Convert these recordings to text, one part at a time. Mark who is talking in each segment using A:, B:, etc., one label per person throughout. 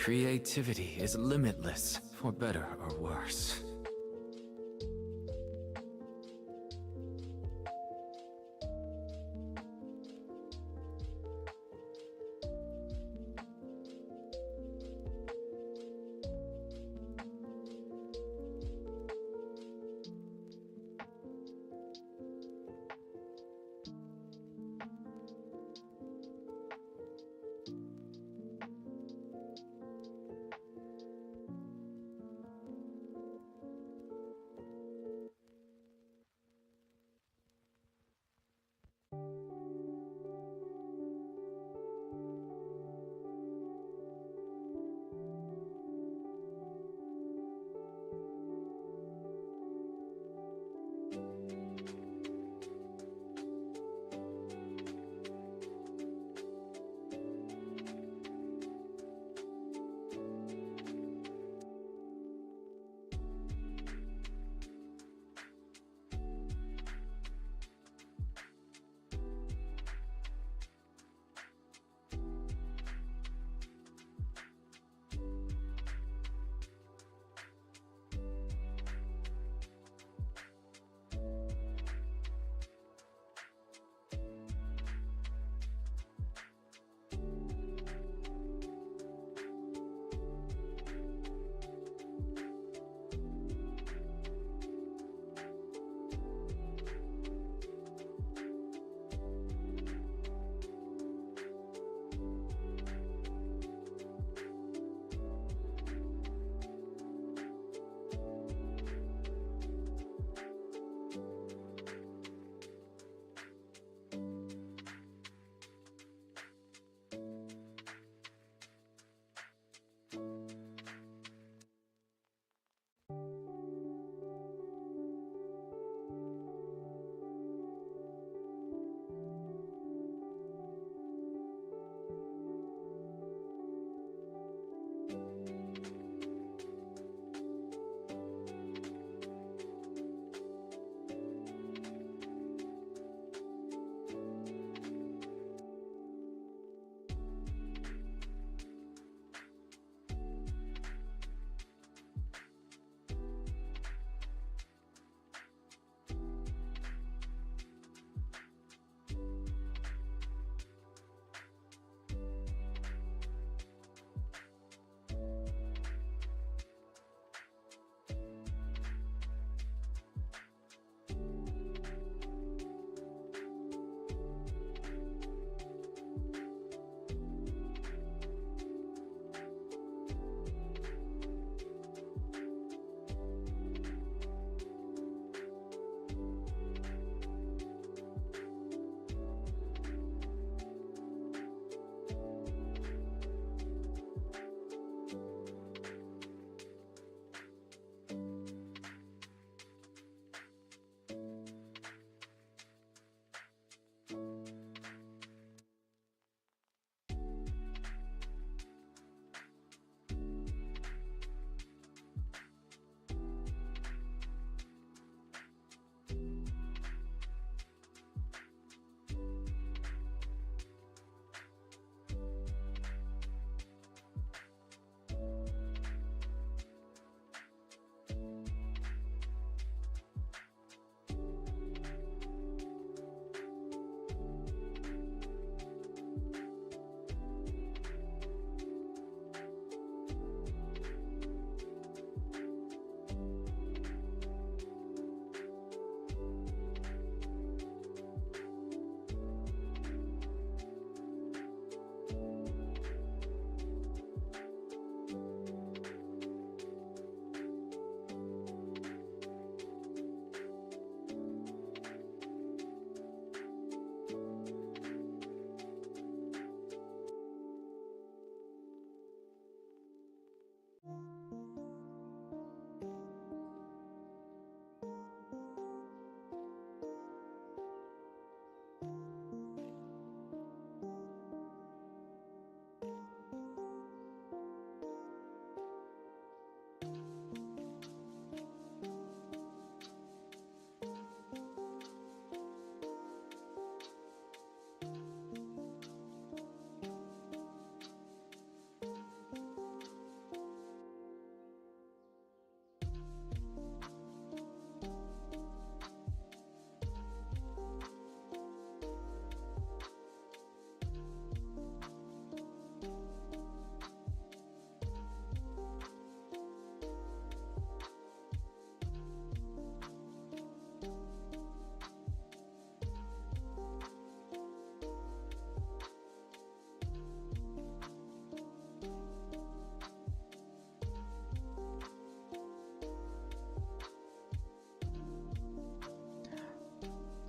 A: Creativity is limitless, for better or worse.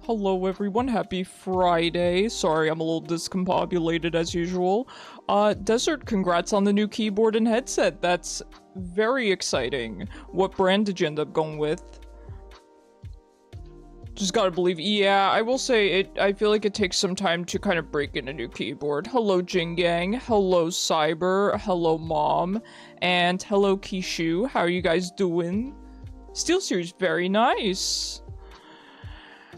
B: Hello everyone, happy Friday. Sorry, I'm a little discombobulated as usual. Desert, congrats on the new keyboard and headset. That's very exciting. What brand did you end up going with? Just gotta believe, yeah, I will say I feel like it takes some time to kind of break in a new keyboard. Hello Jingang, hello Cyber, hello Mom, and hello Kishu. How are you guys doing? SteelSeries, very nice.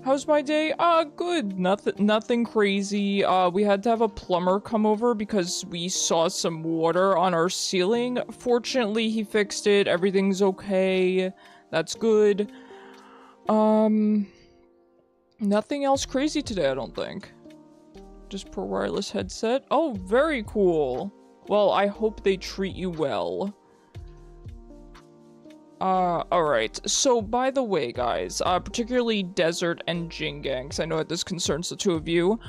B: How's my day? Good. Nothing crazy. We had to have a plumber come over because we saw some water on our ceiling. Fortunately, he fixed it. Everything's okay. That's good. Nothing else crazy today, I don't think. Just per wireless headset. Oh, very cool. Well, I hope they treat you well. Alright. So, by the way, guys, particularly Desert and Jingangs, I know that this concerns the two of you.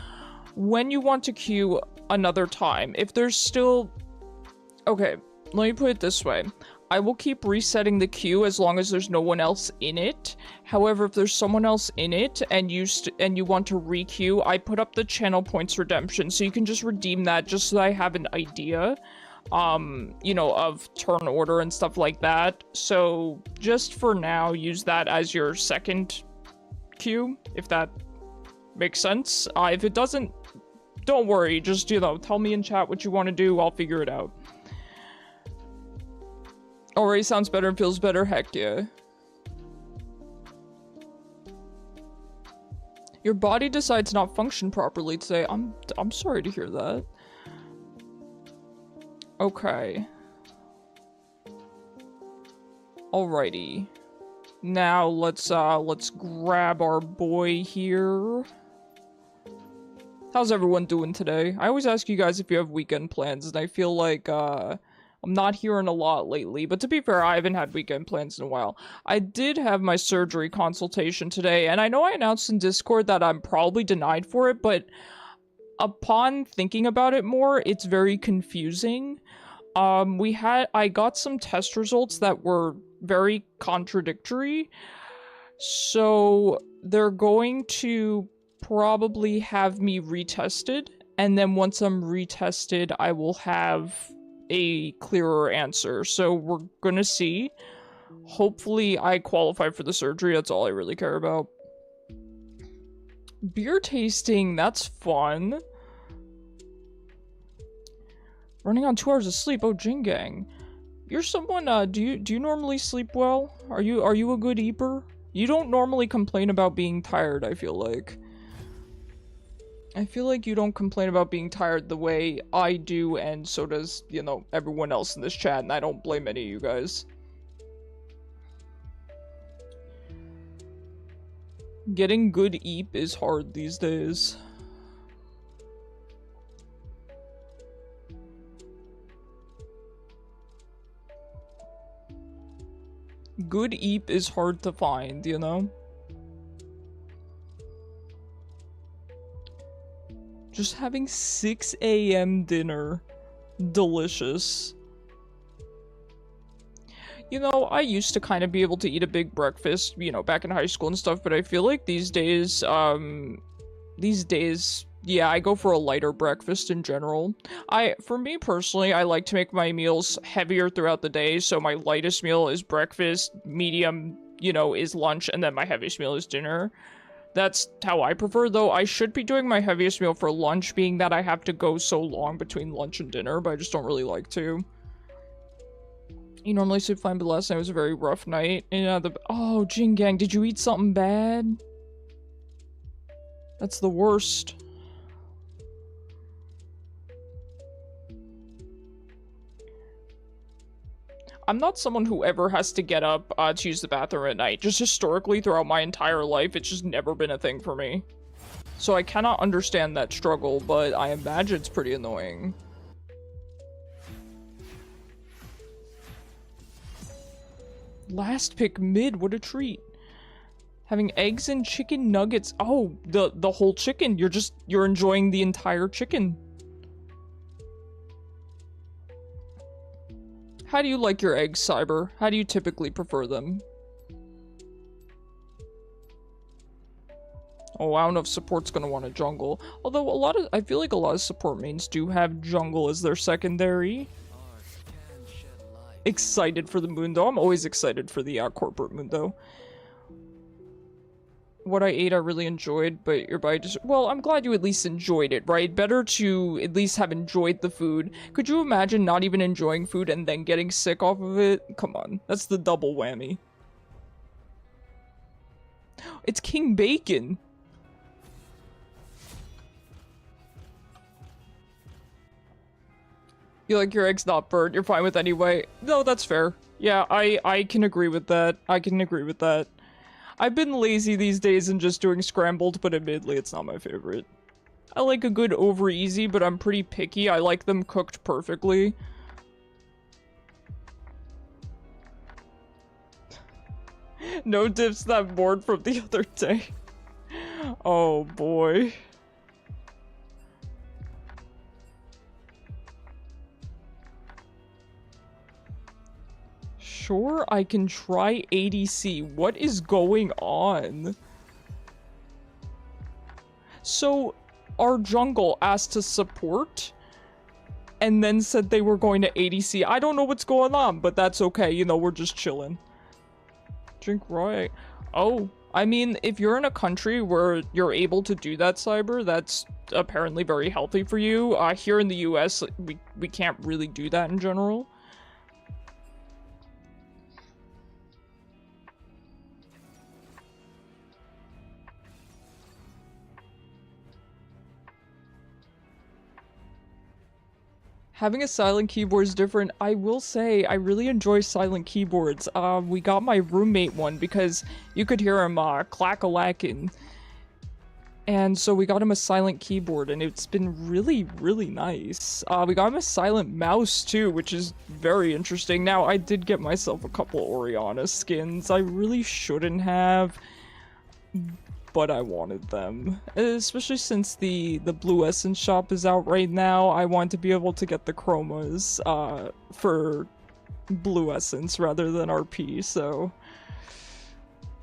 B: When you want to queue another time, if there's still... Okay, let me put it this way. I will keep resetting the queue as long as there's no one else in it. However, if there's someone else in it and you want to re-queue, I put up the channel points redemption, so you can just redeem that just so I have an idea. You know, of turn order and stuff like that. So just for now, use that as your second queue, if that makes sense. If it doesn't, don't worry. Just, you know, tell me in chat what you want to do. I'll figure it out. Already sounds better and feels better. Heck yeah. Your body decides not function properly today. I'm sorry to hear that. Okay. Alrighty. Now let's grab our boy here. How's everyone doing today? I always ask you guys if you have weekend plans, and I feel like I'm not hearing a lot lately, but to be fair, I haven't had weekend plans in a while. I did have my surgery consultation today, and I know I announced in Discord that I'm probably denied for it, but upon thinking about it more, it's very confusing. I got some test results that were very contradictory, so they're going to probably have me retested, and then once I'm retested, I will have a clearer answer. So we're gonna see. Hopefully I qualify for the surgery, that's all I really care about. Beer tasting, that's fun. Running on 2 hours of sleep. Oh, Jingang. You're someone, do you normally sleep well? Are you a good eater? You don't normally complain about being tired, I feel like. I feel like you don't complain about being tired the way I do, and so does, you know, everyone else in this chat, and I don't blame any of you guys. Getting good eep is hard these days. Good eep is hard to find, you know? Just having 6 AM dinner. Delicious. You know, I used to kind of be able to eat a big breakfast, you know, back in high school and stuff, but I feel like these days, yeah, I go for a lighter breakfast in general. For me personally, I like to make my meals heavier throughout the day, so my lightest meal is breakfast, medium, you know, is lunch, and then my heaviest meal is dinner. That's how I prefer, though. I should be doing my heaviest meal for lunch, being that I have to go so long between lunch and dinner, but I just don't really like to. You normally sleep fine, but last night was a very rough night. And, oh, Jingang, did you eat something bad? That's the worst. I'm not someone who ever has to get up to use the bathroom at night. Just historically, throughout my entire life, it's just never been a thing for me. So I cannot understand that struggle, but I imagine it's pretty annoying. Last pick mid, what a treat. Having eggs and chicken nuggets. Oh, the whole chicken. You're enjoying the entire chicken. How do you like your eggs, Cyber? How do you typically prefer them? Oh, I don't know if support's gonna want a jungle. Although I feel like a lot of support mains do have jungle as their secondary. Excited for the Mundo. I'm always excited for the corporate Mundo. What I ate I really enjoyed, but your body just... Well, I'm glad you at least enjoyed it, right? Better to at least have enjoyed the food. Could you imagine not even enjoying food and then getting sick off of it? Come on. That's the double whammy. It's King Bacon. You like your eggs not burnt, you're fine with anyway. No, that's fair. Yeah, I can agree with that. I can agree with that. I've been lazy these days and just doing scrambled, but admittedly it's not my favorite. I like a good over easy, but I'm pretty picky. I like them cooked perfectly. No dips that board from the other day. Oh boy. Sure, I can try ADC. What is going on? So, our jungle asked to support and then said they were going to ADC. I don't know what's going on, but that's okay. You know, we're just chilling. Drink right. Oh, I mean, if you're in a country where you're able to do that, Cyber, that's apparently very healthy for you. Here in the US, we can't really do that in general. Having a silent keyboard is different. I will say, I really enjoy silent keyboards. We got my roommate one because you could hear him clack-a-lacking. And so we got him a silent keyboard and it's been really, really nice. We got him a silent mouse too, which is very interesting. Now, I did get myself a couple Orianna skins. I really shouldn't have, but I wanted them. Especially since the Blue Essence shop is out right now, I want to be able to get the chromas for Blue Essence rather than RP, so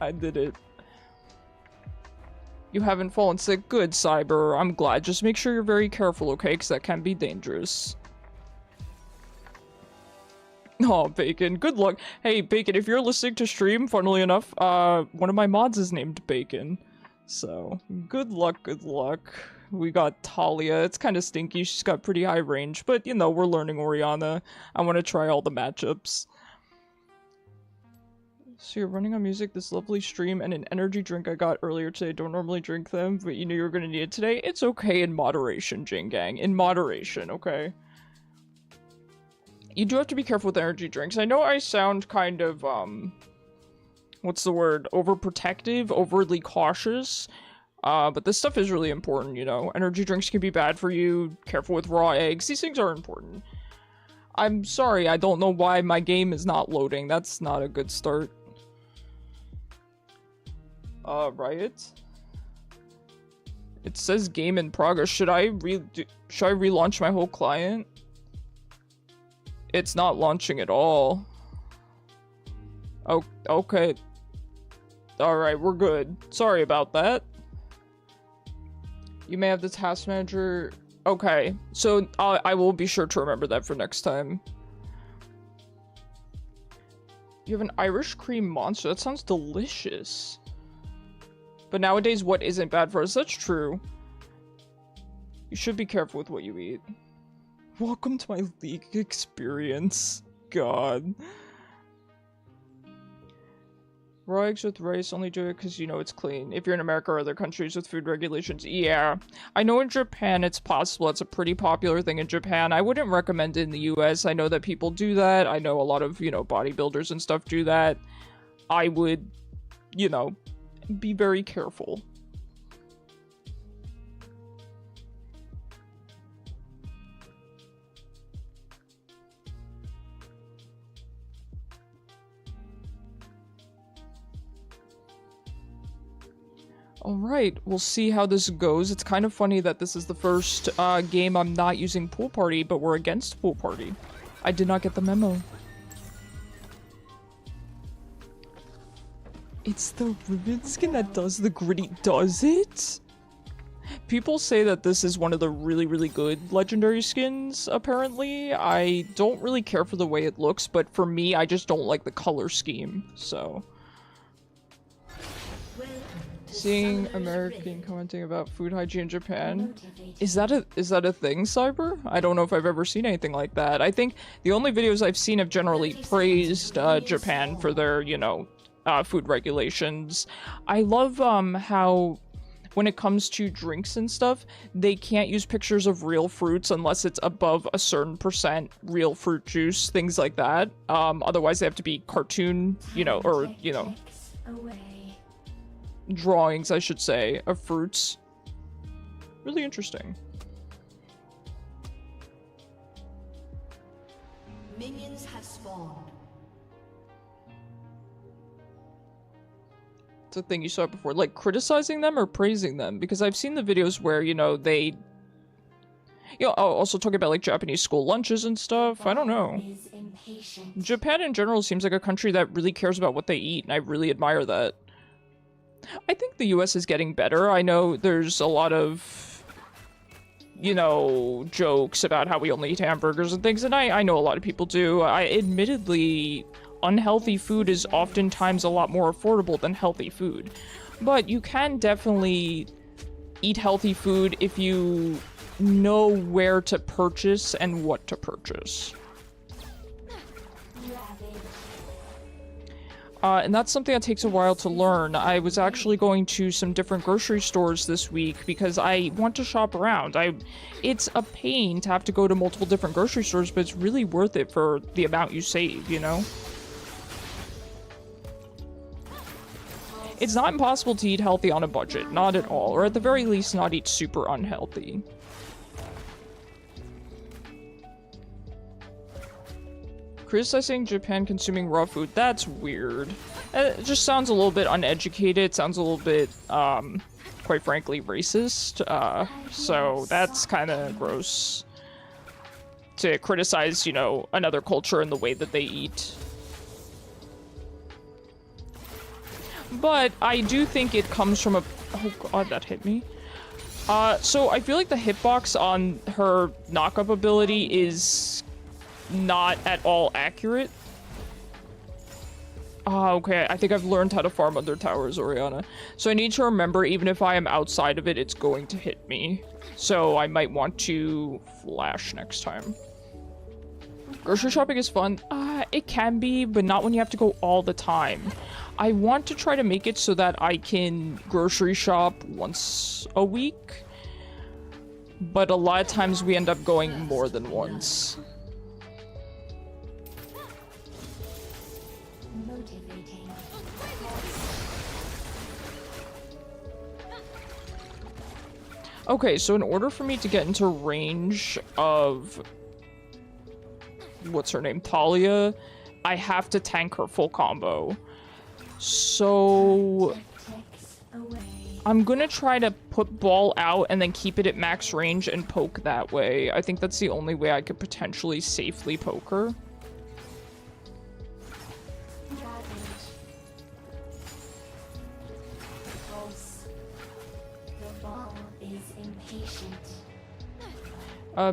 B: I did it. You haven't fallen sick? Good, Cyber. I'm glad. Just make sure you're very careful, okay? Because that can be dangerous. Oh, Bacon. Good luck. Hey, Bacon, if you're listening to stream, funnily enough, one of my mods is named Bacon. So, good luck, good luck. We got Taliyah. It's kind of stinky. She's got pretty high range, but, you know, we're learning Orianna. I want to try all the matchups. So you're running on music, this lovely stream, and an energy drink I got earlier today. Don't normally drink them, but you knew you were going to need it today. It's okay in moderation, Jing Gang. In moderation, okay? You do have to be careful with energy drinks. I know I sound kind of, what's the word? Overprotective, overly cautious. But this stuff is really important, you know? Energy drinks can be bad for you. Careful with raw eggs. These things are important. I'm sorry, I don't know why my game is not loading. That's not a good start. Riot? It says game in progress. Should I relaunch my whole client? It's not launching at all. Oh, okay. Alright, we're good. Sorry about that. You may have the task manager. Okay, so I will be sure to remember that for next time. You have an Irish cream monster? That sounds delicious. But nowadays, what isn't bad for us? That's true. You should be careful with what you eat. Welcome to my League experience. God. Raw eggs with rice, only do it because you know it's clean. If you're in America or other countries with food regulations, yeah. I know in Japan it's possible. It's a pretty popular thing in Japan. I wouldn't recommend it in the US. I know that people do that. I know a lot of, you know, bodybuilders and stuff do that. I would, you know, be very careful. Alright, we'll see how this goes. It's kind of funny that this is the first game I'm not using Pool Party, but we're against Pool Party. I did not get the memo. It's the ribbon skin that does the gritty. Does it? People say that this is one of the really, really good legendary skins, apparently. I don't really care for the way it looks, but for me, I just don't like the color scheme, so... Seeing American commenting about food hygiene in Japan. Is that a thing, Cyber? I don't know if I've ever seen anything like that. I think the only videos I've seen have generally praised Japan for their, you know, food regulations. I love how when it comes to drinks and stuff, they can't use pictures of real fruits unless it's above a certain % real fruit juice, things like that. Otherwise they have to be cartoon, you know, or, you know, drawings, I should say, of fruits. Really interesting.
C: Minions have spawned.
B: It's a thing you saw before, like criticizing them or praising them, because I've seen the videos where, you know, they, you know, also talking about like Japanese school lunches and stuff. I don't know. Japan in general seems like a country that really cares about what they eat, and I really admire that. I think the US is getting better. I know there's a lot of, you know, jokes about how we only eat hamburgers and things, and I know a lot of people do. Admittedly, unhealthy food is oftentimes a lot more affordable than healthy food. But you can definitely eat healthy food if you know where to purchase and what to purchase. And that's something that takes a while to learn. I was actually going to some different grocery stores this week because I want to shop around. It's a pain to have to go to multiple different grocery stores, but it's really worth it for the amount you save, you know? It's not impossible to eat healthy on a budget, not at all, or at the very least not eat super unhealthy. Criticizing Japan consuming raw food, that's weird. It just sounds a little bit uneducated, sounds a little bit, quite frankly, racist. So that's kind of gross. To criticize, you know, another culture and the way that they eat. But I do think it comes from a... Oh god, that hit me. So I feel like the hitbox on her knock-up ability is not at all accurate. Okay, I think I've learned how to farm under towers, Orianna. So I need to remember, even if I am outside of it, it's going to hit me. So I might want to flash next time. Grocery shopping is fun. It can be, but not when you have to go all the time. I want to try to make it so that I can grocery shop once a week. But a lot of times we end up going more than once. Okay, so in order for me to get into range of... what's her name? Taliyah, I have to tank her full combo. So... I'm gonna try to put ball out and then keep it at max range and poke that way. I think that's the only way I could potentially safely poke her.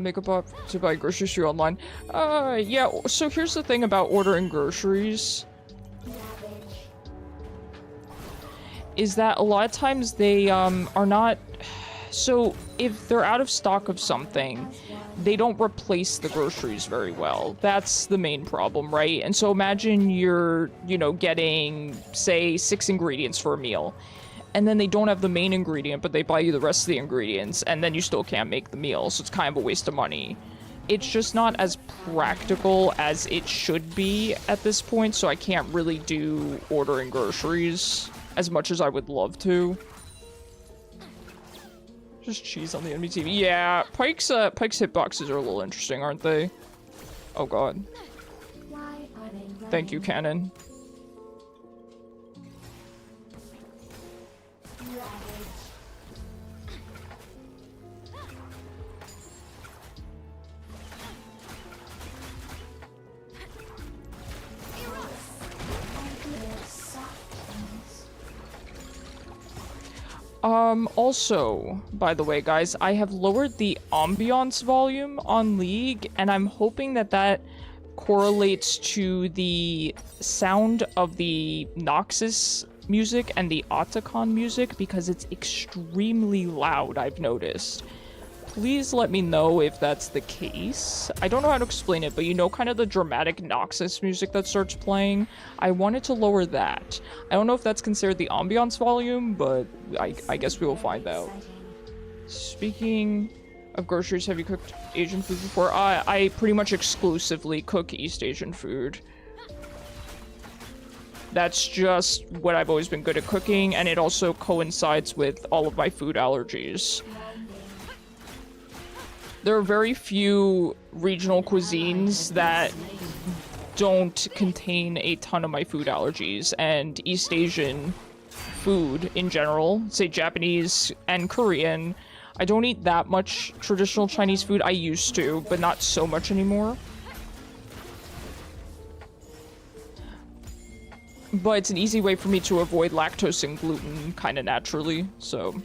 B: Makeup up to buy groceries through online. Yeah, so here's the thing about ordering groceries. Is that a lot of times they, are not... So, if they're out of stock of something, they don't replace the groceries very well. That's the main problem, right? And so imagine you're, you know, getting, say, 6 ingredients for a meal. And then they don't have the main ingredient, but they buy you the rest of the ingredients, and then you still can't make the meal, so it's kind of a waste of money. It's just not as practical as it should be at this point, so I can't really do ordering groceries as much as I would love to. Just cheese on the enemy team. Yeah, Pike's hitboxes are a little interesting, aren't they? Oh god. Thank you, Cannon. Also, by the way, guys, I have lowered the ambiance volume on League, and I'm hoping that that correlates to the sound of the Noxus music and the Otacon music, because it's extremely loud, I've noticed. Please let me know if that's the case. I don't know how to explain it, but you know, kind of the dramatic Noxus music that starts playing? I wanted to lower that. I don't know if that's considered the ambiance volume, but I guess we will find out. Speaking of groceries, have you cooked Asian food before? I pretty much exclusively cook East Asian food. That's just what I've always been good at cooking, and it also coincides with all of my food allergies. There are very few regional cuisines that don't contain a ton of my food allergies, and East Asian food in general, say Japanese and Korean, I don't eat that much traditional Chinese food. I used to, but not so much anymore. But it's an easy way for me to avoid lactose and gluten kind of naturally, so...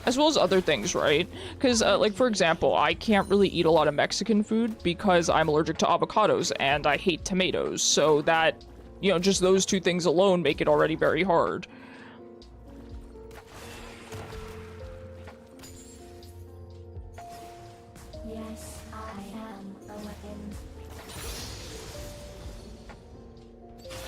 B: As well as other things, right? Because, like, for example, I can't really eat a lot of Mexican food because I'm allergic to avocados and I hate tomatoes. So that, you know, just those two things alone make it already very hard.
C: Yes, I am a weapon.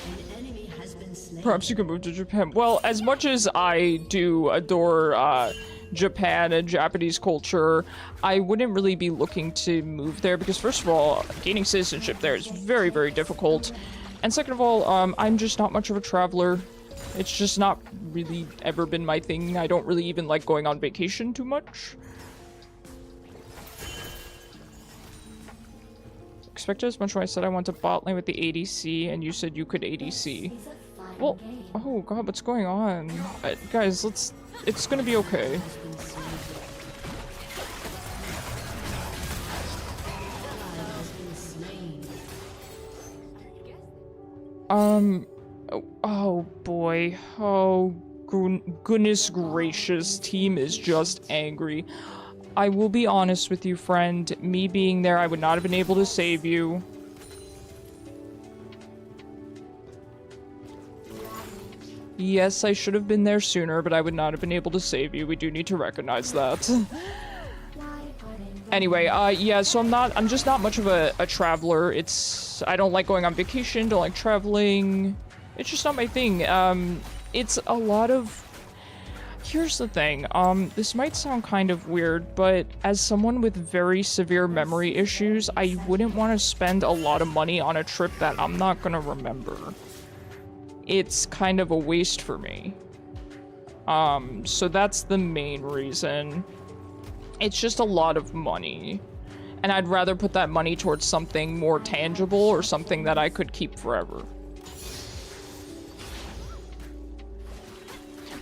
C: An enemy has been slain.
B: Perhaps you can move to Japan. Well, as much as I do adore, Japan and Japanese culture, I wouldn't really be looking to move there because, first of all, gaining citizenship there is very, very difficult. And second of all, I'm just not much of a traveler. It's just not really ever been my thing. I don't really even like going on vacation too much. Expected as much when I said I want to bot lane with the ADC, and you said you could ADC. Well, oh god, what's going on? Guys, it's gonna be okay. Oh boy. Oh, goodness gracious, team is just angry. I will be honest with you, friend. Me being there, I would not have been able to save you. Yes, I should have been there sooner, but I would not have been able to save you. We do need to recognize that. Anyway, yeah, so I'm just not much of a traveler. I don't like going on vacation, don't like traveling. It's just not my thing. It's a lot of... Here's the thing, this might sound kind of weird, but as someone with very severe memory issues, I wouldn't want to spend a lot of money on a trip that I'm not gonna remember. It's kind of a waste for me. So that's the main reason. It's just a lot of money. And I'd rather put that money towards something more tangible or something that I could keep forever.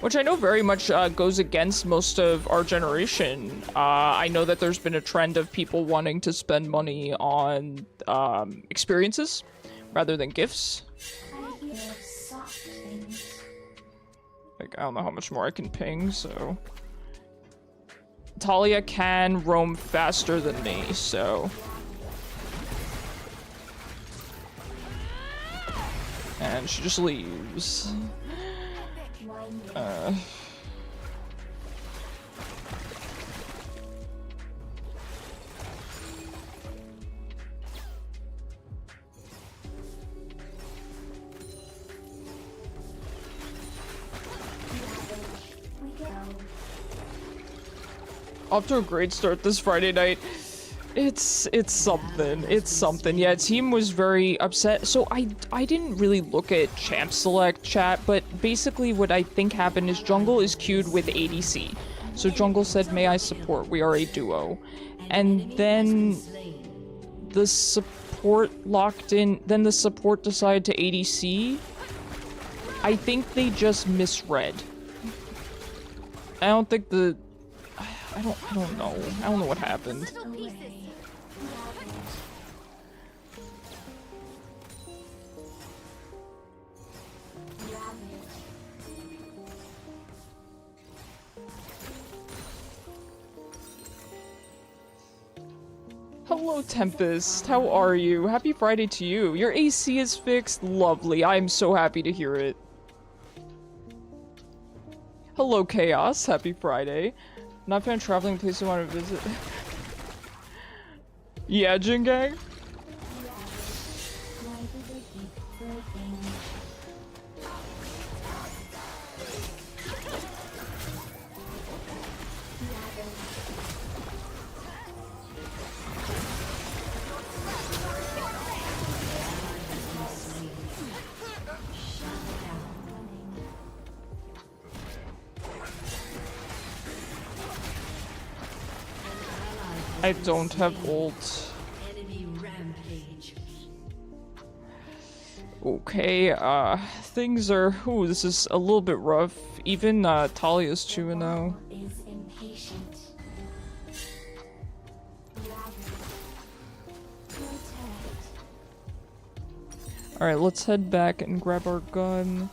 B: Which I know very much goes against most of our generation. I know that there's been a trend of people wanting to spend money on experiences rather than gifts. Like, I don't know how much more I can ping, so... Taliyah can roam faster than me, so... And she just leaves. Off to a great start this Friday night. It's something. It's something. Yeah, team was very upset. So I didn't really look at champ select chat, but basically what I think happened is jungle is queued with ADC. So jungle said, "May I support? We are a duo." And then the support locked in. Then the support decided to ADC. I think they just misread. I don't think the... I don't know. I don't know what happened. Hello, Tempest. How are you? Happy Friday to you. Your AC is fixed. Lovely. I am so happy to hear it. Hello, Chaos. Happy Friday. Not found traveling place you want to visit. Yeah, Jin Gang. I don't have ult.
C: Enemy rampage.
B: Okay, things are... Ooh, this is a little bit rough. Even, Taliyah's 2-0.
C: Is impatient.
B: Alright, let's head back and grab our gun.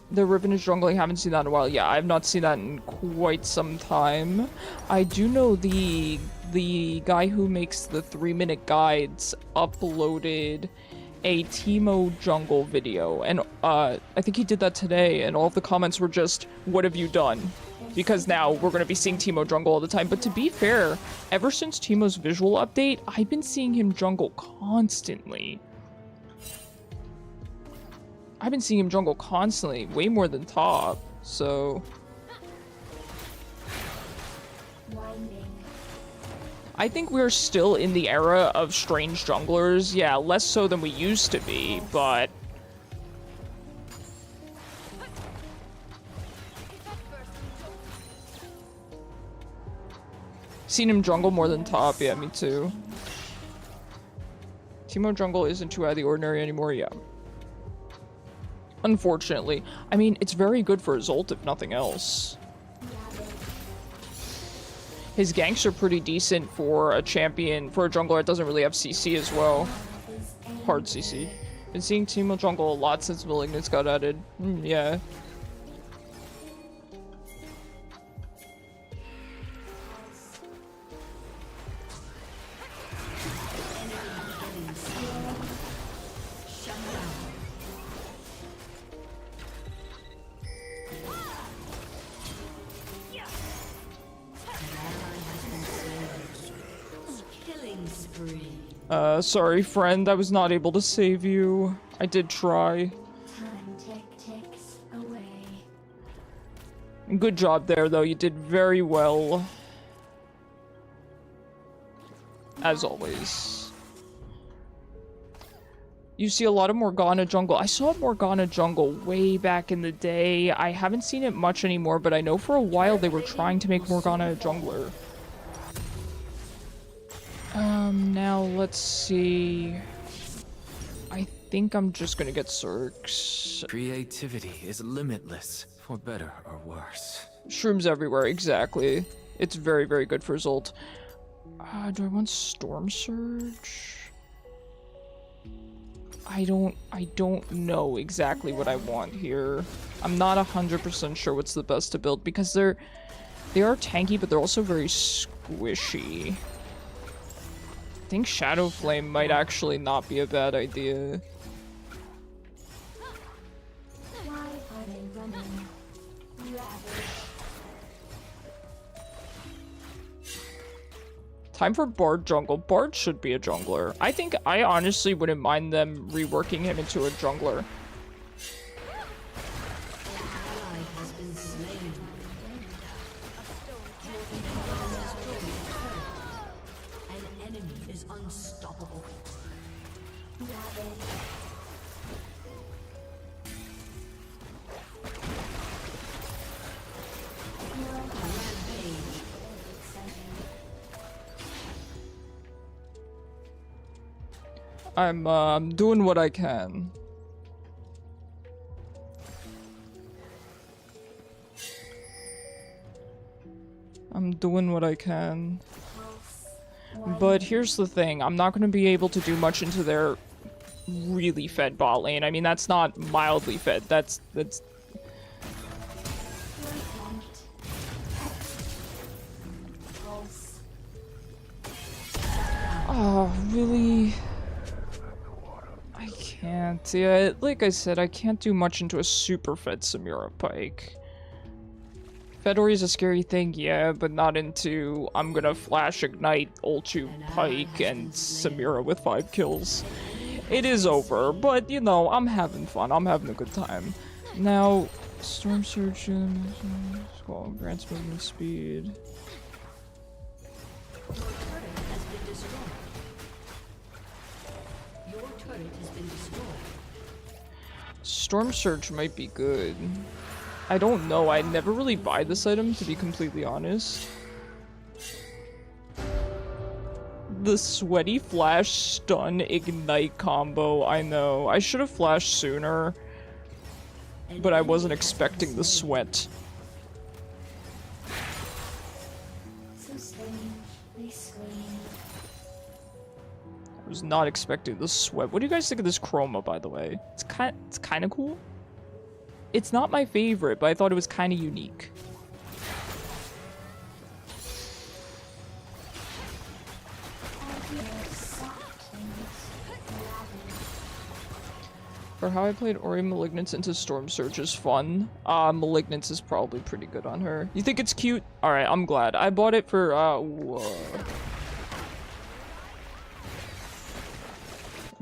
B: The Riven is jungling, haven't seen that in a while. Yeah, I have not seen that in quite some time. I do know the guy who makes the 3-minute guides uploaded a Teemo jungle video, and I think he did that today, and all of the comments were just, "What have you done?" Because now we're gonna be seeing Teemo jungle all the time. But to be fair, ever since Teemo's visual update, I've been seeing him jungle constantly. I've been seeing him jungle constantly, way more than top, so... I think we're still in the era of strange junglers. Yeah, less so than we used to be, but... Seen him jungle more than top, yeah, me too. Teemo jungle isn't too out of the ordinary anymore, yeah. Unfortunately. I mean, it's very good for his ult, if nothing else. His ganks are pretty decent for a champion, for a jungler that doesn't really have CC as well. Hard CC. Been seeing Teemo jungle a lot since Malignance got added. Yeah. Sorry, friend, I was not able to save you. I did try.
C: Time ticks away.
B: Good job there, though. You did very well. As always. You see a lot of Morgana jungle. I saw Morgana jungle way back in the day. I haven't seen it much anymore, but I know for a while they were trying to make Morgana a jungler. Now let's see. I think I'm just gonna get Zerks.
A: Creativity is limitless, for better or worse.
B: Shrooms everywhere, exactly. It's very, very good for his ult. Do I want Storm Surge? I don't know exactly what I want here. I'm not 100% sure what's the best to build because they are tanky, but they're also very squishy. I think Shadow Flame might actually not be a bad idea.
C: Why are they running?
B: Time for Bard jungle. Bard should be a jungler. I honestly wouldn't mind them reworking him into a jungler. I'm doing what I can. I'm doing what I can. But here's the thing, I'm not going to be able to do much into their really fed bot lane. I mean, that's not mildly fed. That's Oh, really? I can't. Yeah, like I said, I can't do much into a super fed Samira Pike. Fedori is a scary thing, yeah, but not into I'm gonna flash ignite Ulchu Pike and Samira with 5 kills. It is over, but you know, I'm having fun. I'm having a good time. Now, Storm Surge Squall grants movement speed. Storm Surge might be good. I don't know. I never really buy this item, to be completely honest. The Sweaty Flash Stun Ignite combo. I know. I should have flashed sooner. But I wasn't expecting the sweat. I was not expecting the sweat. What do you guys think of this chroma, by the way? It's kind of cool. It's not my favorite, but I thought it was kind of unique. For how I played Ori, Malignance into Storm Surge is fun. Malignance is probably pretty good on her. You think it's cute? Alright, I'm glad. I bought it for, okay,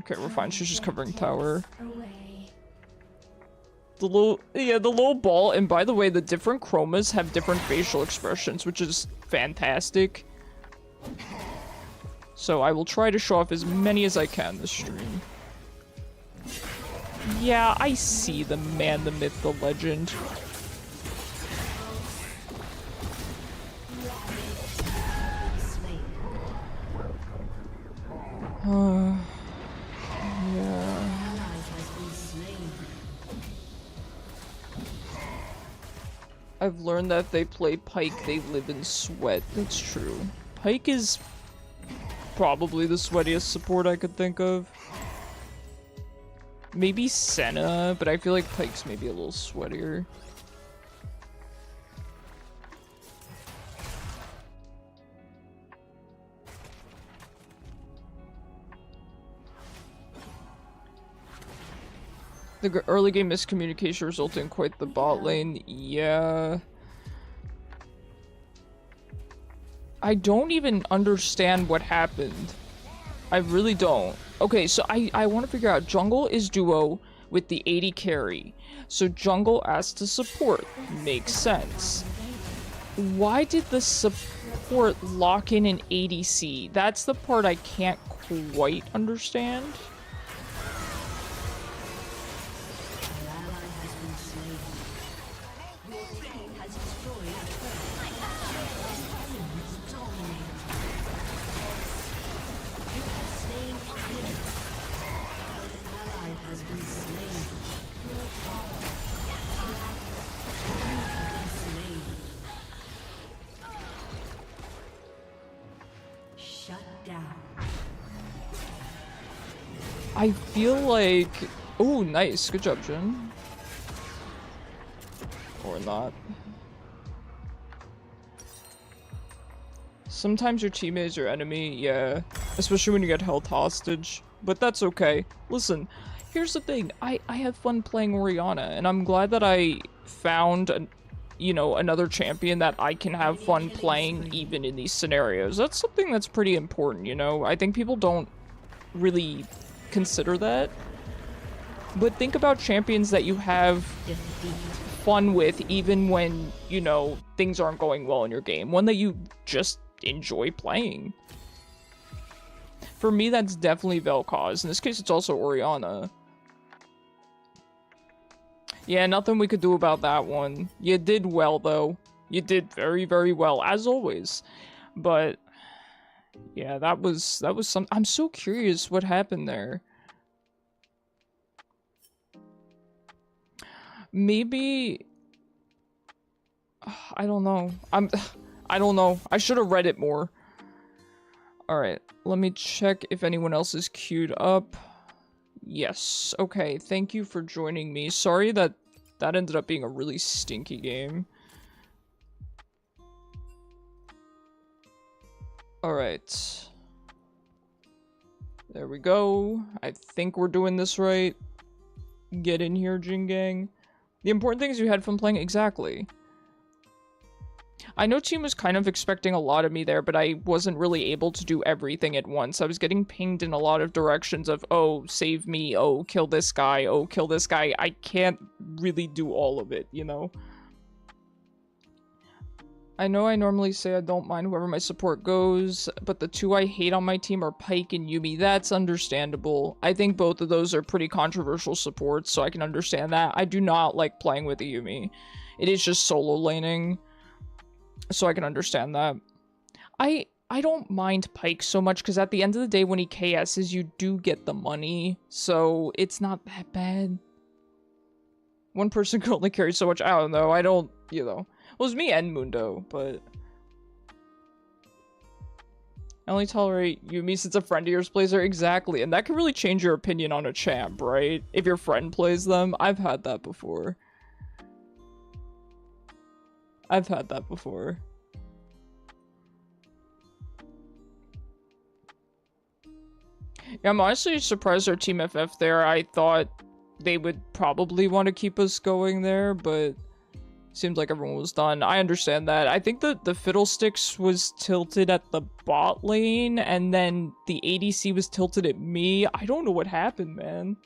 B: we're fine. She's just covering tower. The little ball, and by the way, the different chromas have different facial expressions, which is fantastic. So I will try to show off as many as I can this stream. Yeah, I see the man, the myth, the legend. Yeah. I've learned that if they play Pike, they live in sweat. That's true. Pike is probably the sweatiest support I could think of. Maybe Senna, but I feel like Pike's maybe a little sweatier. The early game miscommunication resulted in quite the bot lane. Yeah. I don't even understand what happened. I really don't. Okay, so I want to figure out. Jungle is duo with the 80 carry. So jungle as to support. Makes sense. Why did the support lock in an ADC? That's the part I can't quite understand. I feel like... Oh, nice. Good job, Jin. Or not. Sometimes your teammate is your enemy, yeah. Especially when you get held hostage. But that's okay. Listen, here's the thing. I have fun playing Orianna, and I'm glad that I found, another champion that I can have fun playing even in these scenarios. That's something that's pretty important, you know? I think people don't really consider that. But think about champions that you have fun with even when, things aren't going well in your game. One that you just enjoy playing. For me, that's definitely Vel'Koz. In this case, it's also Orianna. Yeah, nothing we could do about that one. You did well, though. You did very, very well, as always. But yeah, that was some. I'm so curious what happened there. Maybe I don't know. I don't know. I should have read it more. All right, let me check if anyone else is queued up. Yes. Okay. Thank you for joining me. Sorry that ended up being a really stinky game. All right. There we go. I think we're doing this right. Get in here, Jin Gang. The important thing is you had fun playing. Exactly. I know team was kind of expecting a lot of me there, but I wasn't really able to do everything at once. I was getting pinged in a lot of directions of, oh, save me, oh, kill this guy, oh, kill this guy. I can't really do all of it, you know? I know I normally say I don't mind whoever my support goes, but the two I hate on my team are Pyke and Yuumi. That's understandable. I think both of those are pretty controversial supports, so I can understand that. I do not like playing with Yuumi. It is just solo laning, so I can understand that. I don't mind Pyke so much, because at the end of the day, when he KS's, you do get the money, so it's not that bad. One person can only carry so much. I don't know. I don't, you know. Well, it's me and Mundo, but I only tolerate Yuumi since a friend of yours plays her. Exactly, and that can really change your opinion on a champ, right? If your friend plays them. I've had that before. I've had that before. Yeah, I'm honestly surprised our Team FF there. I thought they would probably want to keep us going there, but seemed like everyone was done. I understand that. I think that the Fiddlesticks was tilted at the bot lane, and then the ADC was tilted at me. I don't know what happened, man.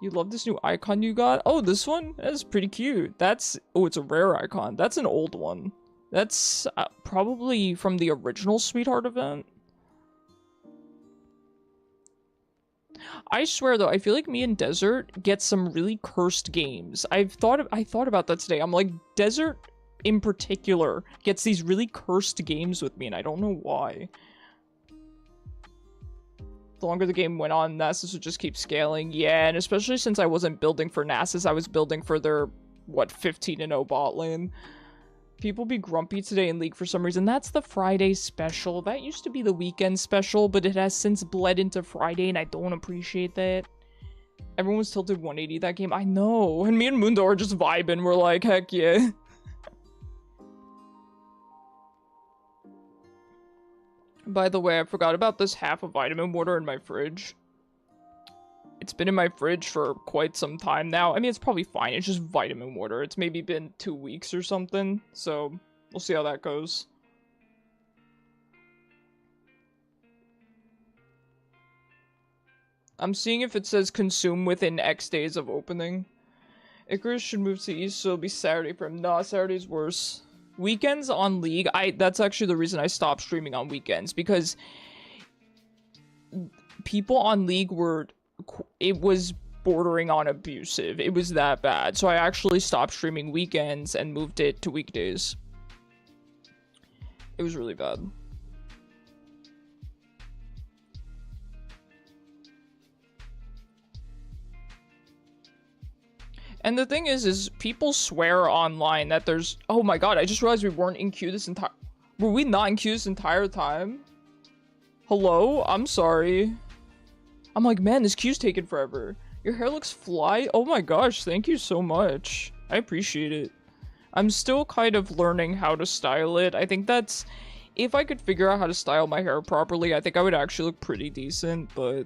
B: You love this new icon you got? Oh, this one? That's pretty cute. That's... Oh, it's a rare icon. That's an old one. That's probably from the original Sweetheart event. I swear though, I feel like me and Desert get some really cursed games. I thought about that today. I'm like, Desert in particular gets these really cursed games with me, and I don't know why. The longer the game went on, Nasus would just keep scaling. Yeah, and especially since I wasn't building for Nasus, I was building for their, what, 15-0 bot lane. People be grumpy today in League for some reason. That's the Friday special. That used to be the weekend special, but it has since bled into Friday, and I don't appreciate that. Everyone was tilted 180 that game. I know. And me and Mundo are just vibing. We're like, heck yeah. By the way, I forgot about this half of vitamin water in my fridge. It's been in my fridge for quite some time now. I mean, it's probably fine. It's just vitamin water. It's maybe been 2 weeks or something. So, we'll see how that goes. I'm seeing if it says consume within X days of opening. Icarus should move to East, so it'll be Saturday for him. Nah, Saturday's worse. Weekends on League, that's actually the reason I stopped streaming on weekends. Because people on League were... It was bordering on abusive. It was that bad. So I actually stopped streaming weekends and moved it to weekdays. It was really bad. And the thing is people swear online that there's... Oh my god, I just realized we weren't in queue this entire... Were we not in queue this entire time? Hello? I'm sorry. I'm like, man, this queue's taking forever. Your hair looks fly. Oh my gosh, thank you so much. I appreciate it. I'm still kind of learning how to style it. I think that's... If I could figure out how to style my hair properly, I think I would actually look pretty decent, but...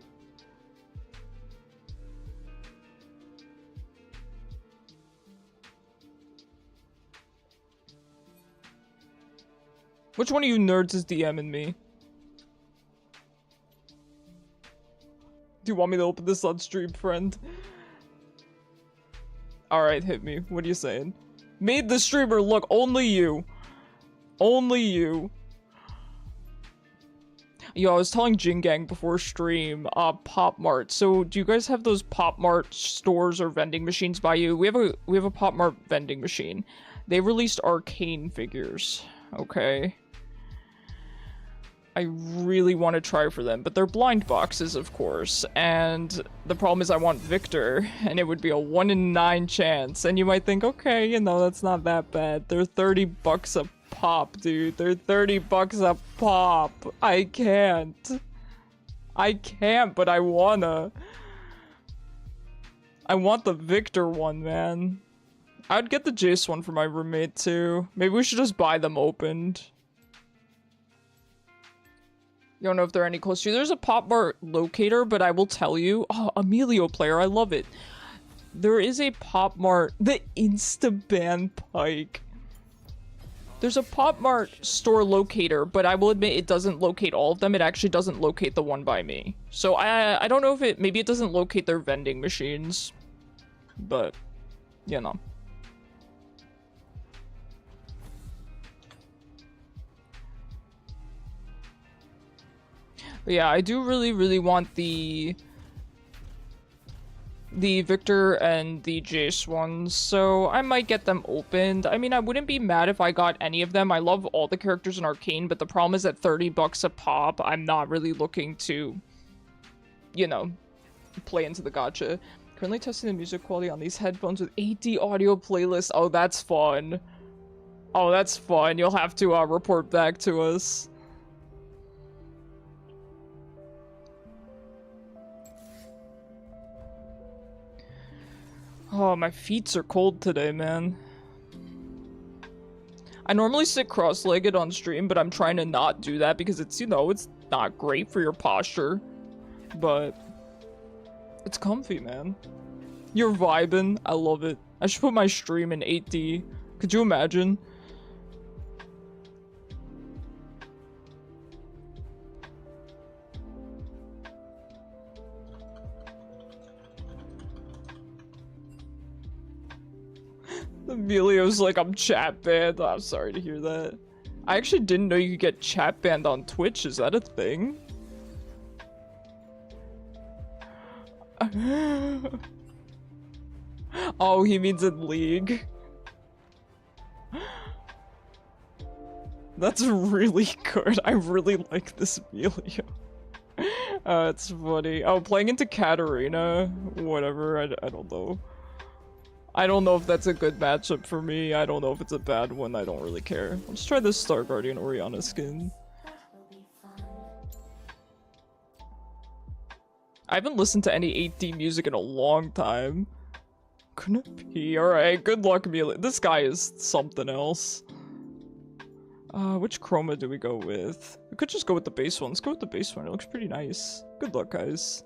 B: Which one of you nerds is DMing me? Do you want me to open this on stream, friend? Alright, hit me. What are you saying? Made the streamer look. Only you. Only you. Yo, I was telling Jin Gang before stream, Pop Mart. So, do you guys have those Pop Mart stores or vending machines by you? We have a Pop Mart vending machine. They released arcane figures. Okay. I really want to try for them, but they're blind boxes, of course, and the problem is I want Victor, and it would be a 1 in 9 chance, and you might think, okay, you know, that's not that bad. They're 30 bucks a pop, dude. They're 30 bucks a pop. I can't, but I wanna. I want the Victor one, man. I'd get the Jace one for my roommate, too. Maybe we should just buy them opened. You don't know if there are any close to you. There's a Pop Mart locator, but I will tell you. Oh, Emilio player, I love it. There is a Pop Mart, the Instaban Pike. There's a Pop Mart store locator, but I will admit it doesn't locate all of them. It actually doesn't locate the one by me. So I don't know if it, maybe it doesn't locate their vending machines, but you know. But yeah, I do really want the Victor and the Jace ones, so I might get them opened. I mean, I wouldn't be mad if I got any of them. I love all the characters in Arcane, but the problem is that $30 a pop, I'm not really looking to, you know, play into the gacha. Currently testing the music quality on these headphones with 8D audio playlist. Oh, that's fun. Oh, that's fun. You'll have to report back to us. Oh, my feet are cold today, man. I normally sit cross-legged on stream, but I'm trying to not do that because it's, you know, it's not great for your posture. But it's comfy, man. You're vibing. I love it. I should put my stream in 8D. Could you imagine? Emilio's like, I'm chat banned. I'm sorry to hear that. I actually didn't know you could get chat banned on Twitch. Is that a thing? Oh, he means in League. That's really good. I really like this Emilio. It's funny. Oh, playing into Katarina. Whatever, I don't know. I don't know if that's a good matchup for me. I don't know if it's a bad one. I don't really care. Let's try this Star Guardian Orianna skin. I haven't listened to any 8D music in a long time. Couldn't be. Alright, good luck, Amelia. This guy is something else. Which chroma do we go with? We could just go with the base one. Let's go with the base one. It looks pretty nice. Good luck, guys.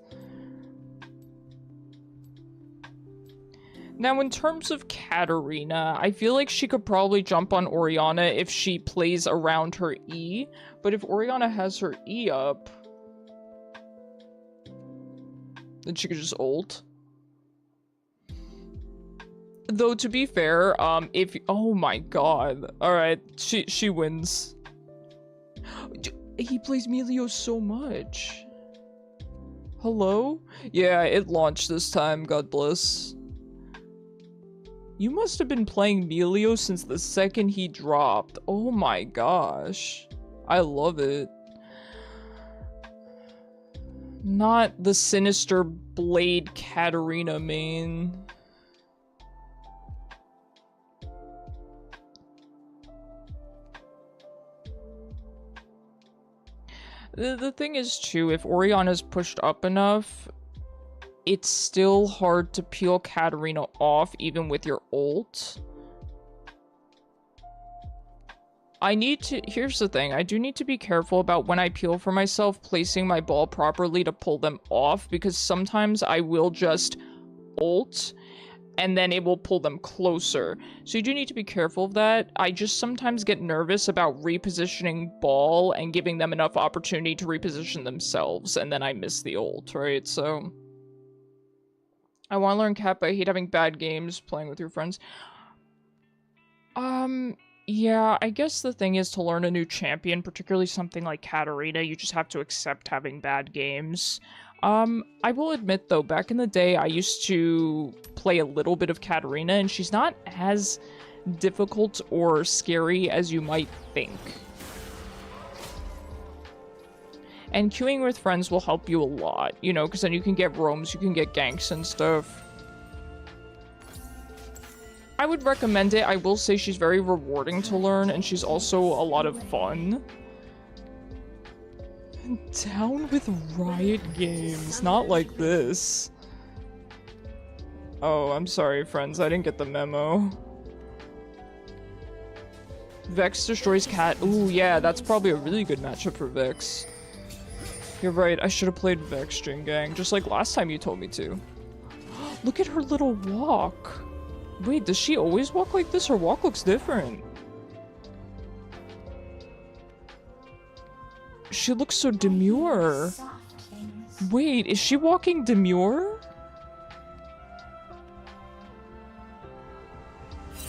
B: Now, in terms of Katarina, I feel like she could probably jump on Orianna if she plays around her E, but if Orianna has her E up, then she could just ult. Though, to be fair, if- oh my god. Alright, she wins. He plays Melio so much. Hello? Yeah, it launched this time, God bless. You must have been playing Melio since the second he dropped. Oh my gosh. I love it. Not the Sinister Blade Katarina main. The thing is, too, if Orianna's pushed up enough, it's still hard to peel Katarina off, even with your ult. Here's the thing, I do need to be careful about when I peel for myself, placing my ball properly to pull them off, because sometimes I will just ult, and then it will pull them closer. So you do need to be careful of that. I just sometimes get nervous about repositioning ball and giving them enough opportunity to reposition themselves, and then I miss the ult, right? So I want to learn Cap, but I hate having bad games playing with your friends. Yeah, I guess the thing is to learn a new champion, particularly something like Katarina, you just have to accept having bad games. I will admit though, back in the day, I used to play a little bit of Katarina, and she's not as difficult or scary as you might think. And queuing with friends will help you a lot, you know, because then you can get roams, you can get ganks and stuff. I would recommend it. I will say she's very rewarding to learn, and she's also a lot of fun. Down with Riot Games, not like this. Oh, I'm sorry, friends, I didn't get the memo. Vex destroys Cat. Ooh, yeah, that's probably a really good matchup for Vex. You're right, I should have played Vex Gang, just like last time you told me to. Look at her little walk. Wait, does she always walk like this? Her walk looks different. She looks so demure. Wait, is she walking demure?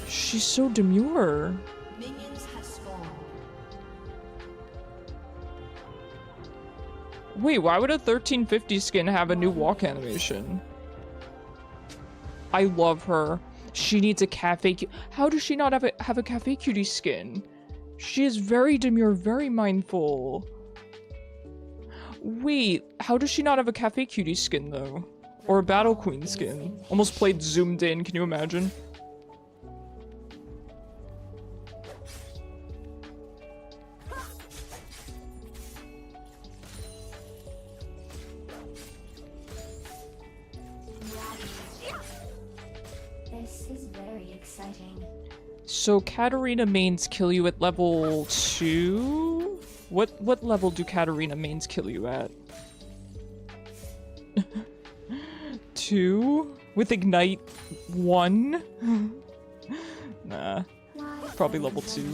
B: She's so demure.
C: Minions have spawned.
B: Wait, why would a 1350 skin have a new walk animation? I love her. She needs a cafe. How does she not have a cafe cutie skin? She is very demure, very mindful. Wait, how does she not have a cafe cutie skin though? Or a battle queen skin? Almost played zoomed in, can you imagine?
C: This is very exciting.
B: So Katarina mains kill you at level 2? What level do Katarina mains kill you at? 2? With Ignite 1? Nah. Probably level 2.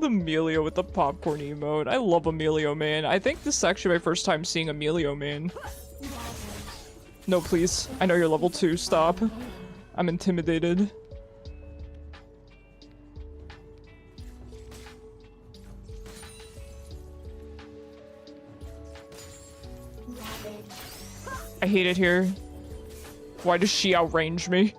B: The Emilio with the popcorn emote. I love Emilio, man. I think this is actually my first time seeing Emilio, man. No, please. I know you're level 2. Stop. I'm intimidated. I hate it here. Why does she outrange me?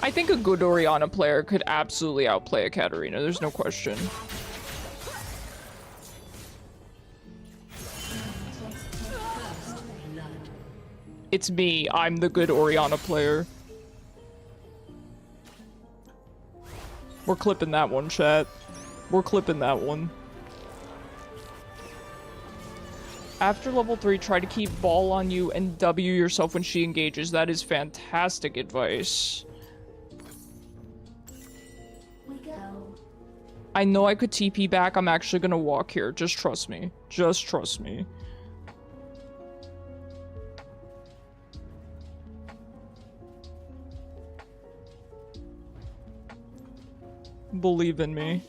B: I think a good Orianna player could absolutely outplay a Katarina, there's no question. It's me, I'm the good Orianna player. We're clipping that one, chat. We're clipping that one. After level 3, try to keep ball on you and W yourself when she engages. That is fantastic advice. I know I could TP back. I'm actually gonna walk here. Just trust me. Just trust me. Believe in me.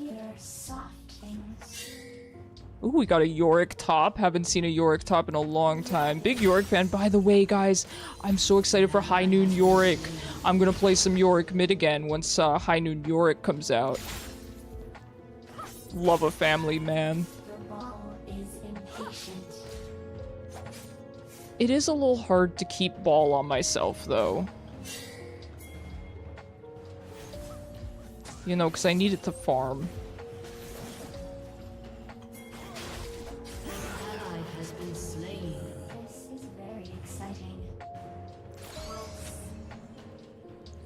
B: Ooh, we got a Yorick top. Haven't seen a Yorick top in a long time. Big Yorick fan. By the way, guys, I'm so excited for High Noon Yorick. I'm gonna play some Yorick mid again once High Noon Yorick comes out. Love a family, man. It is a little hard to keep ball on myself, though. You know, because I need it to farm.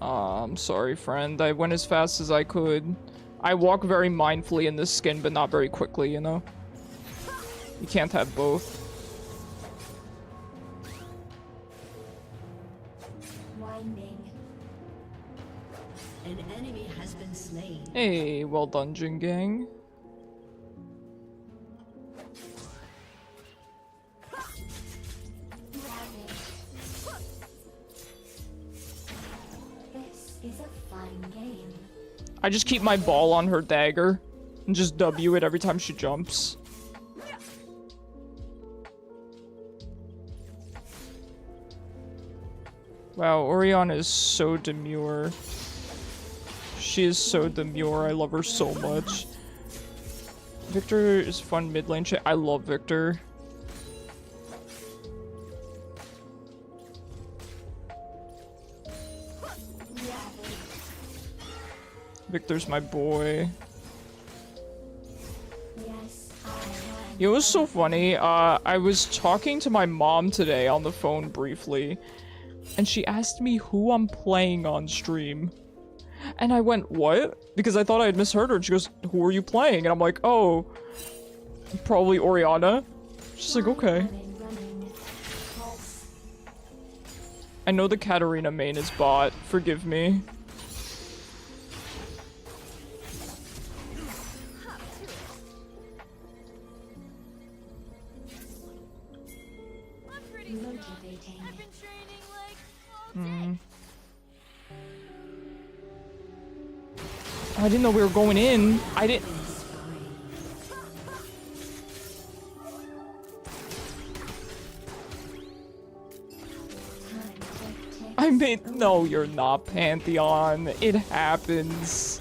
B: I'm sorry, friend. I went as fast as I could. I walk very mindfully in this skin, but not very quickly, you know? You can't have both.
C: An enemy has been slain.
B: Hey, well done, Jin Gang.
C: This is a fine game.
B: I just keep my ball on her dagger and just W it every time she jumps. Wow, Orianna is so demure. She is so demure. I love her so much. Victor is fun mid lane chat. I love Victor. Victor's my boy. It was so funny. I was talking to my mom today on the phone briefly, and she asked me who I'm playing on stream. And I went, what? Because I thought I had misheard her, and she goes, who are you playing? And I'm like, oh, probably Orianna. She's like, okay. I know the Katarina main is bot. Forgive me. I didn't know we were going in. I didn't. I made. No, you're not, Pantheon. It happens.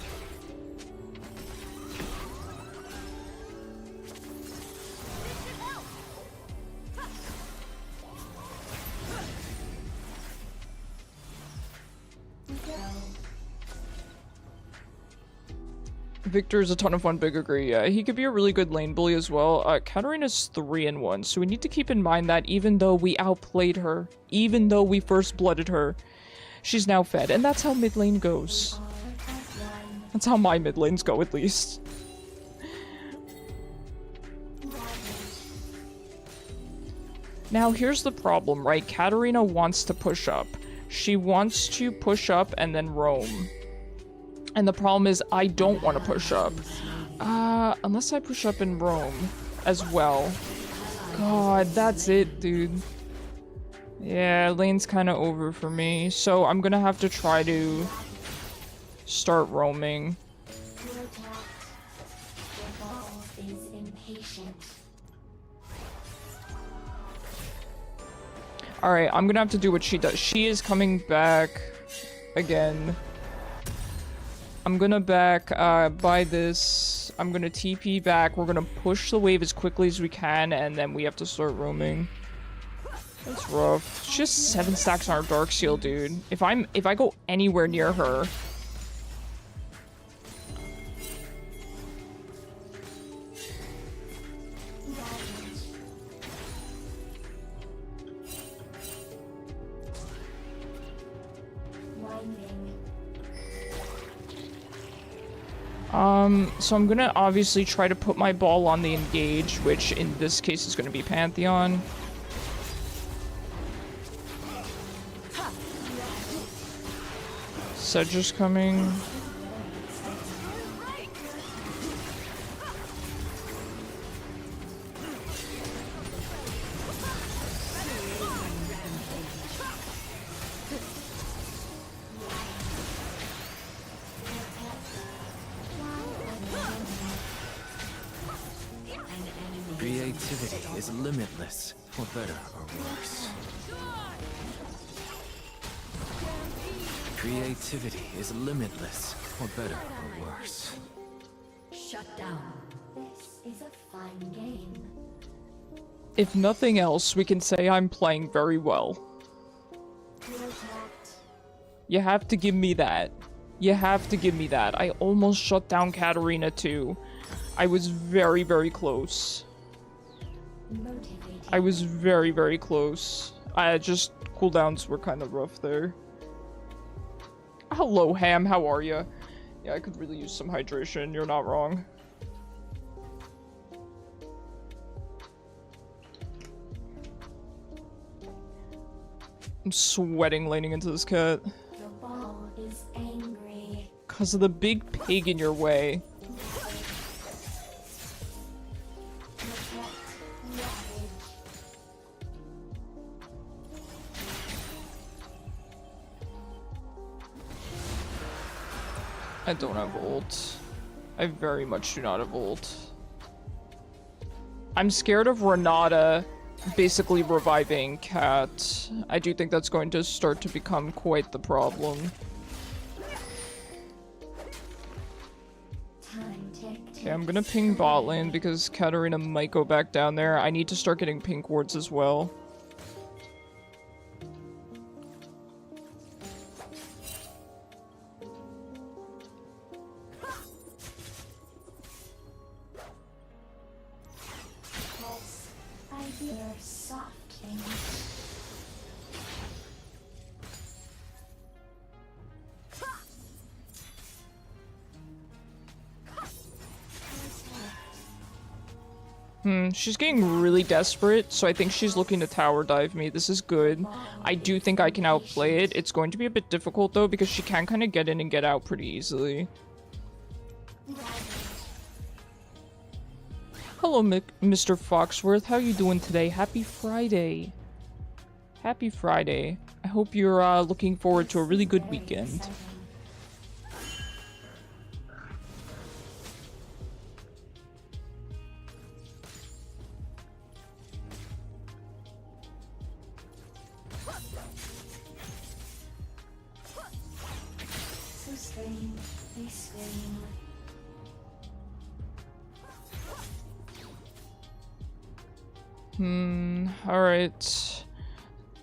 B: Victor's a ton of fun, big agree. Yeah, he could be a really good lane bully as well. Katarina's 3-1, so we need to keep in mind that even though we outplayed her, even though we first blooded her, she's now fed, and that's how mid lane goes. That's how my mid lanes go, at least. Now, here's the problem, right? Katarina wants to push up. She wants to push up and then roam. And the problem is, I don't want to push up. Unless I push up and roam as well. God, that's it, dude. Yeah, lane's kind of over for me. So I'm gonna have to try to start roaming. Alright, I'm gonna have to do what she does. She is coming back again. I'm gonna back, by this. I'm gonna TP back. We're gonna push the wave as quickly as we can, and then we have to start roaming. That's rough. She has 7 stacks on our Dark Seal, dude. If I go anywhere near her... So I'm gonna obviously try to put my ball on the engage, which in this case is gonna be Pantheon. Sedge's coming.
A: Creativity is limitless, for better or worse. Creativity is limitless, for better or worse.
C: Shut down. This is a fine game.
B: If nothing else, we can say I'm playing very well. You have to give me that. You have to give me that. I almost shut down Katarina too. I was very, very close. I was very, very close. Just cooldowns were kind of rough there. Hello, Ham. How are ya? Yeah, I could really use some hydration. You're not wrong. I'm sweating laning into this cat.
C: The ball is angry.
B: 'Cause of the big pig in your way. I don't have ult. I very much do not have ult. I'm scared of Renata basically reviving Cat. I do think that's going to start to become quite the problem. Okay, I'm gonna ping bot lane because Katarina might go back down there. I need to start getting pink wards as well. She's getting really desperate, so I think she's looking to tower dive me. This is good. I do think I can outplay it. It's going to be a bit difficult, though, because she can kind of get in and get out pretty easily. Hello, Mr. Foxworth. How you doing today? Happy Friday. Happy Friday. I hope you're looking forward to a really good weekend. Alright.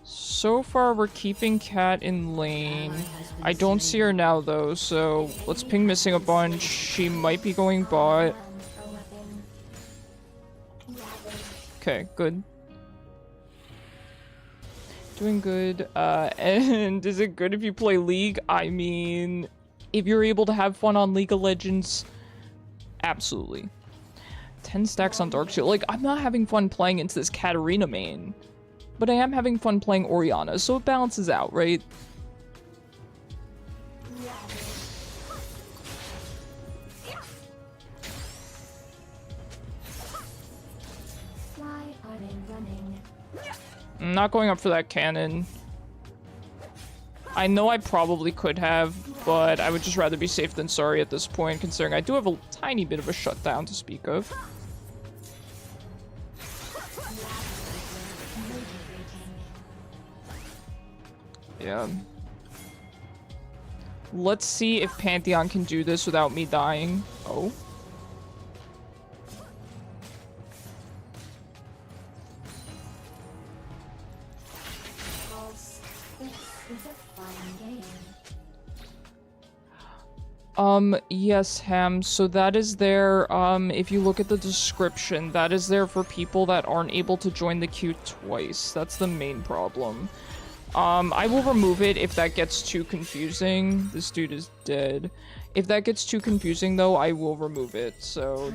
B: So far, we're keeping Cat in lane. I don't see her now, though, so let's ping missing a bunch. She might be going bot. Okay, good. Doing good. And is it good if you play League? I mean, if you're able to have fun on League of Legends, absolutely. 10 stacks on Dark Shield. Like, I'm not having fun playing into this Katarina main, but I am having fun playing Orianna, so it balances out, right? I'm not going up for that cannon. I know I probably could have, but I would just rather be safe than sorry at this point, considering I do have a tiny bit of a shutdown to speak of. Yeah. Let's see if Pantheon can do this without me dying. Oh. Yes, Ham. So that is there, if you look at the description, that is there for people that aren't able to join the queue twice. That's the main problem. I will remove it if that gets too confusing. This dude is dead. If that gets too confusing, though, I will remove it, so...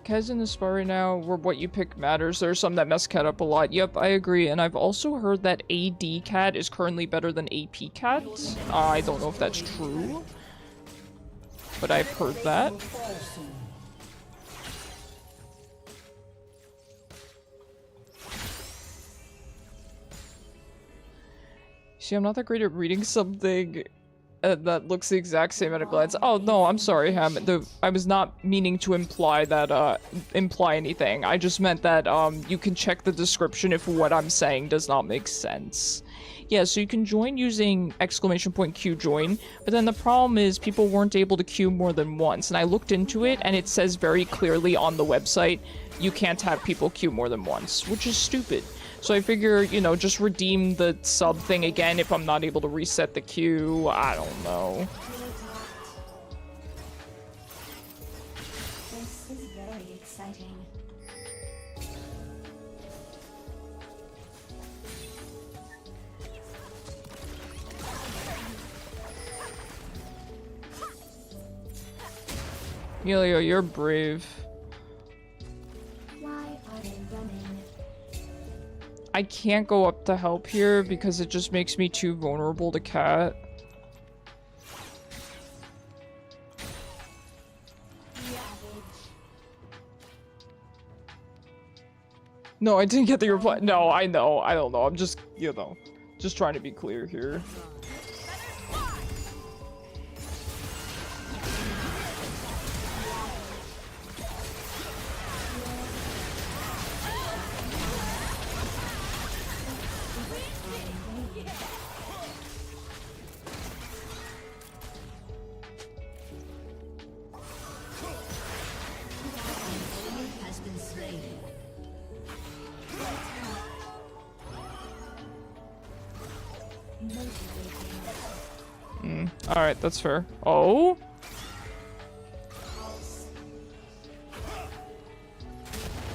B: Kez in the spot right now, where what you pick matters. There's some that mess Cat up a lot. Yep, I agree. And I've also heard that AD Cat is currently better than AP Cat. I don't know if that's true, but I've heard that. See, I'm not that great at reading something that looks the exact same at a glance. Oh, no, I'm sorry, Ham. I was not meaning to imply that, imply anything. I just meant that, you can check the description if what I'm saying does not make sense. Yeah, so you can join using !Q join, but then the problem is people weren't able to queue more than once, and I looked into it, and it says very clearly on the website, you can't have people queue more than once, which is stupid. So I figure, you know, just redeem the sub thing again if I'm not able to reset the queue. I don't know.
C: This is very exciting.
B: Elio, you're brave. I can't go up to help here because it just makes me too vulnerable to Cat. No, I didn't get the reply. No, I know. I don't know. I'm just, you know, just trying to be clear here. Alright, that's fair. Oh?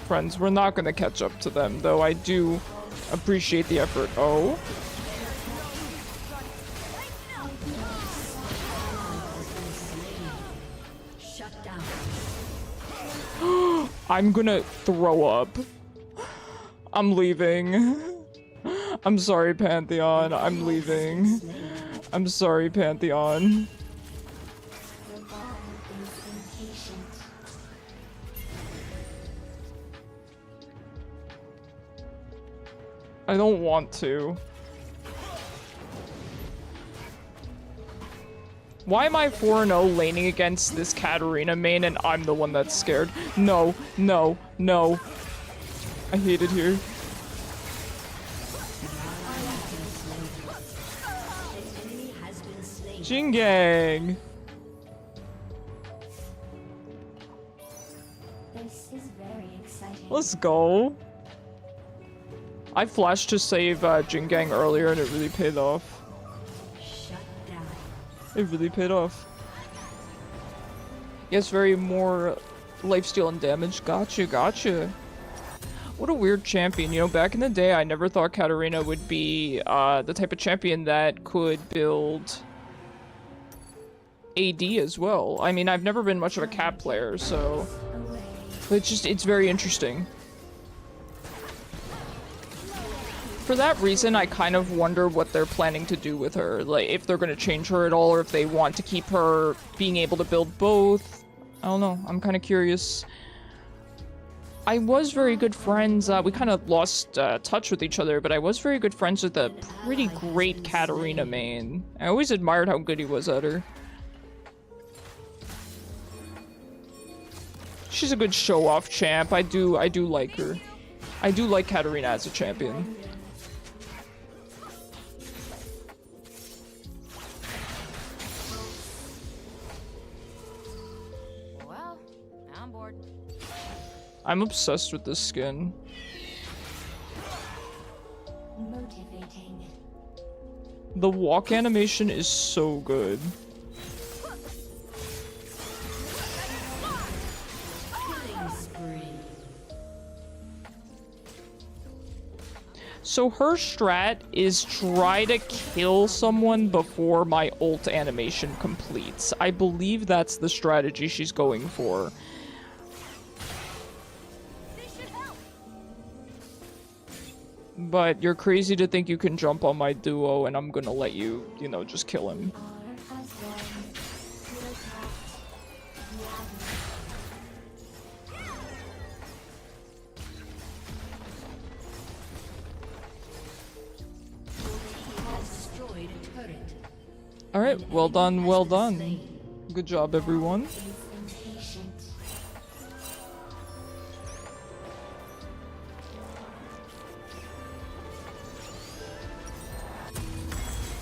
B: Friends, we're not gonna catch up to them, though I do Appreciate the effort. Oh.
C: Shut down.
B: I'm gonna throw up. I'm leaving. I'm sorry, Pantheon. I'm leaving. I'm sorry, Pantheon.
C: The ball is impatient.
B: I don't want to. Why am I 4-0 laning against this Katarina main and I'm the one that's scared? No, no, no. I hate it here. Jingang!
C: This is very exciting.
B: Let's go. I flashed to save Jingang earlier and it really paid off.
C: Shut down.
B: It really paid off. Yes, very more lifesteal and damage. Gotcha, gotcha. What a weird champion. You know, back in the day, I never thought Katarina would be the type of champion that could build AD as well. I mean, I've never been much of a cap player, so... But it's very interesting. For that reason, I kind of wonder what they're planning to do with her. Like, if they're going to change her at all, or if they want to keep her being able to build both. I don't know. I'm kind of curious. I was very good friends. We kind of lost touch with each other, but I was very good friends with a pretty great Katarina main. I always admired how good he was at her. She's a good show-off champ. I do like her. I do like Katarina as a champion.
D: Well, I'm bored.
B: I'm obsessed with this skin.
C: Motivating.
B: The walk animation is so good.
C: Killing spree.
B: So her strat is try to kill someone before my ult animation completes. I believe that's the strategy she's going for. But you're crazy to think you can jump on my duo and I'm gonna let you, you know, just kill him. Alright, well done, well done. Good job, everyone.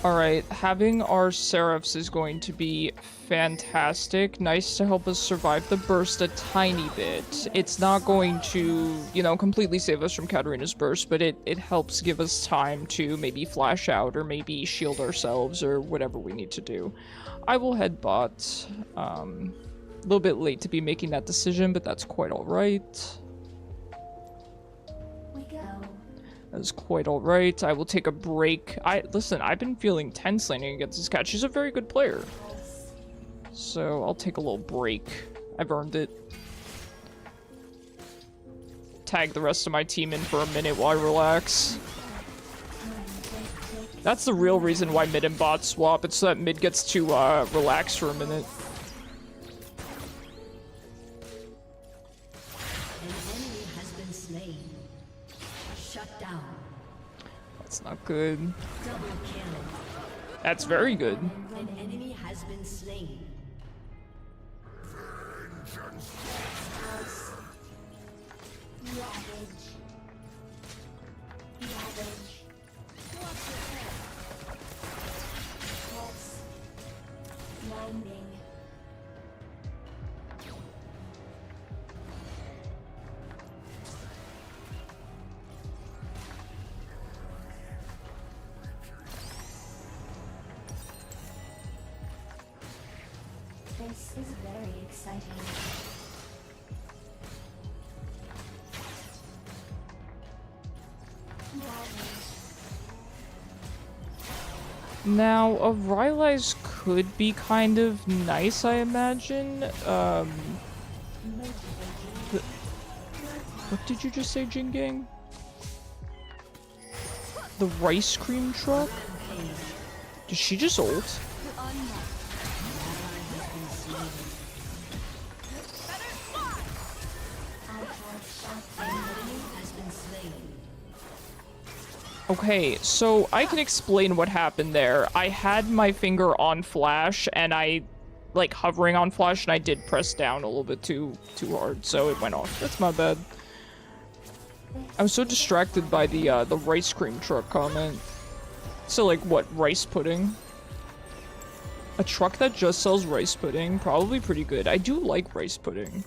B: Alright, having our Seraphs is going to be fantastic. Nice to help us survive the burst a tiny bit. It's not going to, you know, completely save us from Katarina's burst, but it helps give us time to maybe flash out or maybe shield ourselves or whatever we need to do. I will head bot. A little bit late to be making that decision, but that's quite alright. That's quite alright. I will take a break. Listen, I've been feeling tense laning against this cat. She's a very good player. So I'll take a little break. I've earned it. Tag the rest of my team in for a minute while I relax. That's the real reason why mid and bot swap. It's so that mid gets to relax for a minute. That's not good.
C: Double kill.
B: That's very good.
C: An enemy has been slain. Ravage. Ravage. Pulse. Blinding. This is very exciting. Ravage.
B: Now, a Rylai's could be kind of nice, I imagine. What did you just say, Jingang? The rice cream truck? Did she just ult? Okay, so I can explain what happened there. I had my finger on flash, and like, hovering on flash, and I did press down a little bit too hard, so it went off. That's my bad. I was so distracted by the rice cream truck comment. So, like, what, rice pudding? A truck that just sells rice pudding? Probably pretty good. I do like rice pudding.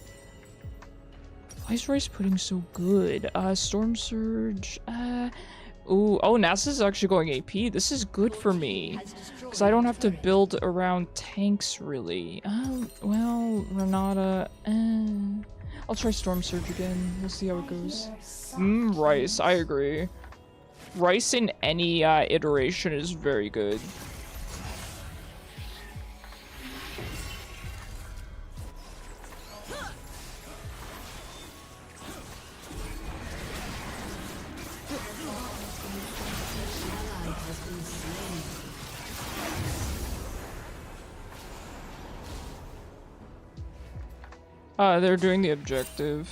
B: Why is rice pudding so good? Storm Surge, ooh, oh, NASA's actually going AP. This is good for me. Because I don't have to build around tanks, really. Well, Renata, I'll try Storm Surge again. We'll see how it goes. Rice, I agree. Rice in any iteration is very good. They're doing the objective.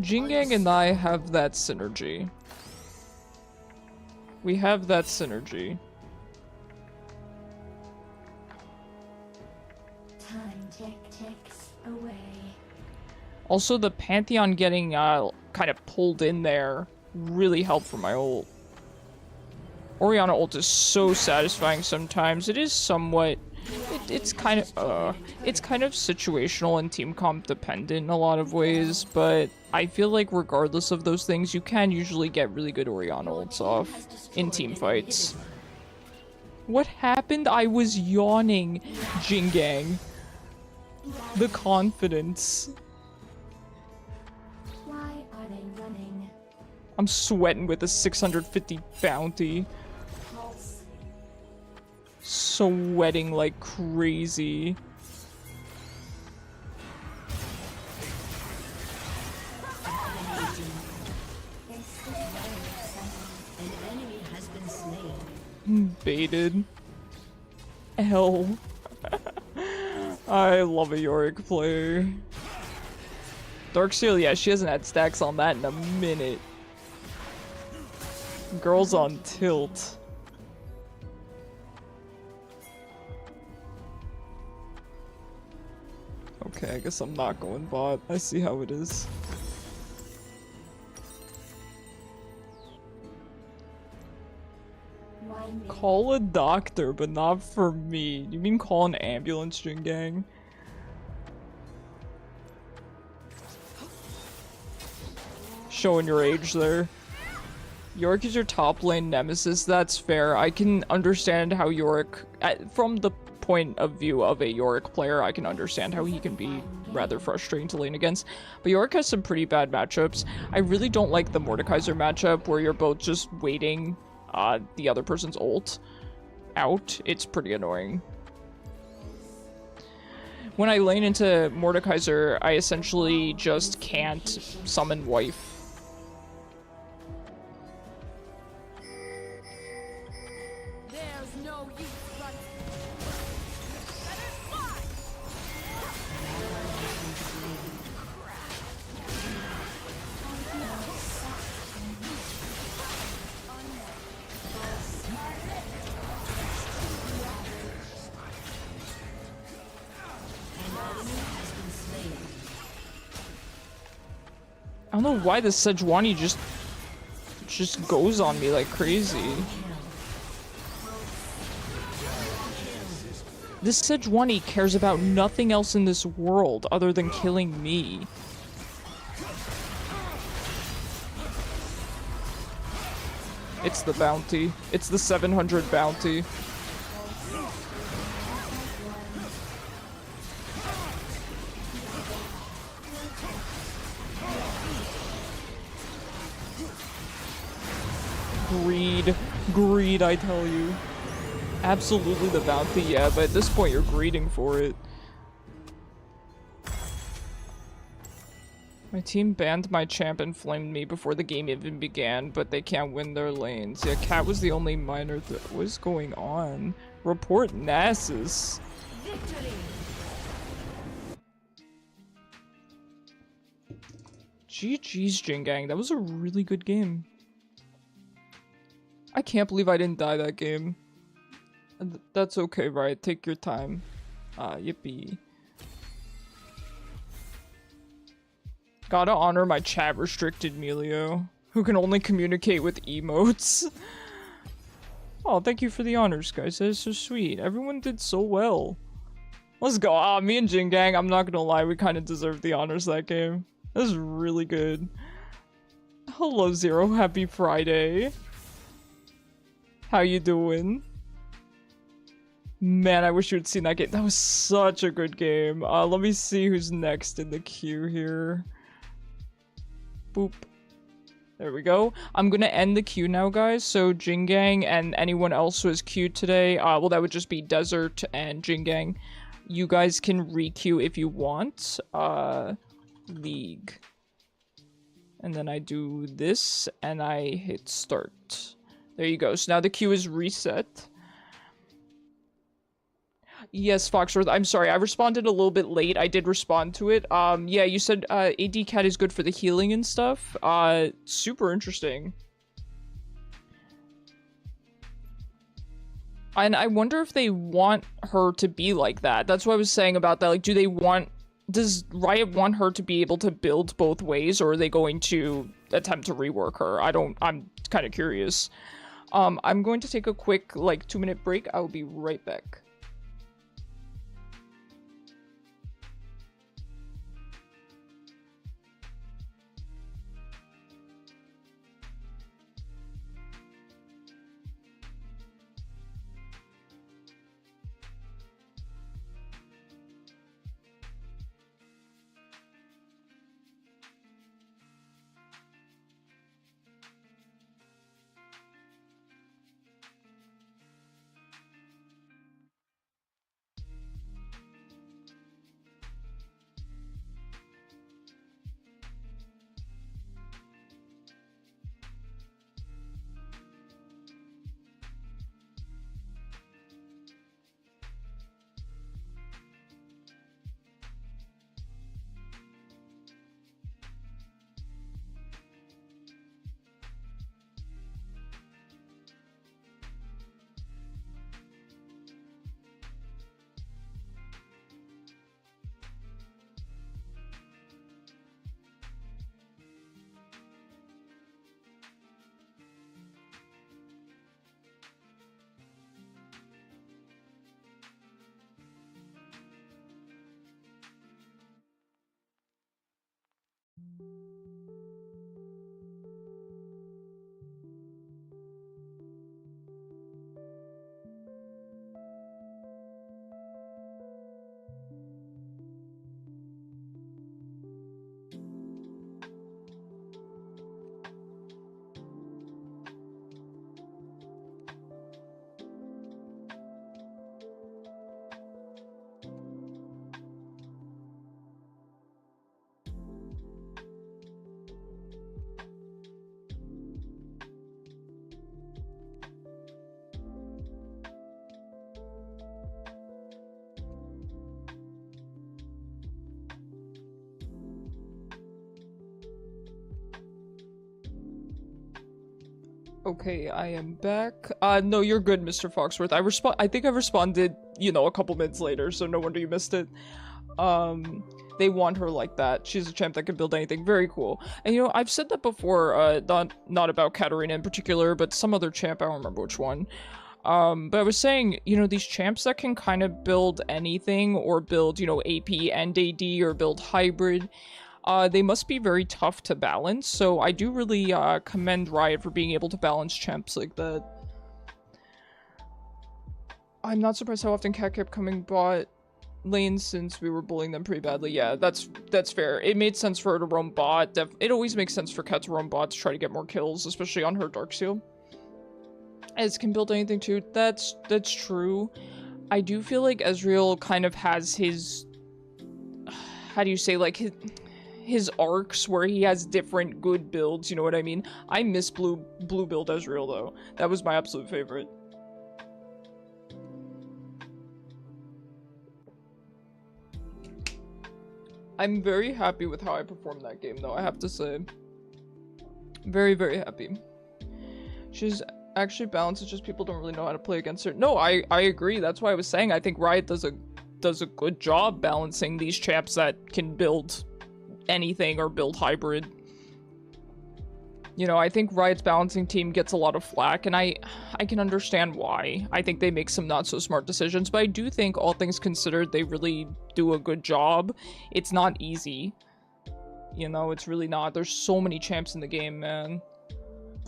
B: Jingang and I have that synergy. We have that synergy.
C: Time ticks away.
B: Also, the Pantheon getting kind of pulled in there really helped for my ult. Orianna ult is so satisfying sometimes. It is somewhat... It's kind of situational and team comp dependent in a lot of ways, but I feel like regardless of those things, you can usually get really good Orianna ults off in team fights. What happened? I was yawning, Jingang. The confidence.
C: Why are they running?
B: I'm sweating with a 650 bounty. Sweating like crazy. Baited. Hell. I love a Yorick player. Darkseal, yeah, she hasn't had stacks on that in a minute. Girl's on tilt. Okay, I guess I'm not going bot. I see how it is. Call a doctor, but not for me. You mean call an ambulance, Jingang? Showing your age there. Yorick is your top lane nemesis, that's fair. I can understand how Yorick, from the point of view of a Yorick player, I can understand how he can be rather frustrating to lane against. But Yorick has some pretty bad matchups. I really don't like the Mordekaiser matchup where you're both just waiting the other person's ult out. It's pretty annoying. When I lane into Mordekaiser, I essentially just can't summon wife. I don't know why the Sejuani just goes on me like crazy. This Sejuani cares about nothing else in this world other than killing me. It's the bounty. It's the 700 bounty. Greed. Greed, I tell you. Absolutely the bounty, yeah, but at this point you're greeding for it. My team banned my champ and flamed me before the game even began, but they can't win their lanes. Yeah, Cat was the only minor that was going on. Report Nasus. GG's, Jingang. That was a really good game. I can't believe I didn't die that game. That's okay, right? Take your time. Yippee. Gotta honor my chat-restricted Melio, who can only communicate with emotes. Oh, thank you for the honors, guys. That is so sweet. Everyone did so well. Let's go. Ah, me and Jingang, I'm not gonna lie, we kind of deserved the honors that game. That was really good. Hello, Zero. Happy Friday. How you doing? Man, I wish you had seen that game. That was such a good game. Let me see who's next in the queue here. Boop. There we go. I'm gonna end the queue now, guys. So Jingang and anyone else who is queued today, well, that would just be Desert and Jingang. You guys can re-queue if you want. League. And then I do this, and I hit start. There you go. So now the queue is reset. Yes, Foxworth, I'm sorry, I responded a little bit late. I did respond to it. Yeah, you said AD Cat is good for the healing and stuff. Super interesting. And I wonder if they want her to be like that. That's what I was saying about that. Like, does Riot want her to be able to build both ways, or are they going to attempt to rework her? I'm kind of curious. I'm going to take a quick, like, 2-minute break. I'll be right back. Okay, I am back. No, you're good, Mr. Foxworth. I think I responded, you know, a couple minutes later, so no wonder you missed it. They want her like that. She's a champ that can build anything. Very cool. And, you know, I've said that before, not about Katarina in particular, but some other champ, I don't remember which one. But I was saying, you know, these champs that can kind of build anything or build, you know, AP and AD or build hybrid, they must be very tough to balance. So I do really commend Riot for being able to balance champs like that. I'm not surprised how often Cat kept coming bot lane since we were bullying them pretty badly. Yeah, that's fair. It made sense for her to roam bot. It always makes sense for Cat to roam bot to try to get more kills, especially on her Darksteel. Ez can build anything too. That's true. I do feel like Ezreal kind of has his, how do you say, like his arcs where he has different good builds, you know what I mean? I miss blue build Ezreal though. That was my absolute favorite. I'm very happy with how I performed that game though, I have to say. Very, very happy. She's actually balanced, it's just people don't really know how to play against her. No, I agree. That's why I was saying I think Riot does a good job balancing these champs that can build anything or build hybrid. You know, I think Riot's balancing team gets a lot of flack, and I can understand why. I think they make some not so smart decisions, but I do think all things considered they really do a good job. It's not easy. You know, it's really not. There's so many champs in the game, man.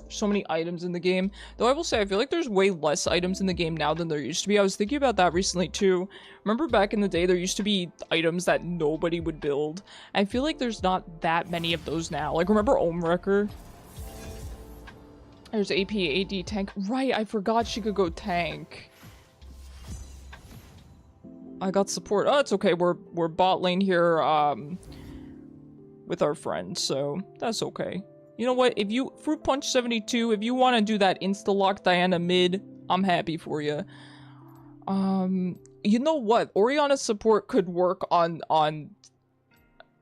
B: So many items in the game. Though I will say, I feel like there's way less items in the game now than there used to be. I was thinking about that recently too. Remember back in the day, there used to be items that nobody would build. I feel like there's not that many of those now. Like, remember Wrecker? There's AP, AD, tank. Right, I forgot she could go tank. I got support. Oh, it's okay. We're bot lane here, with our friend, so that's okay. You know what? If you Fruit Punch 72, if you want to do that insta-lock Diana mid, I'm happy for you. You know what? Orianna support could work on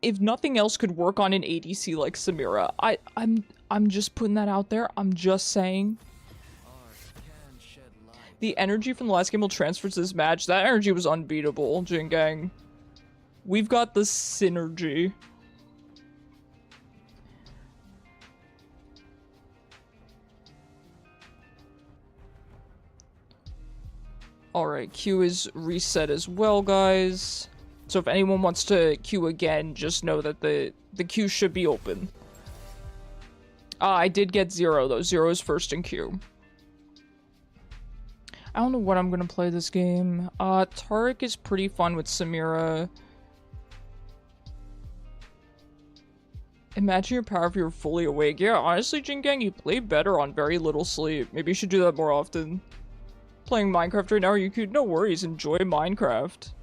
B: if nothing else could work on an ADC like Samira. I'm just putting that out there. I'm just saying. The energy from the last game will transfer to this match. That energy was unbeatable, Jin Gang. We've got the synergy. Alright, Q is reset as well, guys. So if anyone wants to queue again, just know that the queue should be open. I did get 0 though. 0 is first in queue. I don't know what I'm gonna play this game. Taric is pretty fun with Samira. Imagine your power if you were fully awake. Yeah, honestly, Jin Gang, you play better on very little sleep. Maybe you should do that more often. Playing Minecraft right now, you could, no worries, enjoy Minecraft.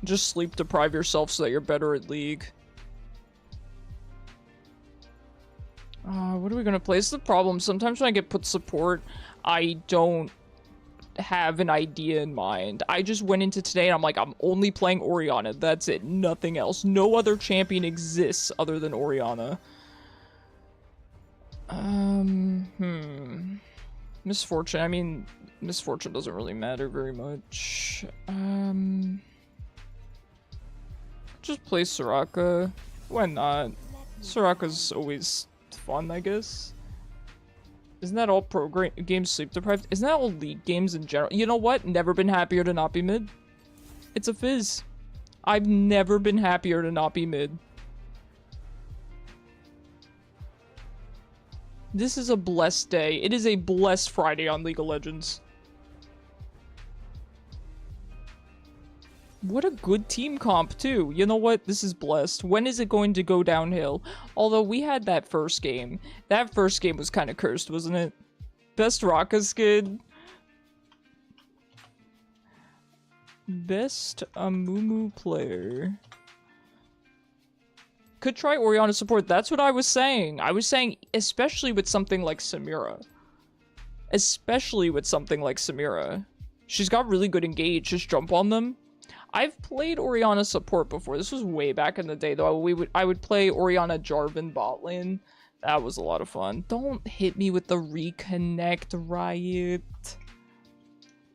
B: Just sleep deprive yourself so that you're better at League. What are we gonna play? This is the problem. Sometimes when I get put support, I don't have an idea in mind. I just went into today and I'm like, I'm only playing Orianna. That's it. Nothing else. No other champion exists other than Orianna. Misfortune. I mean, misfortune doesn't really matter very much. Just play Soraka. Why not? Soraka's always fun, I guess. Isn't that all pro games sleep deprived? Isn't that all League games in general? You know what? Never been happier to not be mid. It's a fizz. I've never been happier to not be mid. This is a blessed day. It is a blessed Friday on League of Legends. What a good team comp, too. You know what? This is blessed. When is it going to go downhill? Although we had that first game. That first game was kind of cursed, wasn't it? Best Raka skin. Best Amumu player. Could try Orianna support. That's what I was saying. I was saying, especially with something like Samira. Especially with something like Samira. She's got really good engage. Just jump on them. I've played Orianna support before. This was way back in the day, though. I would play Orianna Jarvan bot lane. That was a lot of fun. Don't hit me with the reconnect, Riot.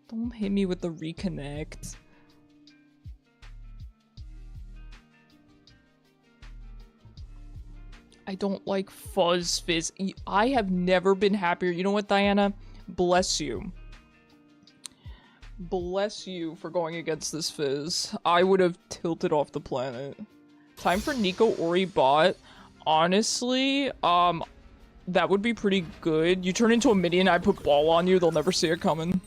B: Don't hit me with the reconnect. I don't like Fuzz Fizz. I have never been happier. You know what, Diana? Bless you. Bless you for going against this Fizz. I would have tilted off the planet. Time for Nico Ori bot. Honestly, that would be pretty good. You turn into a minion, I put ball on you, they'll never see it coming.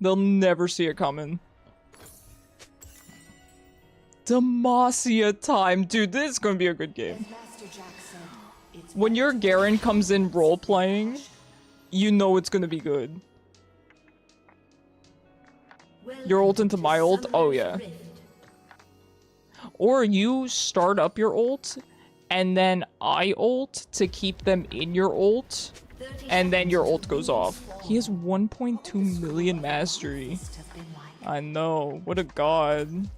B: They'll never see it coming. Demacia time. Dude, this is gonna be a good game. When your Garen comes in role-playing, you know it's gonna be good. Your ult into my ult? Oh yeah. Or you start up your ult, and then I ult to keep them in your ult, and then your ult goes off. He has 1.2 million mastery. I know, what a god.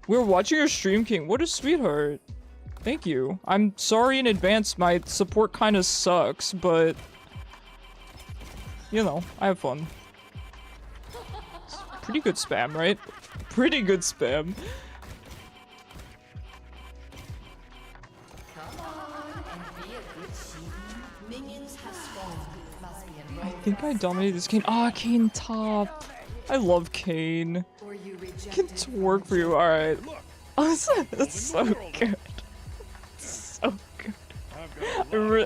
B: We're watching your stream, King. What a sweetheart. Thank you. I'm sorry in advance, my support kinda sucks, but... you know, I have fun. It's pretty good spam, right? Pretty good spam. I think I dominated this Kane. Ah, Kane top. I love Kane. Can twerk for you. Alright. Oh, that's so good. So good.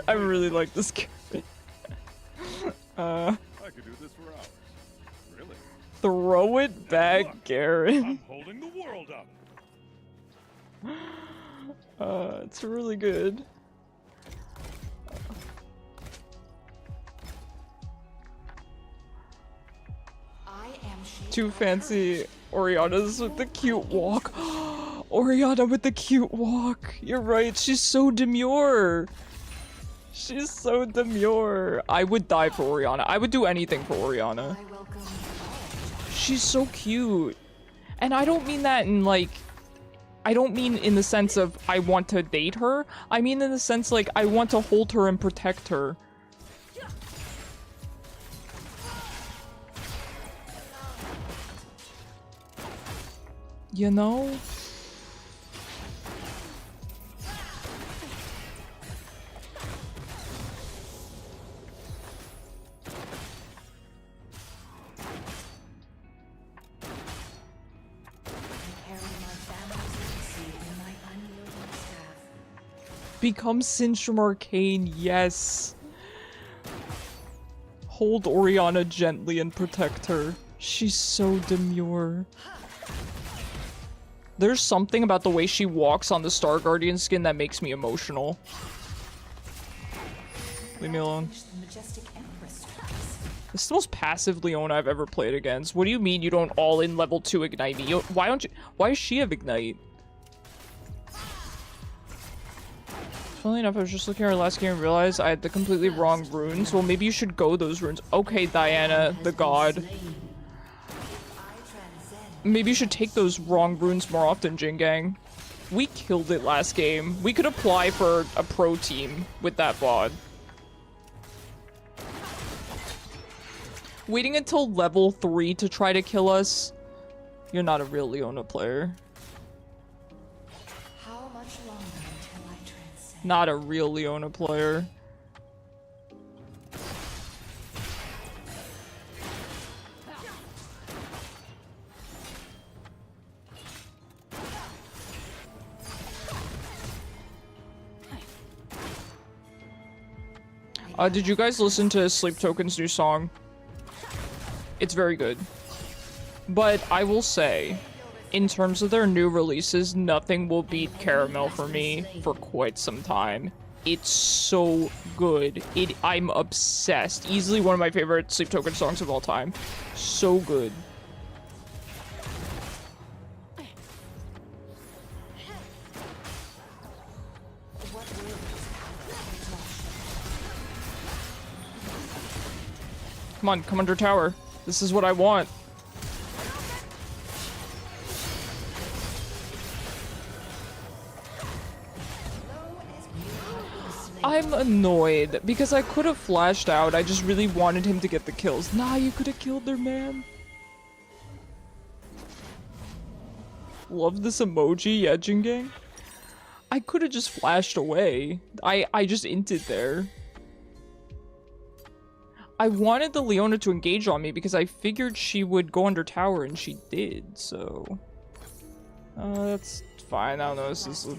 B: I really like this character.
E: I could do this for hours. Really?
B: Throw it back, Garen.
E: I'm holding the world up.
B: It's really good. Too fancy Orianna's with the cute walk. Orianna with the cute walk. You're right, she's so demure. She's so demure. I would die for Orianna. I would do anything for Orianna. She's so cute. And I don't mean that in like... I don't mean in the sense of I want to date her. I mean in the sense like I want to hold her and protect her. You know? Become Singe from Arcane, yes. Hold Orianna gently and protect her. She's so demure. There's something about the way she walks on the Star Guardian skin that makes me emotional. Leave me alone. This is the most passive Leona I've ever played against. What do you mean you don't all in level 2 ignite me? Why don't you? Why does she have ignite? Funnily enough, I was just looking at our last game and realized I had the completely wrong runes. Well, maybe you should go those runes. Okay, Diana, the god. Maybe you should take those wrong runes more often, Jingang. We killed it last game. We could apply for a pro team with that VOD. Waiting until level 3 to try to kill us? You're not a real Leona player.
C: How much longer until I transcend?
B: Not a real Leona player. Did you guys listen to Sleep Token's new song? It's very good. But I will say, in terms of their new releases, nothing will beat Caramel for me for quite some time. It's so good. I'm obsessed. Easily one of my favorite Sleep Token songs of all time. So good. Come on, come under tower. This is what I want. I'm annoyed because I could have flashed out. I just really wanted him to get the kills. Nah, you could have killed their man. Love this emoji, yeah, Jingang. I could have just flashed away. I just inted there. I wanted the Leona to engage on me because I figured she would go under tower, and she did, so... that's fine. I don't know, this is a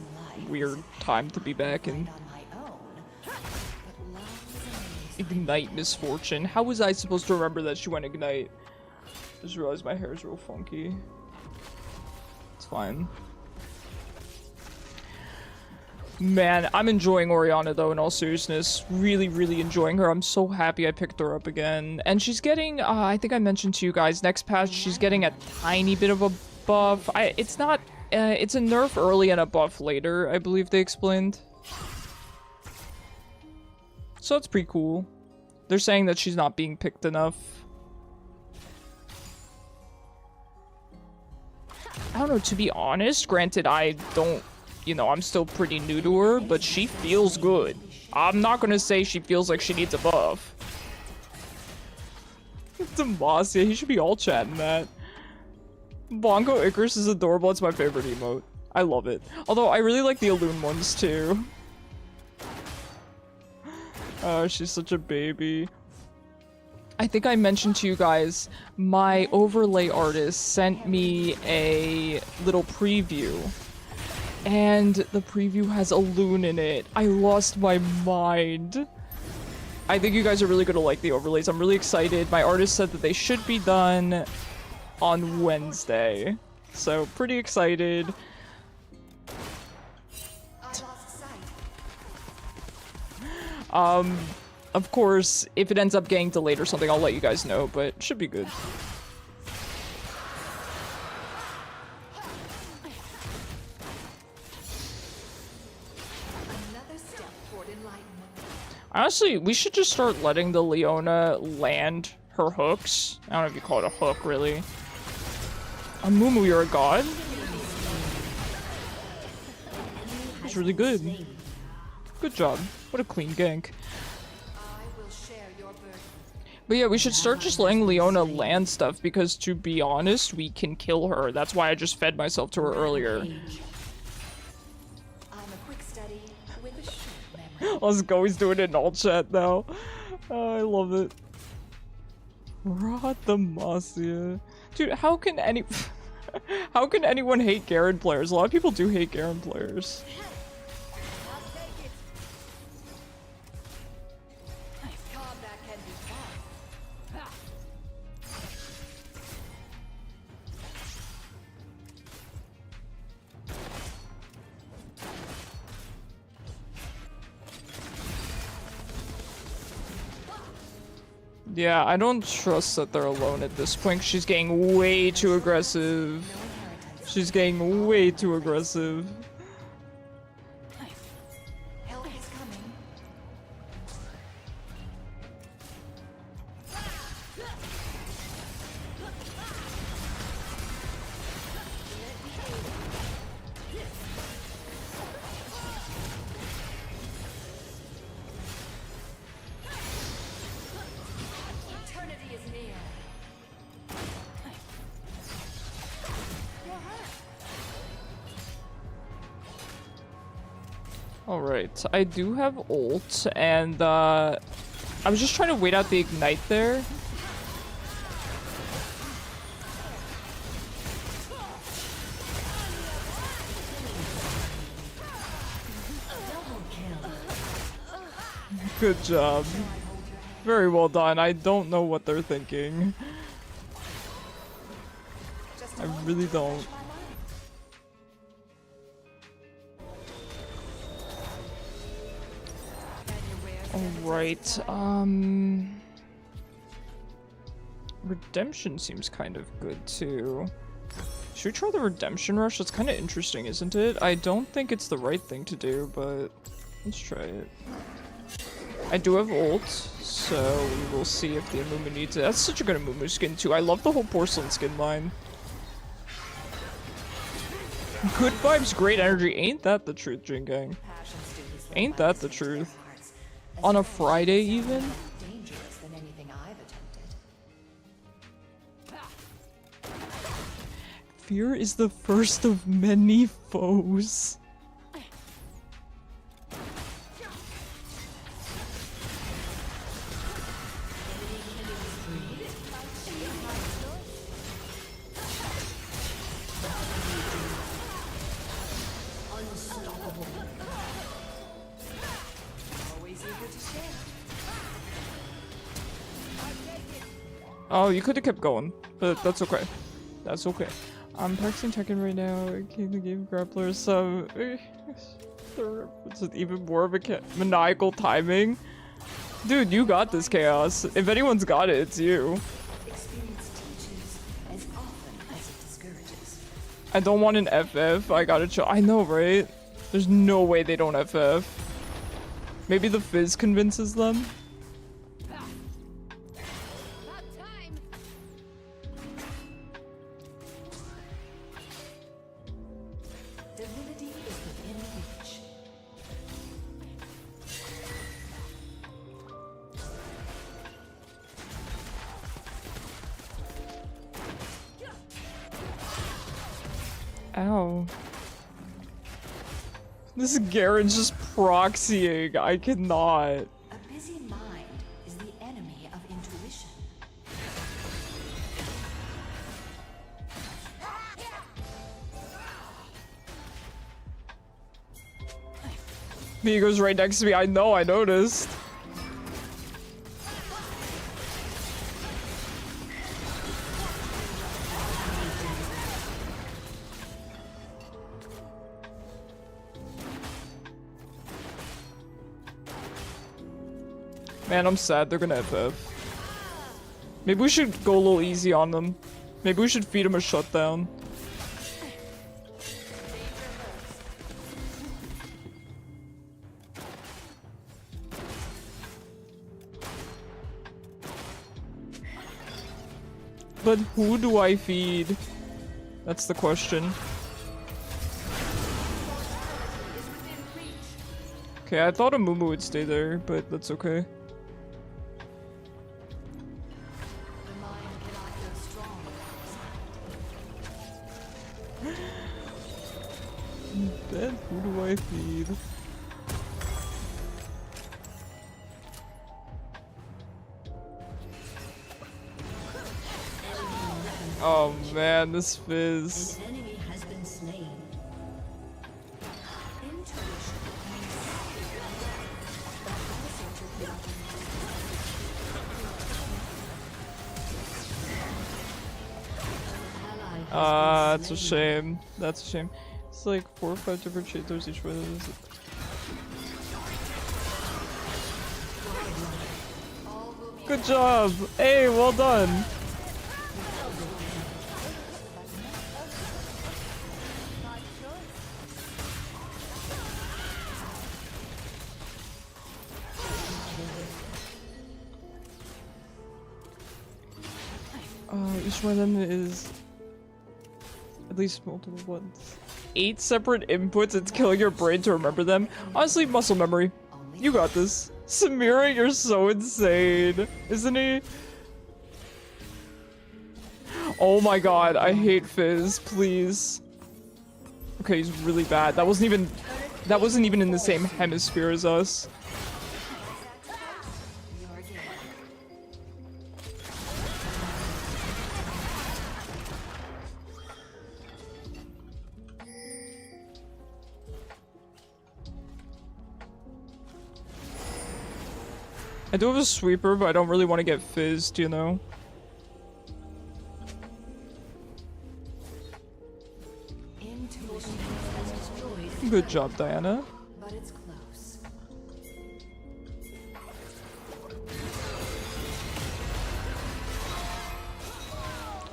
B: weird time to be back in Ignite Misfortune. How was I supposed to remember that she went Ignite? Just realized my hair is real funky. It's fine. Man, I'm enjoying Orianna though, in all seriousness. Really, really enjoying her. I'm so happy I picked her up again. And she's getting, I think I mentioned to you guys, next patch, she's getting a tiny bit of a buff. It's not, it's a nerf early and a buff later, I believe they explained. So it's pretty cool. They're saying that she's not being picked enough. I don't know, to be honest, granted I don't, you know, I'm still pretty new to her, but she feels good. I'm not gonna say she feels like she needs a buff. Demacia, he should be all chatting that. Bongo Icarus is adorable, it's my favorite emote. I love it. Although I really like the Elune ones too. Oh, she's such a baby. I think I mentioned to you guys, my overlay artist sent me a little preview. And the preview has a loon in it. I lost my mind. I think you guys are really gonna like the overlays. I'm really excited. My artist said that they should be done on Wednesday. So, pretty excited. Of course, if it ends up getting delayed or something, I'll let you guys know, but it should be good. Honestly, we should just start letting the Leona land her hooks. I don't know if you call it a hook, really. Mumu, you're a god? It's really good. Good job. What a clean gank. But yeah, we should start just letting Leona land stuff, because to be honest, we can kill her. That's why I just fed myself to her earlier. Let's go, he's doing it in all chat now. Oh, I love it. Raw Demacia. Dude, how can how can anyone hate Garen players? A lot of people do hate Garen players. Yeah, I don't trust that they're alone at this point. She's getting way too aggressive. She's getting way too aggressive. Alright, I do have ult, and I was just trying to wait out the ignite there. Good job. Very well done. I don't know what they're thinking. I really don't. Alright, Redemption seems kind of good too. Should we try the Redemption Rush? That's kind of interesting, isn't it? I don't think it's the right thing to do, but let's try it. I do have ult, so we will see if the Amumu needs it. That's such a good Amumu skin too. I love the whole porcelain skin line. Good vibes, great energy. Ain't that the truth, Jin Gang? Ain't that the truth? On a Friday, even? Fear is the first of many foes. Oh, you could have kept going, but that's okay. That's okay. I'm practicing Tekken right now. King the game grappler. So it's even more of a maniacal timing. Dude, you got this, Chaos. If anyone's got it, it's you.
C: Experience teaches as often as it discourages.
B: I don't want an FF. I gotta chill. I know, right? There's no way they don't FF. Maybe the fizz convinces them.
C: Divinity is within reach.
B: Ow. This Garen's just proxying. I cannot.
C: A busy mind is the enemy of intuition.
B: Vigo's right next to me. I know, I noticed. Man, I'm sad they're gonna FF. Maybe we should go a little easy on them. Maybe we should feed them a shutdown. But who do I feed? That's the question. Okay, I thought a Mumu would stay there, but that's okay.
C: The mind cannot grow strong without
B: Then who do I feed? Oh man, this fizz.
C: An enemy has been slain. Intuition
B: That's a shame. That's a shame. It's like 4 or 5 different shaders each one of those. Good job! Hey, well done! Each one of them is at least multiple ones. 8 separate inputs, it's killing your brain to remember them. Honestly, muscle memory. You got this. Samira, you're so insane. Isn't he? Oh my god, I hate Fizz, please. Okay, he's really bad. That wasn't even in the same hemisphere as us. I do have a sweeper, but I don't really want to get fizzed, you know? Good job, Diana.
C: but it's close.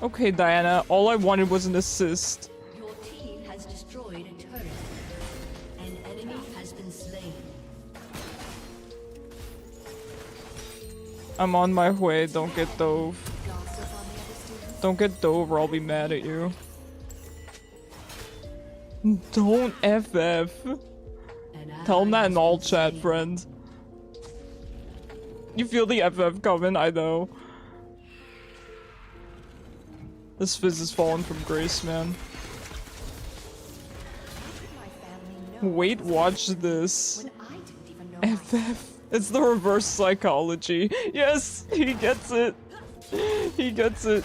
B: Okay, Diana, all I wanted was an assist.
C: Your team has destroyed a turret. An enemy has been slain.
B: I'm on my way, don't get dove.
C: Gossip on the other students.
B: Don't get dove or I'll be mad at you. Don't FF. Tell him that in all chat, friend. You feel the FF coming, I know. This Fizz is falling from grace, man. Wait, watch this.
C: When I didn't even know
B: FF. It's the reverse psychology. Yes, he gets it. He gets it.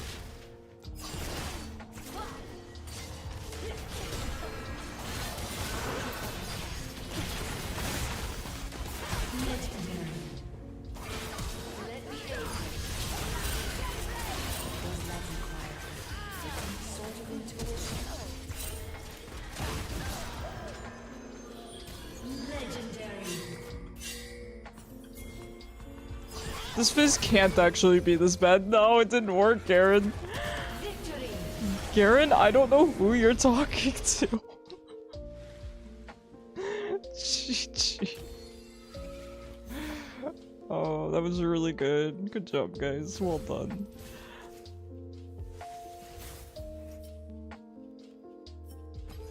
B: This fizz can't actually be this bad. No, it didn't work, Garen. Garen, I don't know who you're talking to. GG. Oh, that was really good. Good job, guys. Well done.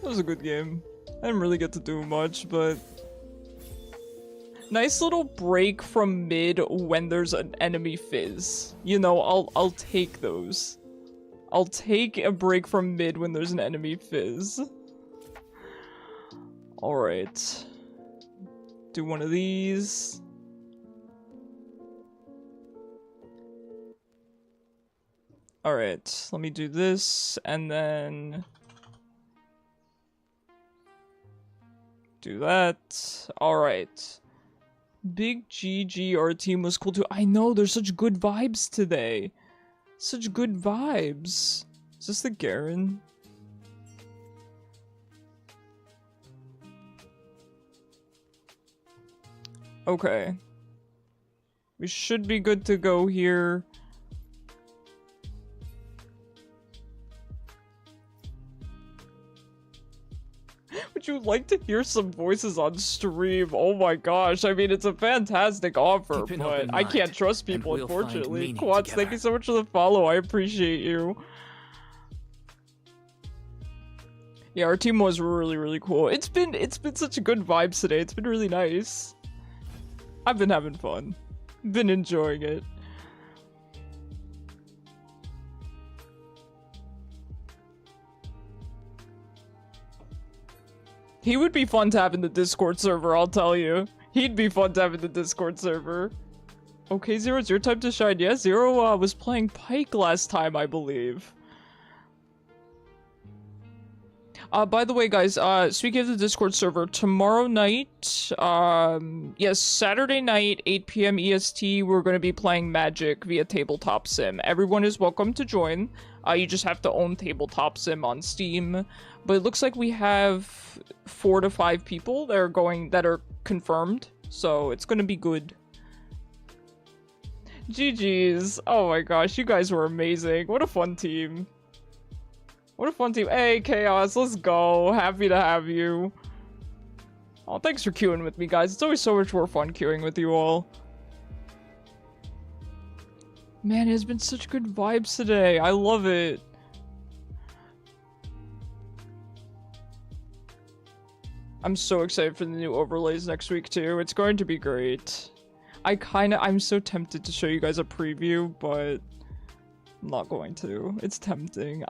B: That was a good game. I didn't really get to do much, but nice little break from mid when there's an enemy fizz. You know, I'll take those. I'll take a break from mid when there's an enemy fizz. Alright. Do one of these. Alright, let me do this, and then do that. Alright. Big GG, our team was cool too. I know, there's such good vibes today. Such good vibes. Is this the Garen? Okay. We should be good to go here. Would you like to hear some voices on stream? Oh my gosh, I mean, it's a fantastic offer, but I can't trust people, unfortunately. Quads, thank you so much for the follow, I appreciate you. Yeah, our team was really, really cool. It's been such a good vibes today, it's been really nice. I've been having fun. Been enjoying it. He would be fun to have in the Discord server, I'll tell you. He'd be fun to have in the Discord server. Okay, Zero, it's your time to shine. Yeah, Zero was playing Pike last time, I believe. By the way, guys, speaking of the Discord server, tomorrow night, yes, Saturday night, 8 p.m. EST, we're going to be playing Magic via Tabletop Sim. Everyone is welcome to join. You just have to own Tabletop Sim on Steam. But it looks like we have 4 to 5 people that are confirmed, so it's gonna be good. GG's. Oh my gosh, you guys were amazing. What a fun team. What a fun team. Hey, Chaos, let's go. Happy to have you. Oh, thanks for queuing with me, guys. It's always so much more fun queuing with you all. Man, it has been such good vibes today. I love it. I'm so excited for the new overlays next week too. It's going to be great. I'm so tempted to show you guys a preview, but I'm not going to. It's tempting.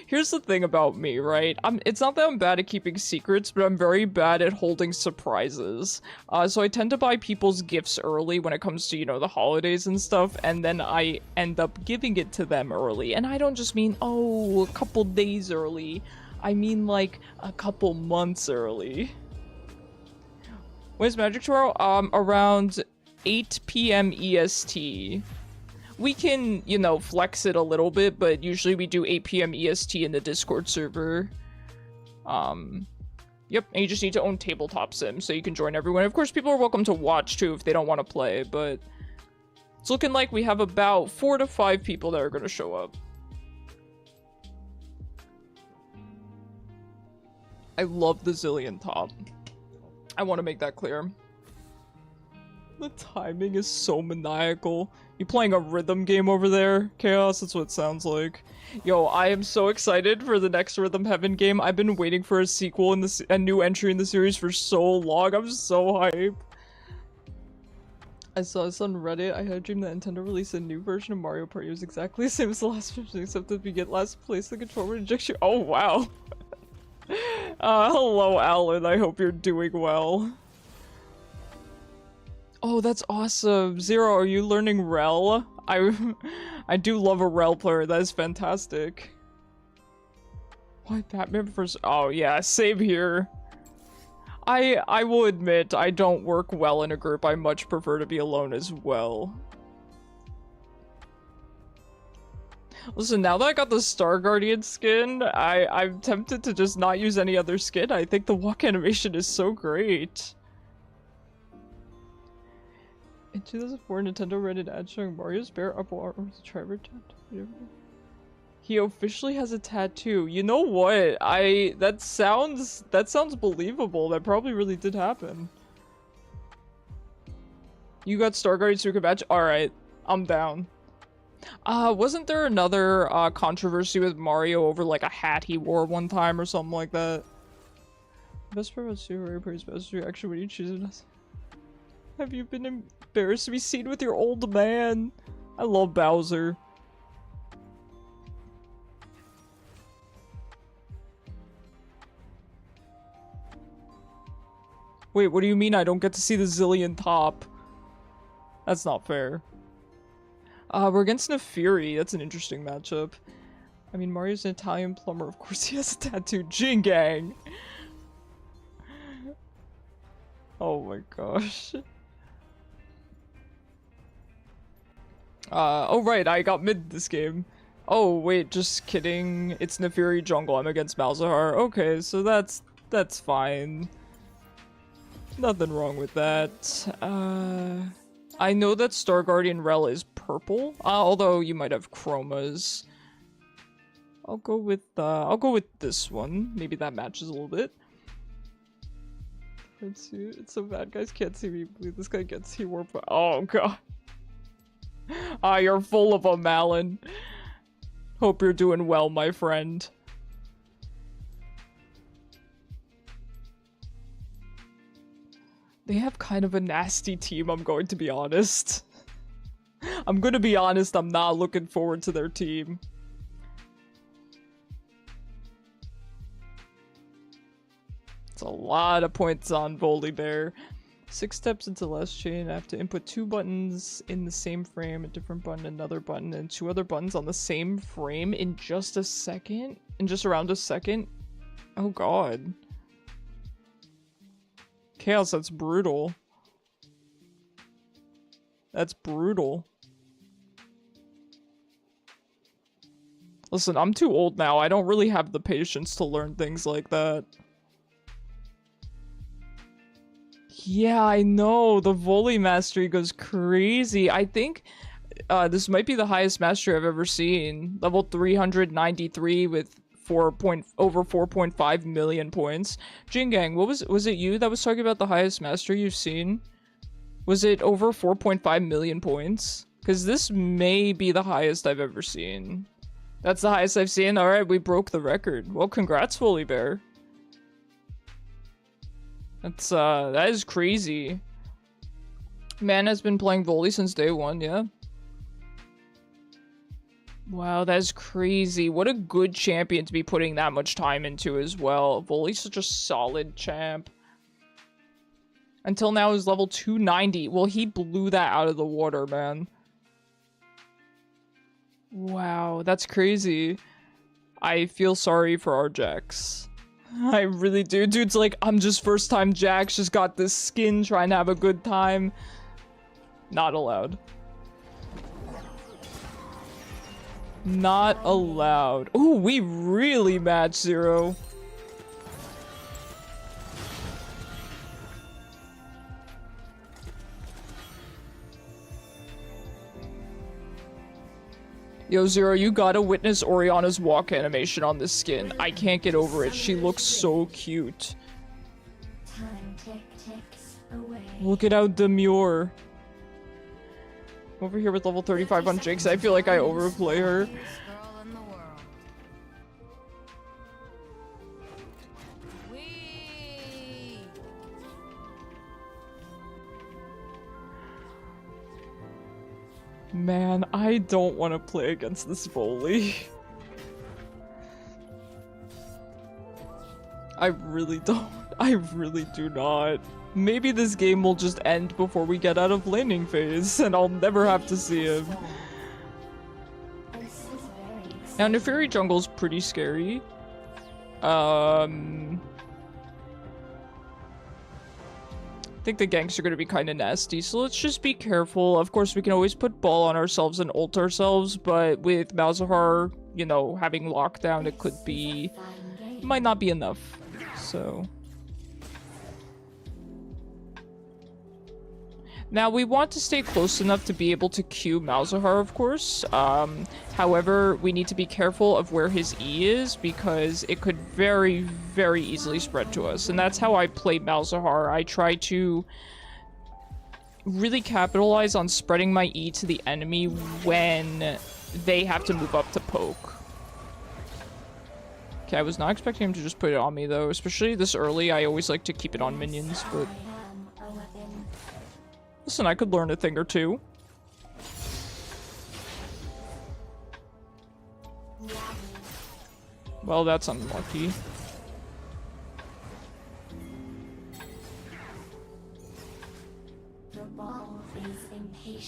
B: Here's the thing about me, right? It's not that I'm bad at keeping secrets, but I'm very bad at holding surprises. So I tend to buy people's gifts early when it comes to, you know, the holidays and stuff, and then I end up giving it to them early. And I don't just mean, oh, a couple days early. I mean like a couple months early. When's Magic tomorrow? Around 8 p.m. EST. We can, you know, flex it a little bit, but usually we do 8 p.m. EST in the Discord server. Yep, and you just need to own Tabletop Sim, so you can join everyone. Of course, people are welcome to watch, too, if they don't want to play, but it's looking like we have about 4 to 5 people that are going to show up. I love the Zillion top. I want to make that clear. The timing is so maniacal. You playing a rhythm game over there, Chaos? That's what it sounds like. Yo, I am so excited for the next Rhythm Heaven game. I've been waiting for a sequel in a new entry in the series for so long. I'm so hyped. I saw this on Reddit. I had a dream that Nintendo released a new version of Mario Party. It was exactly the same as the last version, except that if you get last place, the controller ejects you. Oh, wow. Hello, Alan. I hope you're doing well. Oh, that's awesome. Zero, are you learning Rel? I do love a Rel player. That is fantastic. Why Batman first? Oh, yeah, same here. I will admit, I don't work well in a group. I much prefer to be alone as well. Listen, now that I got the Star Guardian skin, I'm tempted to just not use any other skin. I think the walk animation is so great. In 2004, Nintendo ran an ad showing Mario's bare upper arm with a Trevor tattoo. He officially has a tattoo. You know what? That sounds believable. That probably really did happen. You got Star Guardian Suka badge? Alright. I'm down. Wasn't there another controversy with Mario over like a hat he wore one time or something like that? Best part about Super Mario Party's best reaction when you choose it. Have you been embarrassed to be seen with your old man? I love Bowser. Wait, what do you mean I don't get to see the Zillion top? That's not fair. We're against Nefiri. That's an interesting matchup. I mean, Mario's an Italian plumber. Of course he has a tattoo. Jingang! Oh my gosh. Oh right, I got mid this game. Oh wait, just kidding. It's Nefiri jungle. I'm against Malzahar. Okay, so that's fine. Nothing wrong with that. I know that Star Guardian Rel is purple, although you might have chromas. I'll go with this one. Maybe that matches a little bit. It's so bad, guys can't see me bleed. This guy gets he warp. Oh god. You're full of them, Alan. Hope you're doing well, my friend. They have kind of a nasty team, I'm going to be honest. I'm gonna be honest, I'm not looking forward to their team. It's a lot of points on Volibear. 6 steps into last chain, I have to input 2 buttons in the same frame, a different button, another button, and 2 other buttons on the same frame in just a second? In just around a second? Oh god. Chaos, that's brutal. That's brutal. Listen, I'm too old now. I don't really have the patience to learn things like that. Yeah, I know. The volley mastery goes crazy. I think this might be the highest mastery I've ever seen. Level 393 with over 4.5 million points. Jingang, was it you that was talking about the highest mastery you've seen? Was it over 4.5 million points? Because this may be the highest I've ever seen. That's the highest I've seen? Alright, we broke the record. Well, congrats, Volibear. That is crazy. Man has been playing volley since day 1, yeah. Wow, that is crazy. What a good champion to be putting that much time into as well. Volley's such a solid champ. Until now, he's level 290. Well, he blew that out of the water, man. Wow, that's crazy. I feel sorry for our Jax. I really do. Dude's like, I'm just first time Jax, just got this skin, trying to have a good time. Not allowed. Not allowed. Ooh, we really match Zero. Yo, Zero, you gotta witness Orianna's walk animation on this skin. I can't get over it. She looks so cute.
C: Time ticks away.
B: Look at how demure. Over here with level 35 on Jinx, I feel like I overplay her.
D: Cutest girl in the world. Whee!
B: Man, I don't want to play against this volley. I really don't. I really do not. Maybe this game will just end before we get out of laning phase, and I'll never have to see him. Now, Nefiri jungle's pretty scary. I think the ganks are going to be kind of nasty, so let's just be careful. Of course, we can always put ball on ourselves and ult ourselves, but with Malzahar, you know, having lockdown, it could be... might not be enough, so... Now, we want to stay close enough to be able to Q Malzahar, of course. However, we need to be careful of where his E is, because it could very, very easily spread to us. And that's how I play Malzahar. I try to really capitalize on spreading my E to the enemy when they have to move up to poke. Okay, I was not expecting him to just put it on me, though. Especially this early, I always like to keep it on minions, but... Listen, I could learn a thing or two. Well, that's unlucky.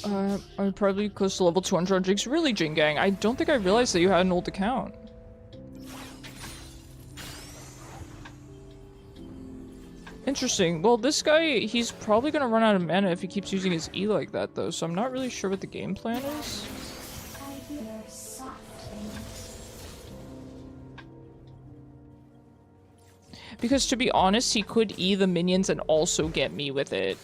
B: I'm probably close to level 200 on Jinx. Really, Jing Gang? I don't think I realized that you had an old account. Interesting. Well, this guy, he's probably gonna run out of mana if he keeps using his E like that, though, so I'm not really sure what the game plan is. Because, to be honest, he could E the minions and also get me with it.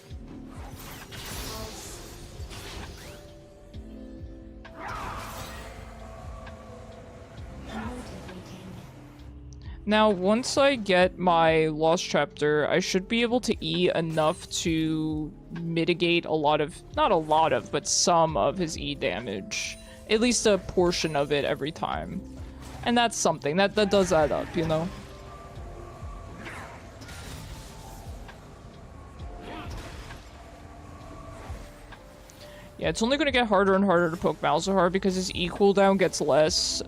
B: Now, once I get my Lost Chapter, I should be able to E enough to mitigate a lot of, not a lot of, but some of his E damage. At least a portion of it every time. And that's something. That does add up, you know? Yeah, it's only going to get harder and harder to poke Malzahar because his E cooldown gets less,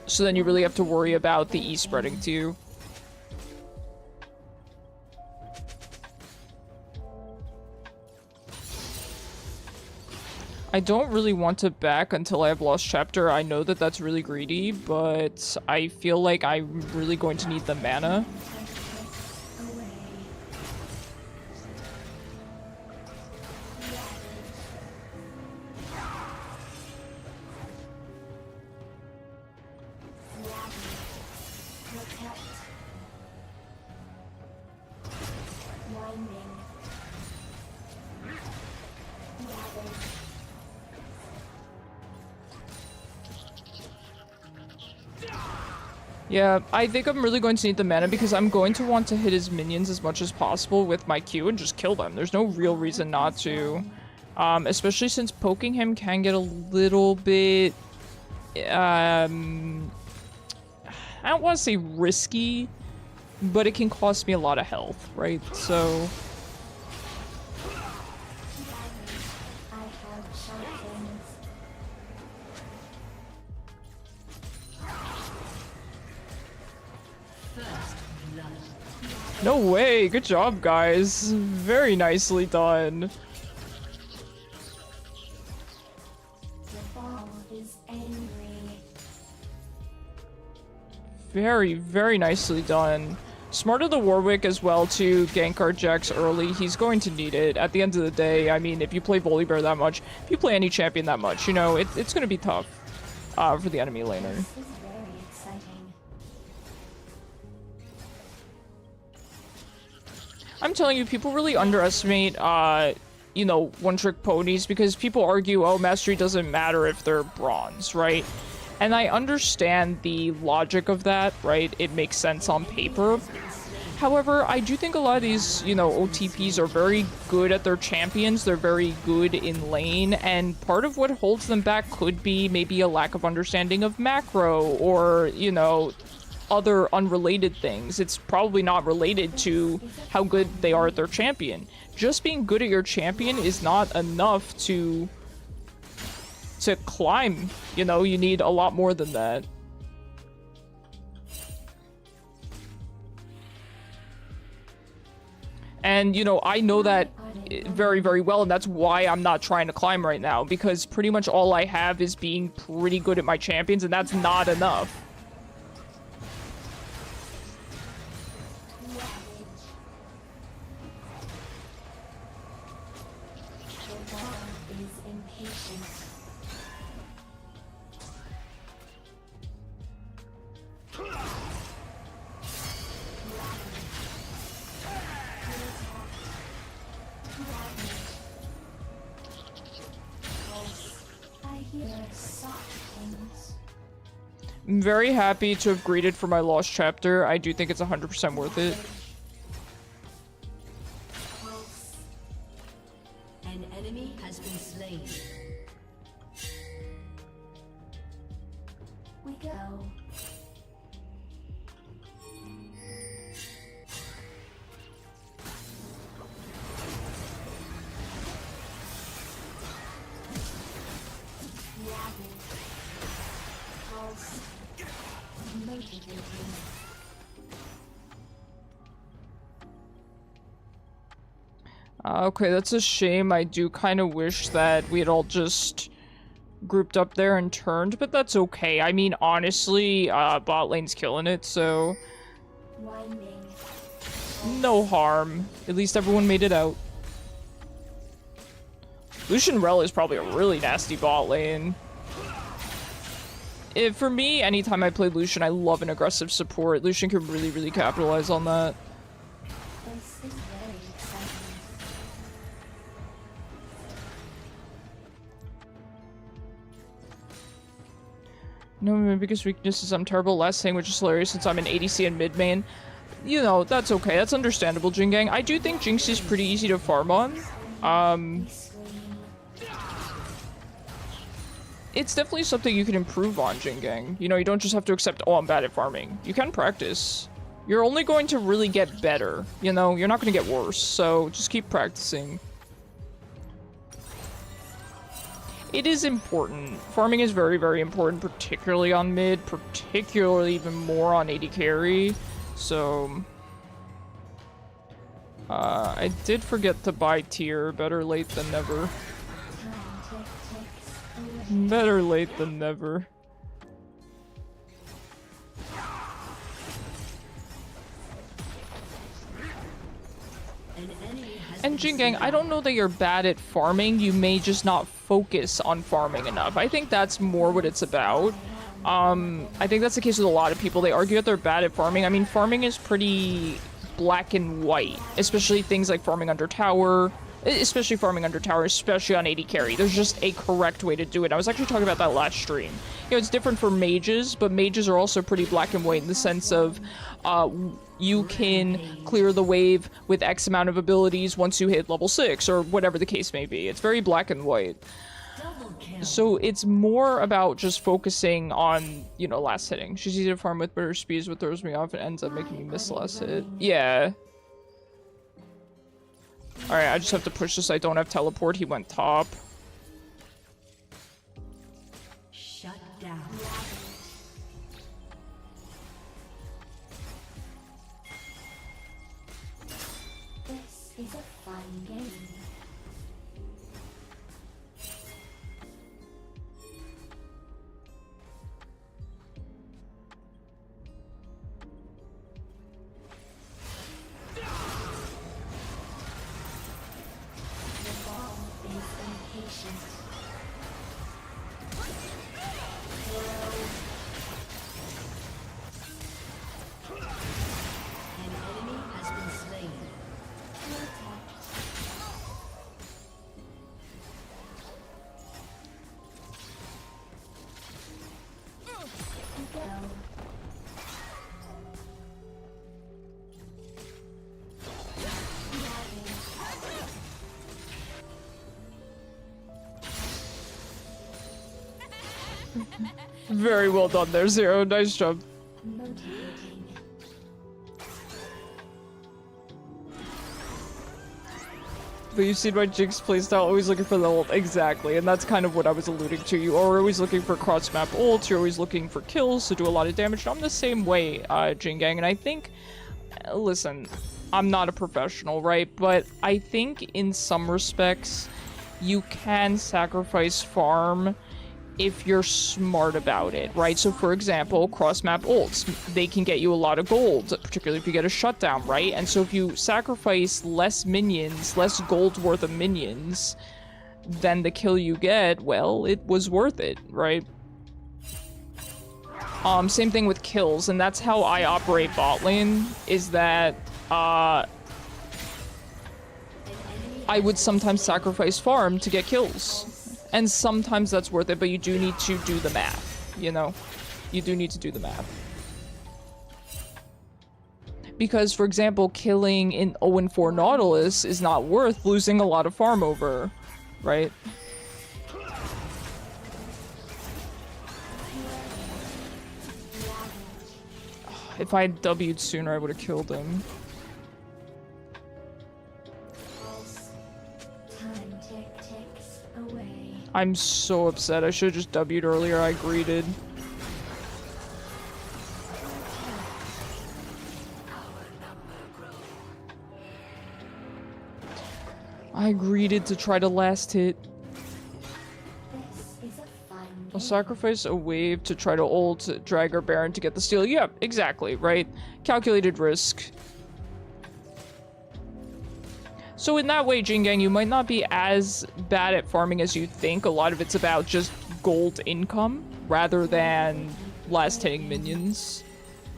B: so then you really have to worry about the E spreading to you. I don't really want to back until I have Lost Chapter. I know that that's really greedy, but I feel like I'm really going to need the mana. Yeah, I think I'm really going to need the mana because I'm going to want to hit his minions as much as possible with my Q and just kill them. There's no real reason not to. Especially since poking him can get a little bit... I don't want to say risky, but it can cost me a lot of health, right? So... No way! Good job, guys. Very nicely done.
C: The ball is angry.
B: Very, very nicely done. Smart of the Warwick as well to gank our Jax early. He's going to need it. At the end of the day, I mean, if you play Volibear that much, if you play any champion that much, you know, it's going to be tough for the enemy laner.
C: This is very exciting.
B: I'm telling you, people really underestimate, you know, one-trick ponies because people argue, oh, mastery doesn't matter if they're bronze, right? And I understand the logic of that, right? It makes sense on paper. However, I do think a lot of these, you know, OTPs are very good at their champions. They're very good in lane, and part of what holds them back could be maybe a lack of understanding of macro or, you know, other unrelated things. It's probably not related to how good they are at their champion. Just being good at your champion is not enough to climb. You know, you need a lot more than that. And, you know, I know that very, very well, and that's why I'm not trying to climb right now, because pretty much all I have is being pretty good at my champions, and that's not enough. I'm very happy to have greeted for my lost chapter. I do think it's 100% worth it.
C: An enemy has been slain. We go.
B: Okay, that's a shame. I do kind of wish that we had all just grouped up there and turned, but that's okay. I mean, honestly, bot lane's killing it, so no harm. At least everyone made it out. Lucian Rel is probably a really nasty bot lane. For me, anytime I play Lucian, I love an aggressive support. Lucian can really, really capitalize on that.
C: This is very exciting.
B: No, my biggest weakness is I'm terrible at last thing, which is hilarious since I'm an ADC and mid main. You know, that's okay. That's understandable, Jingang. I do think Jinx is pretty easy to farm on. It's definitely something you can improve on, Jingang. You know, you don't just have to accept, oh, I'm bad at farming. You can practice. You're only going to really get better. You know, you're not going to get worse. So just keep practicing. It is important. Farming is very, very important, particularly on mid, particularly even more on AD carry. So, I did forget to buy tier. Better late than never. Better late than never. And Jingang, I don't know that you're bad at farming, you may just not focus on farming enough. I think that's more what it's about. I think that's the case with a lot of people. They argue that they're bad at farming. I mean, farming is pretty black and white, especially things like farming under tower, especially on AD carry. There's just a correct way to do it. I was actually talking about that last stream. You know, it's different for mages, but mages are also pretty black and white in the sense of you can clear the wave with X amount of abilities once you hit level 6, or whatever the case may be. It's very black and white. So it's more about just focusing on, you know, last hitting. She's easy to farm with, but her speed is what throws me off and ends up making me miss the last hit. Yeah. Alright, I just have to push this. I don't have teleport. He went top.
C: Shut down. This is a fun game.
B: Very well done there, Zero. Nice job. But you've seen my Jinx playstyle, always looking for the ult. Exactly, and that's kind of what I was alluding to. You are always looking for cross-map ults, you're always looking for kills to do a lot of damage. I'm the same way, Jingang, and I think... Listen, I'm not a professional, right? But I think in some respects, you can sacrifice farm if you're smart about it, right? So for example, cross-map ults, they can get you a lot of gold, particularly if you get a shutdown, right? And so if you sacrifice less minions, less gold worth of minions than the kill you get, well, it was worth it, right? Same thing with kills, and that's how I operate bot lane, is that, I would sometimes sacrifice farm to get kills. And sometimes that's worth it, but you do need to do the math, you know? you do need to do the math. Because, for example, killing an 0-4 Nautilus is not worth losing a lot of farm over, right? If I had W'd sooner, I would have killed him. I'm so upset. I should have just W'd earlier. I greeted. I greeted to try to last hit. I'll sacrifice a wave to try to ult drag our Baron to get the steal. Yep, exactly, right? Calculated risk. So in that way, Jingang, you might not be as bad at farming as you think. A lot of it's about just gold income rather than last hitting minions.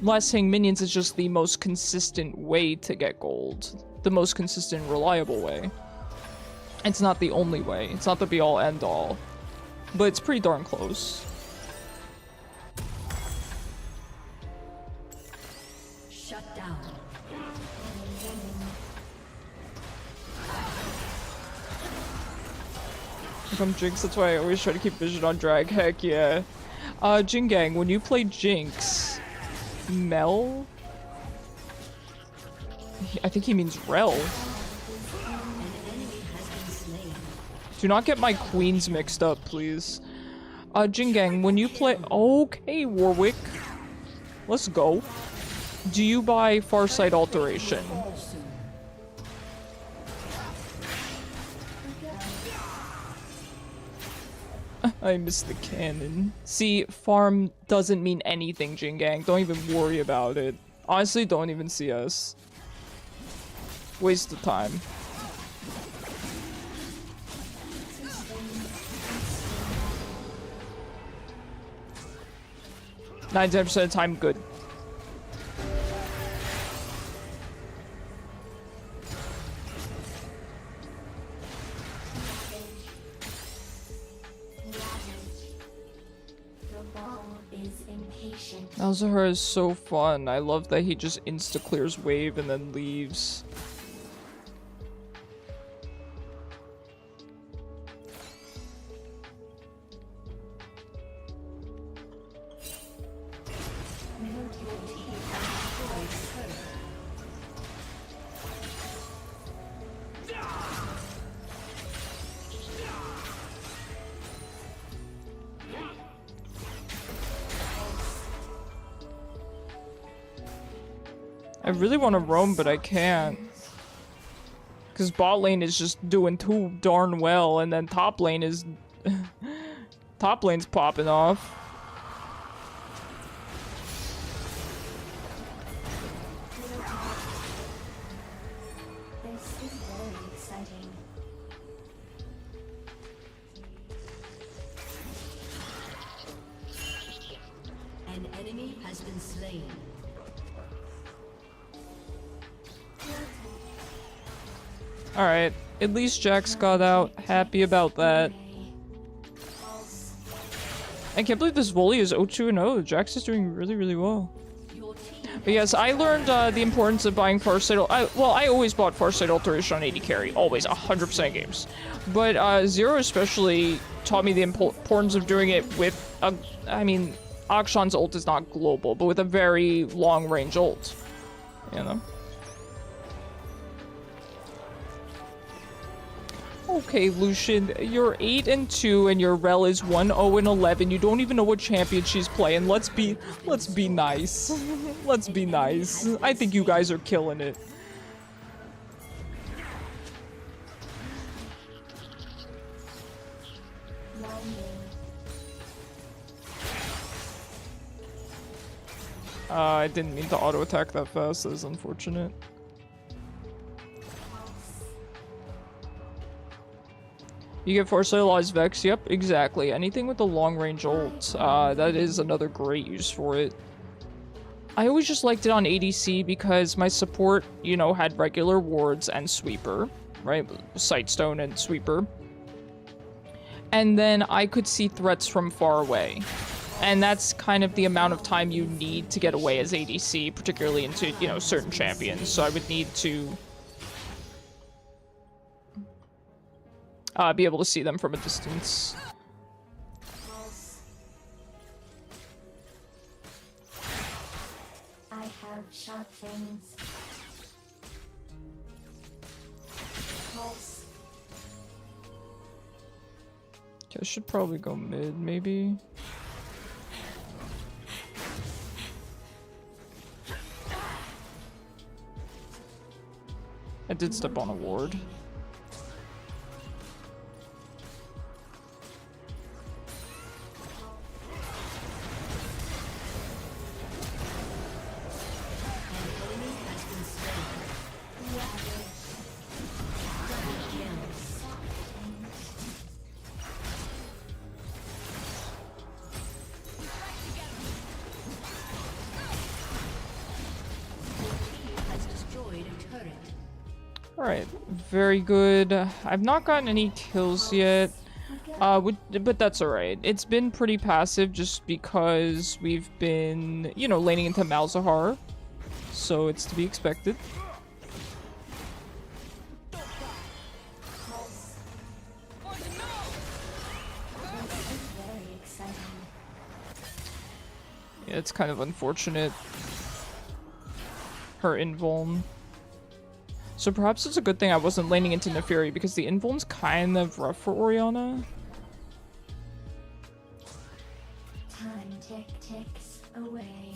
B: Last hitting minions is just the most consistent way to get gold. The most consistent, reliable way. It's not the only way. It's not the be-all, end-all. But it's pretty darn close.
C: Shut down.
B: If I'm Jinx, that's why I always try to keep vision on drag. Heck yeah. Jingang, when you play Jinx, Mel? I think he means Rel. Do not get my queens mixed up, please. Jingang, when you play... Okay, Warwick. Let's go. Do you buy Farsight Alteration? I missed the cannon. See, farm doesn't mean anything, Jingang. Don't even worry about it. Honestly, don't even see us. Waste of time. 99% of the time, good. Malzahar is so fun. I love that he just insta-clears wave and then leaves. I really want to roam, but I can't. Because bot lane is just doing too darn well, and then top lane is... top lane's popping off.
C: This is very exciting. An enemy has been slain.
B: Alright, at least Jax got out. Happy about that. I can't believe this volley is 0-2-0. Jax is doing really, really well. But yes, I learned the importance of buying Farsight. Well, I always bought Farsight Alteration on AD carry. Always, 100% of games. But Zero especially taught me the importance of doing it with, I mean, Akshan's ult is not global, but with a very long-range ult. You know? Okay, Lucian, you're 8-2 and your Rel is 1-0-11. You don't even know what champion she's playing. Let's be nice. Let's be nice. I think you guys are killing it. I didn't mean to auto attack that fast. That is unfortunate. You get Farsightalized Vex, yep, exactly. Anything with a long-range ult, that is another great use for it. I always just liked it on ADC because my support, you know, had regular wards and sweeper, right? Sightstone and sweeper. And then I could see threats from far away. And that's kind of the amount of time you need to get away as ADC, particularly into, you know, certain champions. So I would need to be able to see them from a distance.
C: I have sharp things. Pulse.
B: Okay, I should probably go mid, maybe. I did step on a ward. Alright, very good. I've not gotten any kills yet, but that's alright. It's been pretty passive just because we've been, you know, laning into Malzahar, so it's to be expected. Yeah, it's kind of unfortunate. Her invuln. So perhaps it's a good thing I wasn't laning into Neferi because the invuln's kind of rough for Orianna.
C: Time ticks away.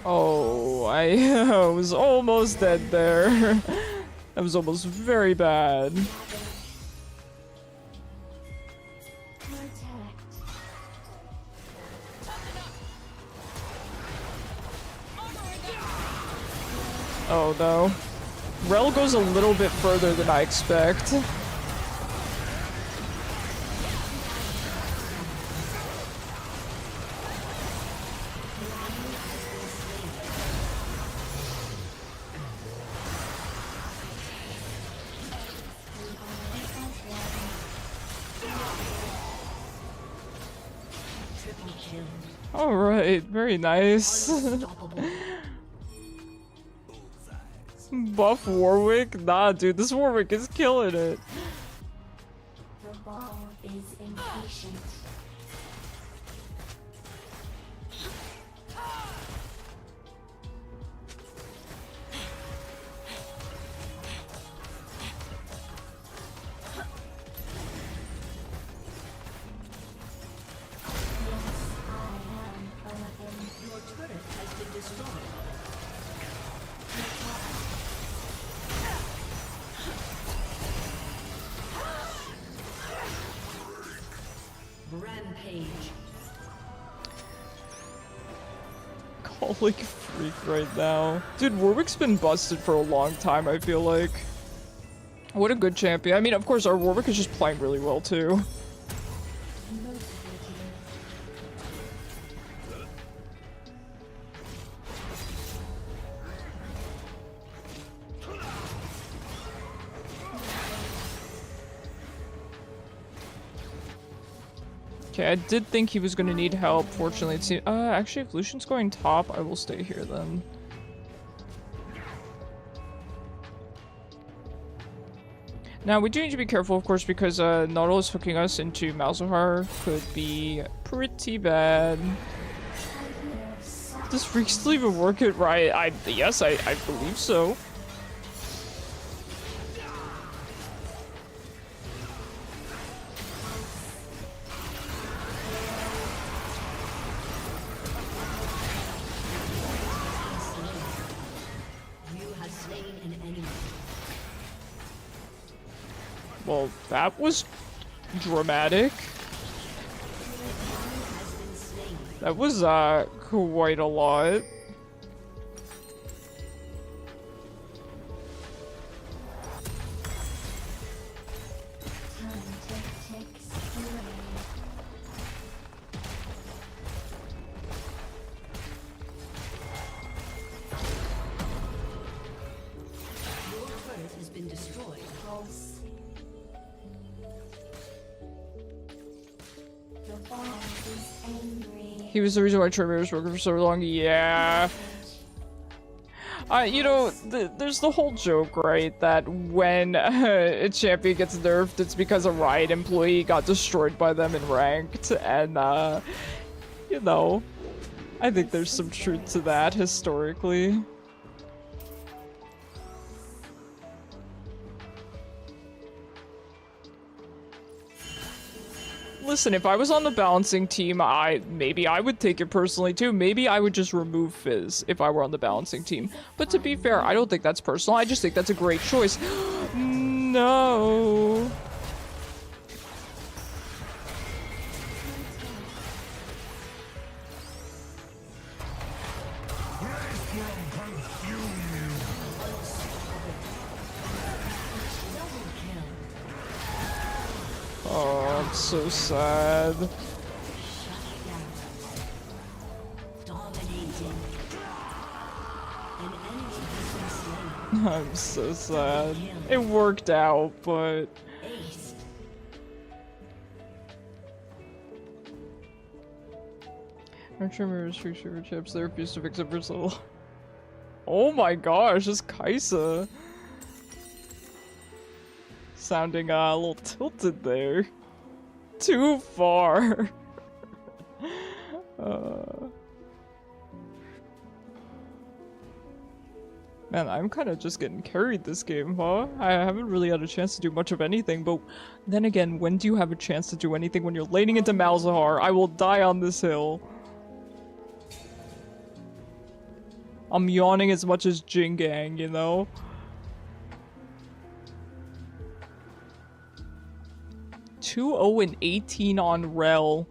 B: Oh, I was almost dead there. That was almost very bad. Oh no. Rel goes a little bit further than I expect. Alright, very nice. Buff Warwick? Nah, dude, this Warwick is killing it.
C: The ball is impatient.
F: Rampage.
B: Calling freak right now. Dude, Warwick's been busted for a long time, I feel like. What a good champion. I mean, of course, our Warwick is just playing really well, too. Okay, I did think he was gonna need help. Fortunately, it seems. Actually, if Lucian's going top, I will stay here then. Now, we do need to be careful, of course, because Nautilus hooking us into Malzahar could be pretty bad. Does Freak still even work it right? Yes, I believe so. Well, that was dramatic. That was, quite a lot.
C: turret has been destroyed. Pulse. The boss is angry.
B: He was the reason why Trevor was working for so long. Yeah. You know, there's the whole joke, right? That when a champion gets nerfed, it's because a Riot employee got destroyed by them in ranked. And, you know, I think there's some truth to that historically. Listen, if I was on the balancing team, maybe I would take it personally too. Maybe I would just remove Fizz if I were on the balancing team. But to be fair, I don't think that's personal. I just think that's a great choice. No. Oh, I'm so sad. I'm so sad. It worked out, but... Our trimmers, free sugar chips, they refuse to fix it for so long. Oh my gosh, it's Kaisa. Sounding a little tilted there. Too far. Man, I'm kind of just getting carried this game, huh? I haven't really had a chance to do much of anything, but then again, when do you have a chance to do anything when you're laning into Malzahar? I will die on this hill. I'm yawning as much as Jingang, you know? (2-0 and 18 on Rel.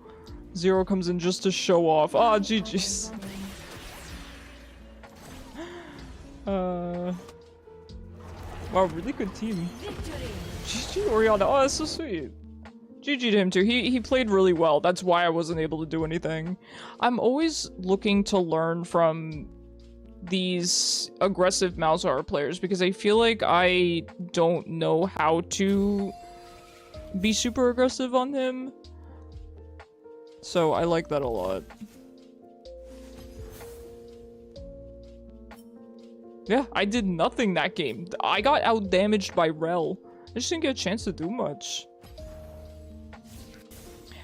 B: Zero comes in just to show off. Ah, GG's. Wow, really good team. GG Orianna. Oh, that's so sweet. GG to him too. He played really well. That's why I wasn't able to do anything. I'm always looking to learn from these aggressive Malzahar players because I feel like I don't know how to be super aggressive on him. So I like that a lot. Yeah, I did nothing that game. I got out-damaged by Rel. I just didn't get a chance to do much.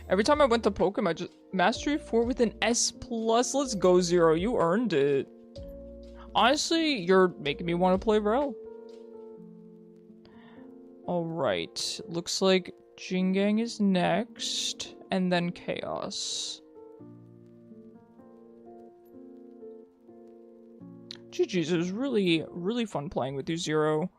B: Every time I went to poke him, I just... Mastery 4 with an S+. Let's go, Zero. You earned it. Honestly, you're making me want to play Rel. Alright. Looks like Jingang is next. And then Chaos. GG's, it was really, really fun playing with you, Zero.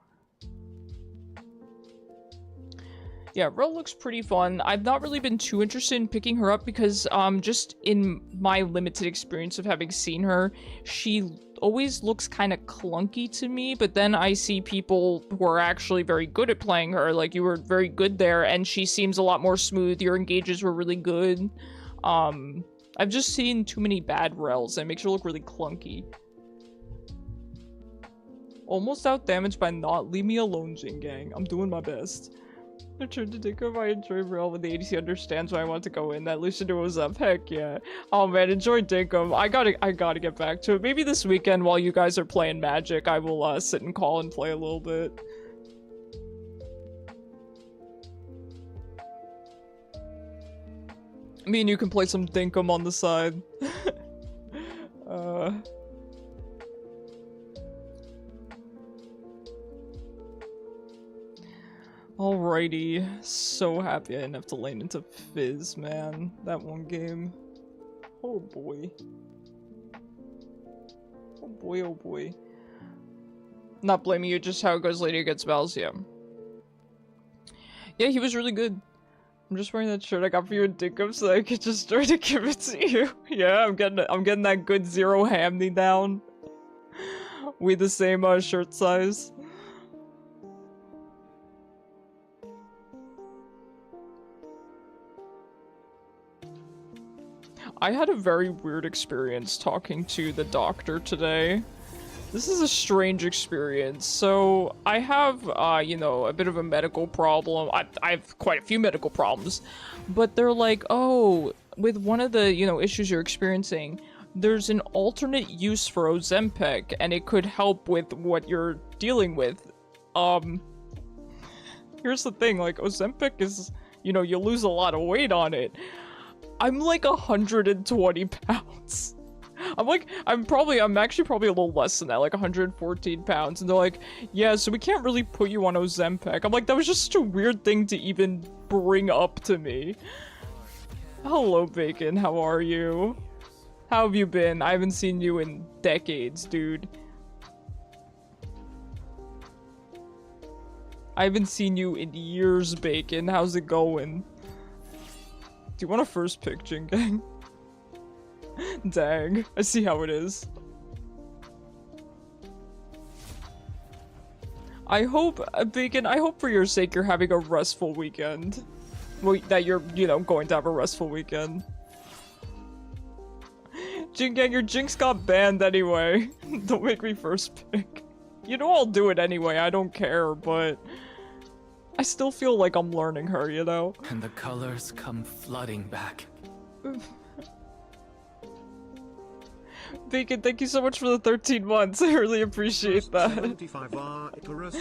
B: Yeah, Rel looks pretty fun. I've not really been too interested in picking her up because, just in my limited experience of having seen her, she always looks kind of clunky to me, but then I see people who are actually very good at playing her, like you were very good there, and she seems a lot more smooth, your engages were really good. I've just seen too many bad Rels, and it makes her look really clunky. Almost out damaged by not leave me alone, Jingang. I'm doing my best. I tried to think of I enjoy Rel when the ADC understands why I want to go in. That Lucido was up. Heck yeah. Oh man, enjoy Dinkum. I gotta get back to it. Maybe this weekend while you guys are playing Magic, I will sit and call and play a little bit. Me and you can play some Dinkum on the side. Alrighty, so happy I didn't have to lane into Fizz, man. That one game. Oh boy. Oh boy, oh boy. Not blaming you, just how it goes later against Vals, yeah. Yeah, he was really good. I'm just wearing that shirt I got for you in Dinkum so I could just try to give it to you. Yeah, I'm getting that good Zero hand-me down. We the same shirt size. I had a very weird experience talking to the doctor today. This is a strange experience. So, I have, you know, a bit of a medical problem. I have quite a few medical problems. But they're like, oh, with one of the, you know, issues you're experiencing, there's an alternate use for Ozempic, and it could help with what you're dealing with. Here's the thing, like, Ozempic is, you know, you lose a lot of weight on it. I'm like 120 pounds. I'm actually probably a little less than that, like 114 pounds. And they're like, yeah, so we can't really put you on Ozempic. I'm like, that was just such a weird thing to even bring up to me. Hello, Bacon, how are you? How have you been? I haven't seen you in decades, dude. I haven't seen you in years, Bacon. How's it going? Do you want a first pick, Jingang? Dang, I see how it is. I hope, Bacon, I hope for your sake you're having a restful weekend. Well, that you're, you know, going to have a restful weekend. Jingang, your Jinx got banned anyway. Don't make me first pick. You know I'll do it anyway, I don't care, but... I still feel like I'm learning her, you know?
A: And the colors come flooding back.
B: Bacon, thank you so much for the 13 months. I really appreciate that.
F: 75R Icarus,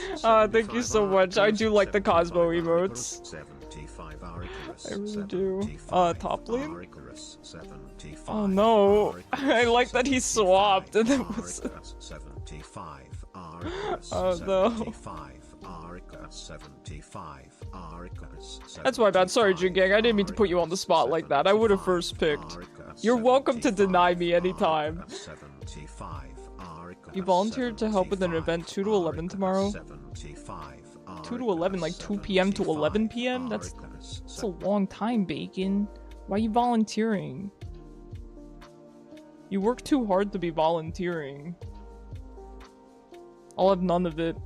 B: Thank you so much. I do like the Cosmo emotes.
F: 75R Icarus,
B: I really do.
F: 75R
B: Top lane?
F: Icarus,
B: Oh no. I like that he swapped and it was...
F: 75R Icarus,
B: Oh no.
F: 75R Icarus, 75R Icarus,
B: That's my bad. Sorry, Jingang. I didn't mean to put you on the spot like that. I would have first picked. You're welcome to deny me anytime. You volunteered to help with an event 2 to 11 tomorrow? 2 to 11, like 2 p.m. to 11 p.m.? That's a long time, Bacon. Why are you volunteering? You work too hard to be volunteering. I'll have none of it.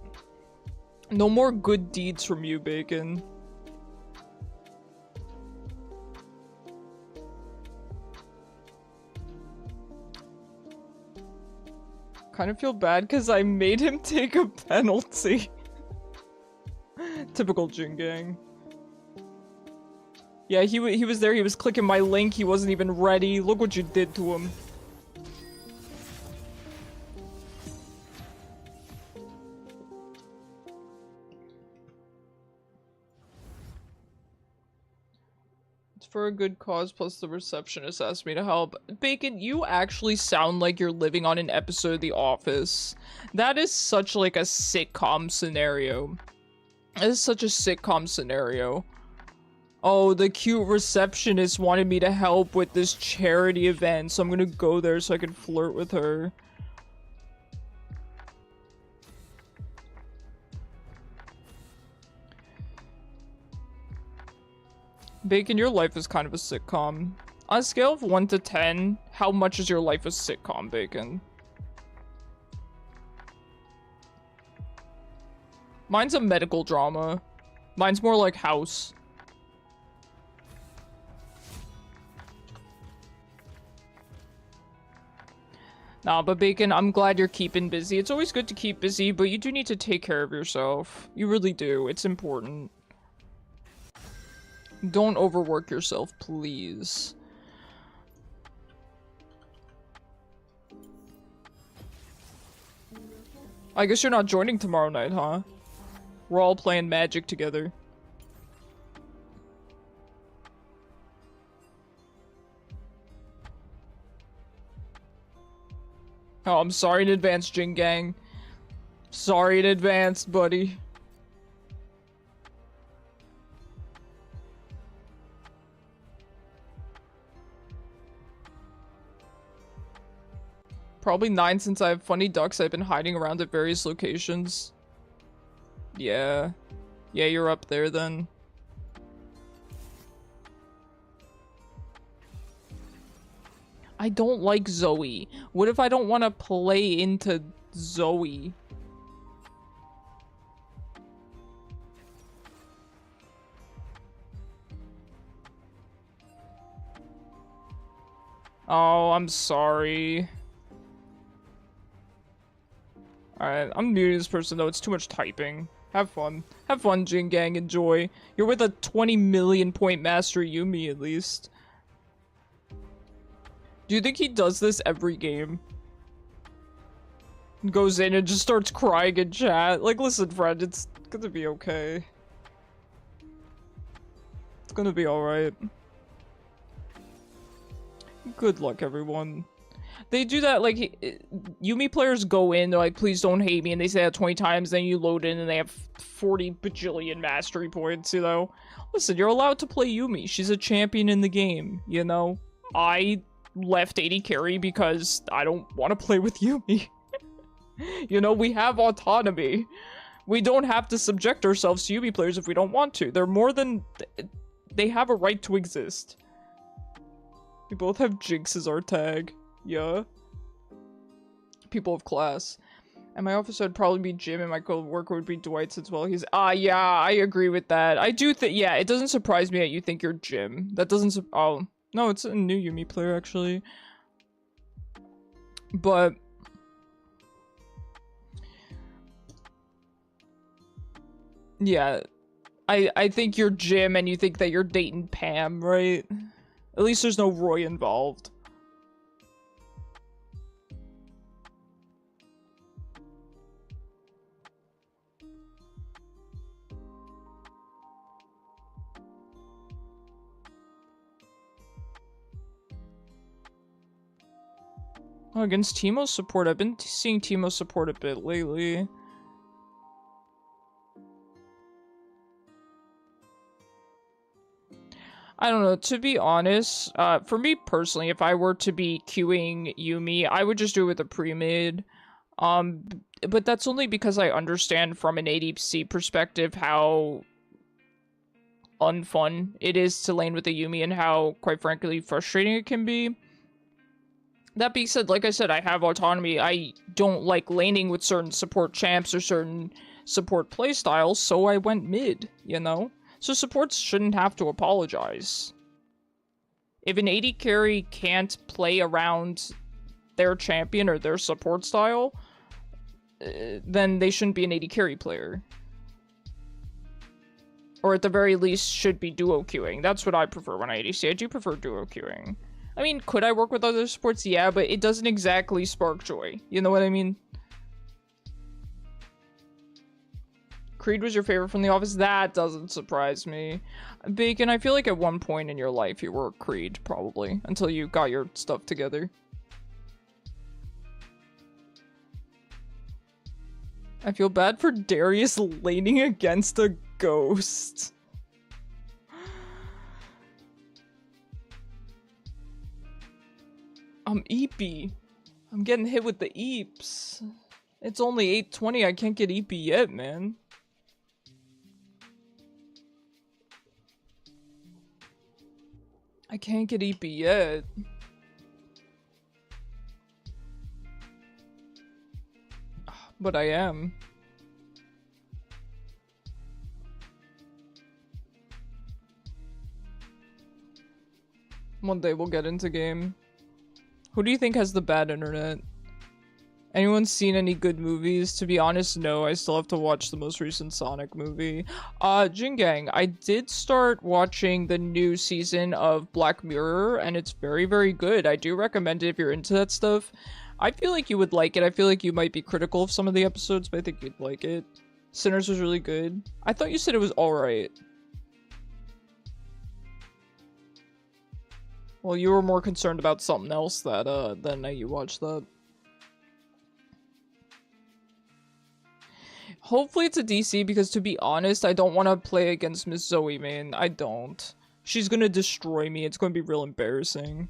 B: No more good deeds from you, Bacon. Kind of feel bad because I made him take a penalty. Typical Jingang. Yeah, he was there, he was clicking my link, he wasn't even ready. Look what you did to him. For a good cause, plus the receptionist asked me to help. Bacon, you actually sound like you're living on an episode of The Office. That is such like a sitcom scenario. That is such a sitcom scenario. Oh, the cute receptionist wanted me to help with this charity event, so I'm gonna go there so I can flirt with her. Bacon, your life is kind of a sitcom. On a scale of 1 to 10, how much is your life a sitcom, Bacon? Mine's a medical drama. Mine's more like House. Nah, but Bacon, I'm glad you're keeping busy. It's always good to keep busy, but you do need to take care of yourself. You really do. It's important. Don't overwork yourself, please. I guess you're not joining tomorrow night, huh? We're all playing Magic together. Oh, I'm sorry in advance, Jingang. Sorry in advance, buddy. Probably 9 since I have funny ducks I've been hiding around at various locations. Yeah. Yeah, you're up there then. I don't like Zoe. What if I don't want to play into Zoe? Oh, I'm sorry. Alright, I'm muting this person though, it's too much typing. Have fun. Have fun, Jin Gang, enjoy. You're with a 20 million point master Yumi at least. Do you think he does this every game? Goes in and just starts crying in chat. Like, listen, friend, it's gonna be okay. It's gonna be alright. Good luck, everyone. They do that, like, Yumi players go in, they're like, please don't hate me, and they say that 20 times, then you load in and they have 40 bajillion mastery points, you know? Listen, you're allowed to play Yumi. She's a champion in the game, you know? I left AD carry because I don't want to play with Yumi. You know, we have autonomy. We don't have to subject ourselves to Yumi players if we don't want to. They're more than... They have a right to exist. We both have Jinx as our tag. Yeah. People of class. And my office would probably be Jim, and my co-worker would be Dwight since, well, he's... yeah, I agree with that. I do think... Yeah, it doesn't surprise me that you think you're Jim. That doesn't... Oh. No, it's a new Yumi player, actually. But... Yeah. I think you're Jim, and you think that you're dating Pam, right? At least there's no Roy involved. Oh, against Teemo's support, I've been seeing Teemo support a bit lately. I don't know, to be honest, for me personally, if I were to be queuing Yumi, I would just do it with a pre-mid. But that's only because I understand from an ADC perspective how unfun it is to lane with a Yumi and how, quite frankly, frustrating it can be. That being said, like I said, I have autonomy. I don't like laning with certain support champs or certain support playstyles, so I went mid, you know? So supports shouldn't have to apologize. If an AD carry can't play around their champion or their support style, then they shouldn't be an AD carry player. Or at the very least, should be duo queuing. That's what I prefer when I ADC. I do prefer duo queuing. I mean, could I work with other supports? Yeah, but it doesn't exactly spark joy. You know what I mean? Creed was your favorite from The Office? That doesn't surprise me. Bacon, I feel like at one point in your life you were Creed, probably. Until you got your stuff together. I feel bad for Darius laning against a ghost. I'm eepy. I'm getting hit with the eeps. It's only 8:20. I can't get eepy yet, man. I can't get eepy yet. But I am. One day we'll get into game. Who do you think has the bad internet? Anyone seen any good movies? To be honest, no. I still have to watch the most recent Sonic movie. Jin Gang, I did start watching the new season of Black Mirror, and it's very, very good. I do recommend it if you're into that stuff. I feel like you would like it. I feel like you might be critical of some of the episodes, but I think you'd like it. Sinners was really good. I thought you said it was alright. Well, you were more concerned about something else that, than you watched that. Hopefully it's a DC, because to be honest, I don't want to play against Miss Zoe, man. I don't. She's gonna destroy me. It's gonna be real embarrassing.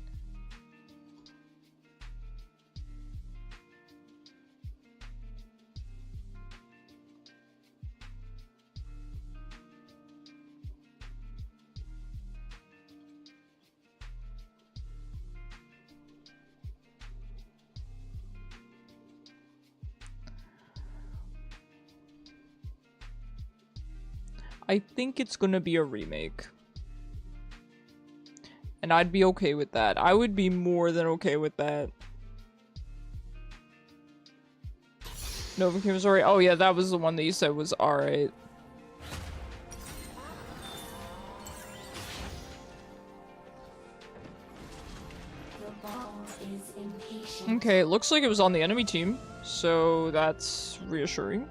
B: I think it's gonna be a remake. And I'd be okay with that. I would be more than okay with that. Novakin was alright. Oh yeah, that was the one that you said was alright. Okay, it looks like it was on the enemy team, so that's reassuring.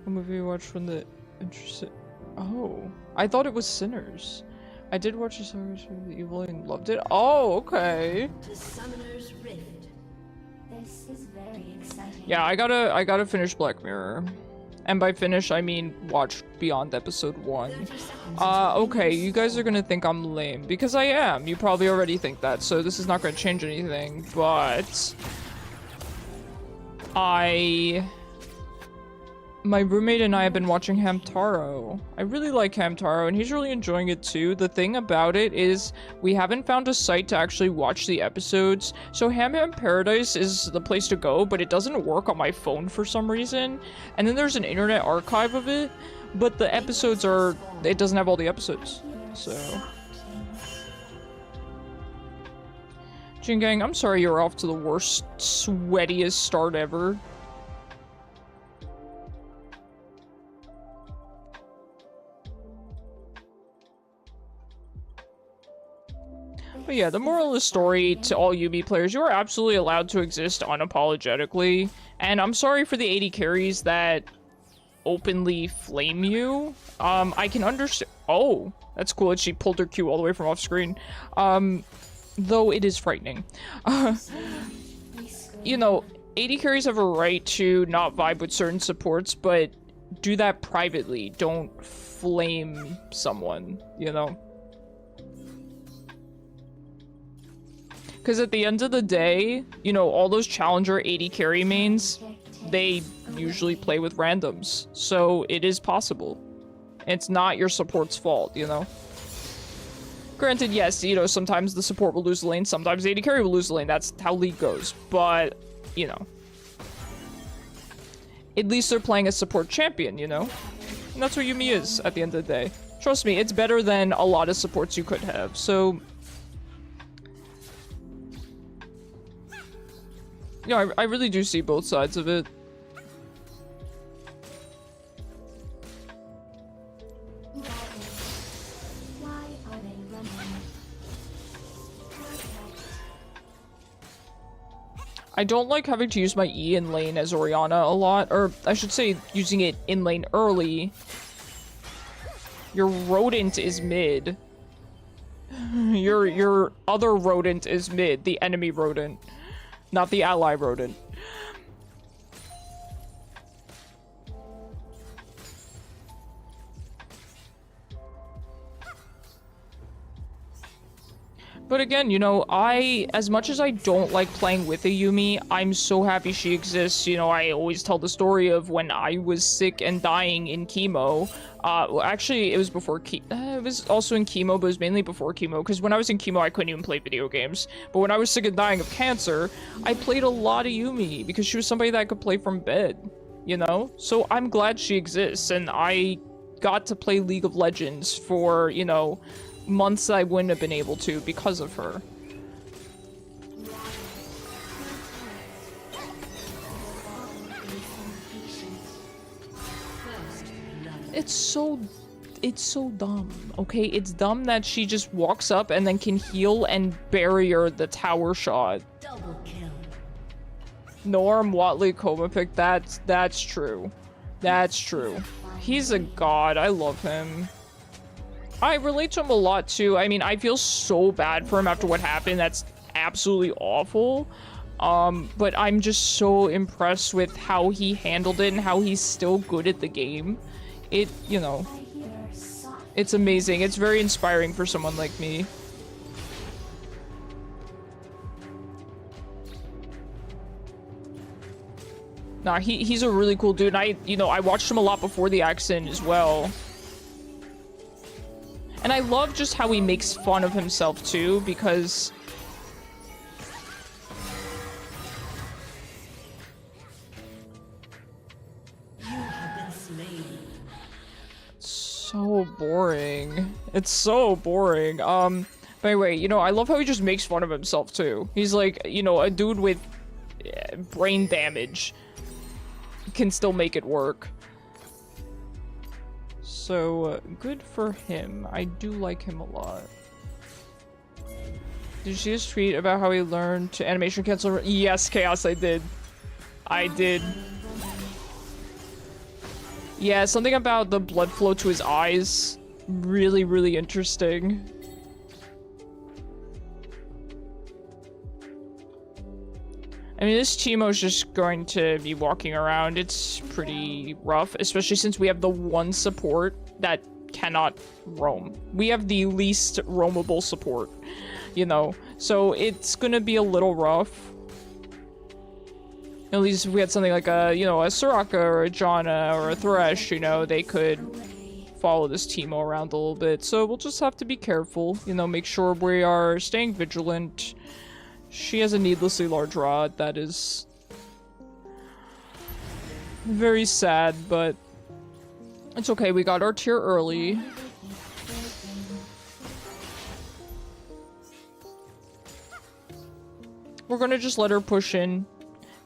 B: A movie you watched from the interested. Oh, I thought it was Sinners. I did watch the Soraka of the Evil and loved it. Oh, okay.
C: The Summoner's Rift. This is very exciting.
B: Yeah, I gotta finish Black Mirror. And by finish, I mean watch beyond episode 1. Okay, you guys are gonna think I'm lame. Because I am. You probably already think that, so this is not gonna change anything. But... my roommate and I have been watching Hamtaro. I really like Hamtaro, and he's really enjoying it too. The thing about it is we haven't found a site to actually watch the episodes. So Ham Paradise is the place to go, but it doesn't work on my phone for some reason. And then there's an internet archive of it, but the episodes are... it doesn't have all the episodes. So... Jingang, I'm sorry you're off to the worst, sweatiest start ever. But yeah, the moral of the story to all Yuumi players, you are absolutely allowed to exist unapologetically. And I'm sorry for the 80 carries that openly flame you. I can understand. Oh, that's cool that she pulled her Q all the way from off screen. Though it is frightening. You know, 80 carries have a right to not vibe with certain supports, but do that privately. Don't flame someone, you know? Because at the end of the day, you know, all those challenger 80 carry mains, they usually play with randoms. So it is possible. It's not your support's fault, you know? Granted, yes, you know, sometimes the support will lose the lane, sometimes the 80 carry will lose the lane. That's how League goes. But, you know. At least they're playing a support champion, you know? And that's what Yuumi is at the end of the day. Trust me, it's better than a lot of supports you could have. So... yeah, I really do see both sides of it.
C: Why are they running?
B: I don't like having to use my E in lane as Orianna a lot, or I should say using it in lane early. Your rodent is mid. Your other rodent is mid, the enemy rodent. Not the ally rodent. But again, you know, as much as I don't like playing with a Yuumi, I'm so happy she exists. You know, I always tell the story of when I was sick and dying in chemo. Well, actually, it was before it was also in chemo, but it was mainly before chemo, because when I was in chemo, I couldn't even play video games. But when I was sick and dying of cancer, I played a lot of Yuumi, because she was somebody that I could play from bed, you know? So I'm glad she exists, and I got to play League of Legends for, you know, months I wouldn't have been able to because of her. It's so dumb, okay? It's dumb that she just walks up and then can heal and barrier the tower shot.
C: Double kill.
B: Norm Watley coma pick, that's true. That's true. He's a god, I love him. I relate to him a lot too. I mean, I feel so bad for him after what happened. That's absolutely awful. But I'm just so impressed with how he handled it and how he's still good at the game. It, you know, it's amazing. It's very inspiring for someone like me. Nah, he's a really cool dude. And I watched him a lot before the accident as well. And I love just how he makes fun of himself too, because
C: You have been slain.
B: it's so boring. It's so boring. But anyway, you know, I love how he just makes fun of himself too. He's like, you know, a dude with brain damage. can still make it work. So, good for him. I do like him a lot. Did you see his tweet about how he learned to animation cancel? Yes, Chaos, I did. I did. Yeah, something about the blood flow to his eyes. Really, really interesting. I mean, this Teemo's just going to be walking around. It's pretty rough, especially since we have the one support that cannot roam. We have the least roamable support, you know? So it's gonna be a little rough. At least if we had something like a, you know, a Soraka or a Janna or a Thresh, you know, they could follow this Teemo around a little bit. So we'll just have to be careful, you know, make sure we are staying vigilant. She has a needlessly large rod. That is very sad, but it's okay. We got our tier early. We're gonna just let her push in.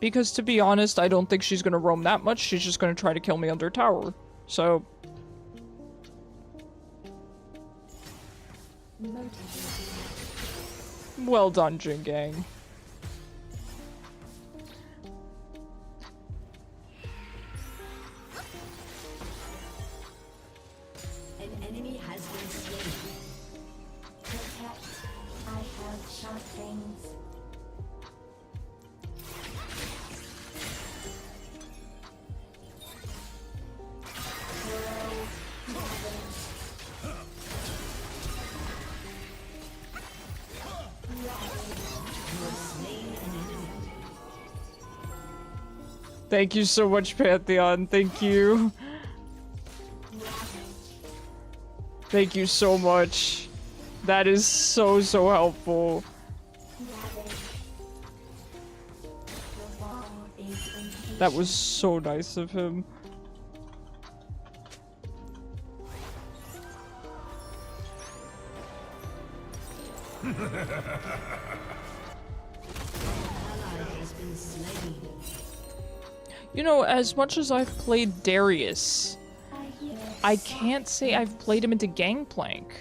B: Because to be honest, I don't think she's gonna roam that much. She's just gonna try to kill me under tower. So... well done, Jin Gang.
C: An enemy has been slain. Protect. I have sharp things.
B: Thank you so much, Pantheon. Thank you. Thank you so much. That is so, so helpful. That was so nice of him. You know, as much as I've played Darius, I can't say I've played him into Gangplank.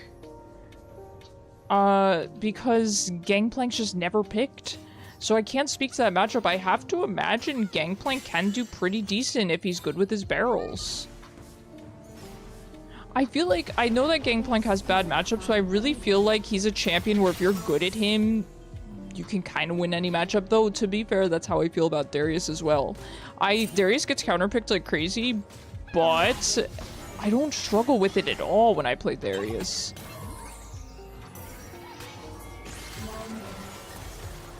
B: Because Gangplank's just never picked. So I can't speak to that matchup. I have to imagine Gangplank can do pretty decent if he's good with his barrels. I feel like, I know that Gangplank has bad matchups, but I really feel like he's a champion where if you're good at him, you can kind of win any matchup. Though, to be fair, that's how I feel about Darius as well. Darius gets counterpicked like crazy, but I don't struggle with it at all when I play Darius.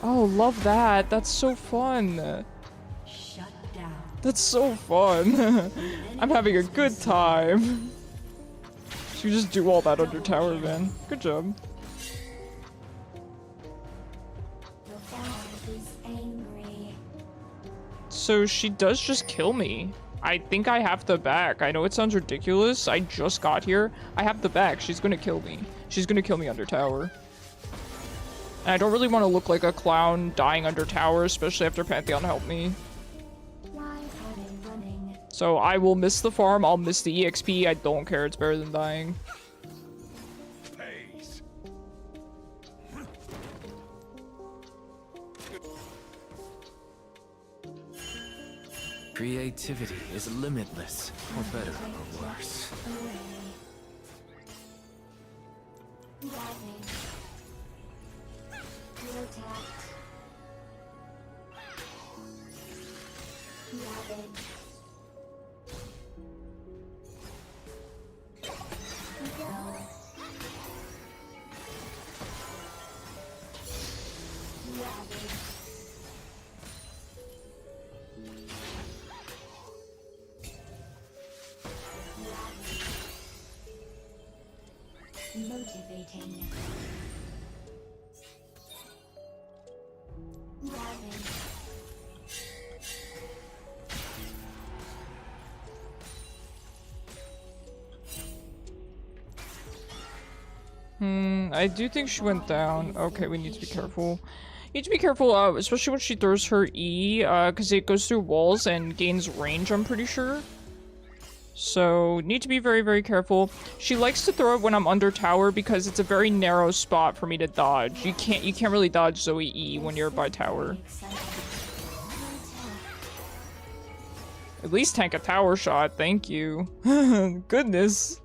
B: Oh, love that. That's so fun.
C: Shut down.
B: That's so fun. I'm having a good time. She just do all that under tower, man. Good job. So she does just kill me. I think I have the back. I know it sounds ridiculous. I just got here. I have the back. She's gonna kill me. She's gonna kill me under tower. And I don't really want to look like a clown dying under tower, especially after Pantheon helped me. So I will miss the farm. I'll miss the EXP. I don't care. It's better than dying.
A: Creativity is limitless, for better or worse.
C: Motivating.
B: I do think she went down. Okay, we need to be careful. You need to be careful, especially when she throws her E, because it goes through walls and gains range, I'm pretty sure. So, need to be very, very careful. She likes to throw it when I'm under tower because it's a very narrow spot for me to dodge. You can't really dodge Zoe E when you're by tower. At least tank a tower shot, thank you. Goodness.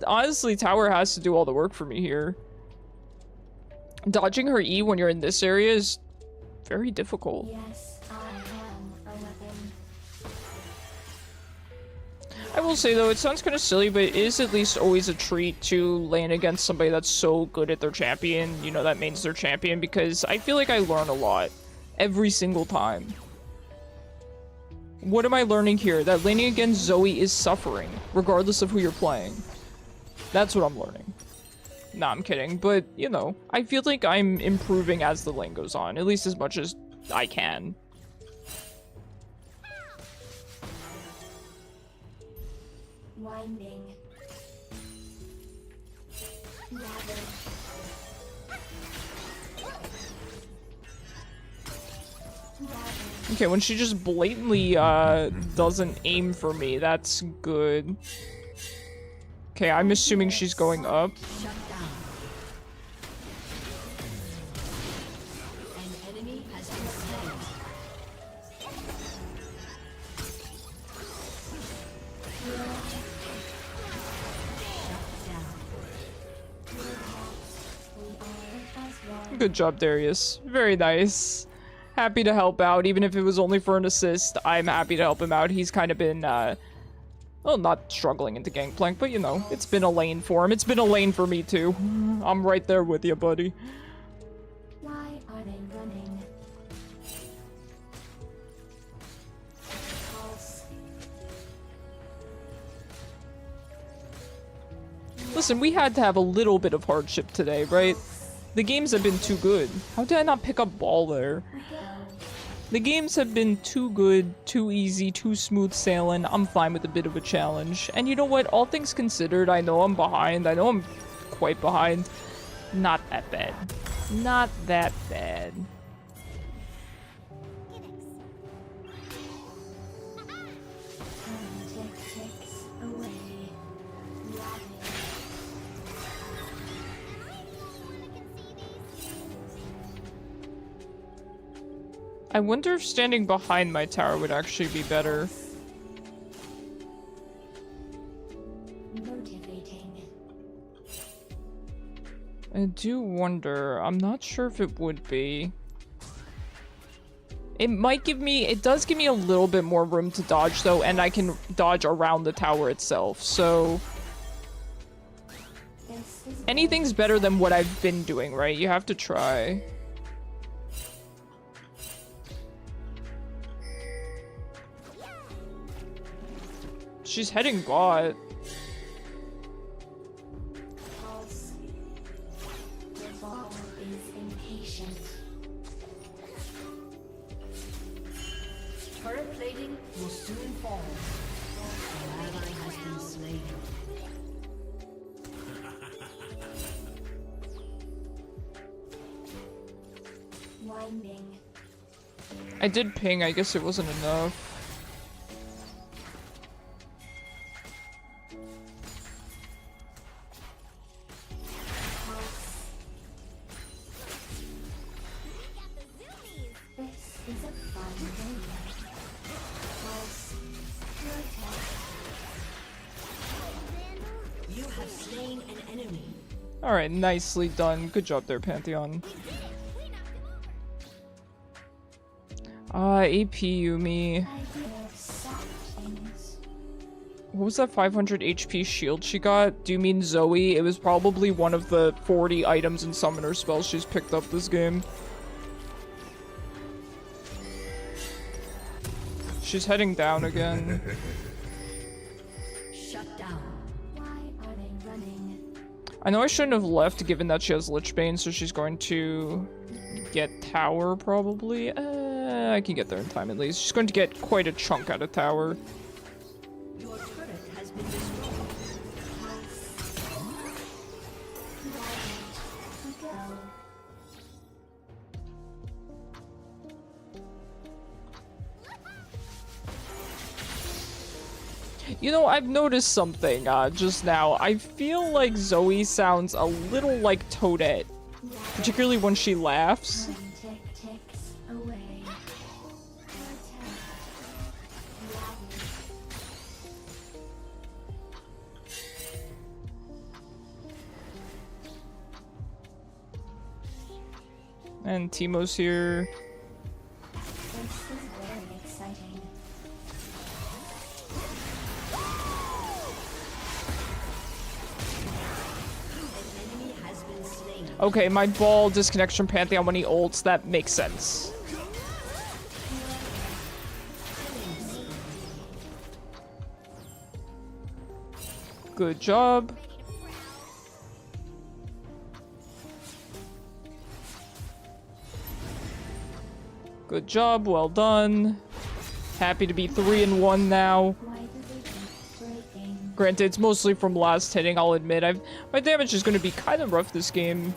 B: Honestly, tower has to do all the work for me here. Dodging her E when you're in this area is very difficult.
C: Yes, I am a weapon.
B: I will say though, it sounds kind of silly, but it is at least always a treat to lane against somebody that's so good at their champion, you know, that mains their champion, because I feel like I learn a lot every single time. What am I learning here? That laning against Zoe is suffering, regardless of who you're playing. That's what I'm learning. Nah, I'm kidding, but, you know, I feel like I'm improving as the lane goes on, at least as much as I can.
C: Winding. Gather.
B: Okay, when she just blatantly, doesn't aim for me, that's good. Okay, I'm assuming she's going up.
C: Shut down. An enemy has been slain.
B: Good job, Darius. Very nice. Happy to help out, even if it was only for an assist. I'm happy to help him out. He's kind of been, well, not struggling into Gangplank, but you know, it's been a lane for him. It's been a lane for me too. I'm right there with you, buddy.
C: Why are they running? Pulse.
B: Listen, we had to have a little bit of hardship today, right? The games have been too good. How did I not pick up ball there? The games have been too good, too easy, too smooth sailing. I'm fine with a bit of a challenge. And you know what? All things considered, I know I'm behind. I know I'm quite behind. Not that bad. Not that bad.
C: Ticks away.
B: I wonder if standing behind my tower would actually be better.
C: Motivating.
B: I do wonder. I'm not sure if it would be. It might give me, it does give me a little bit more room to dodge though, and I can dodge around the tower itself, so anything's better than what I've been doing, right? You have to try. She's heading bot.
C: Pulse. The ball is impatient. Turret plating will soon fall. An ally has been slain. Winding.
B: I did ping, I guess it wasn't enough.
C: This is a fun game. Pulse. Protect. You have slain an enemy.
B: Alright, nicely done. Good job there, Pantheon. AP Yumi. What was that 500 HP shield she got? Do you mean Zoe? It was probably one of the 40 items and summoner spells she's picked up this game. She's heading down again.
C: Shut down. Why are they running?
B: I know I shouldn't have left given that she has Lichbane, so she's going to get tower probably. I can get there in time at least. She's going to get quite a chunk out of tower.
C: Your turret has been destroyed. Go.
B: You know, I've noticed something just now. I feel like Zoe sounds a little like Toadette, particularly when she laughs.
C: Time ticks away.
B: And Timo's here.
C: This is very exciting. An enemy has been slain.
B: Okay, my ball disconnects from Pantheon when he ults. That makes sense. Good job. Good job, well done. Happy to be 3-1 now.
C: Why do they keep breaking?
B: Granted, it's mostly from last hitting, I'll admit. My damage is going to be kind of rough this game.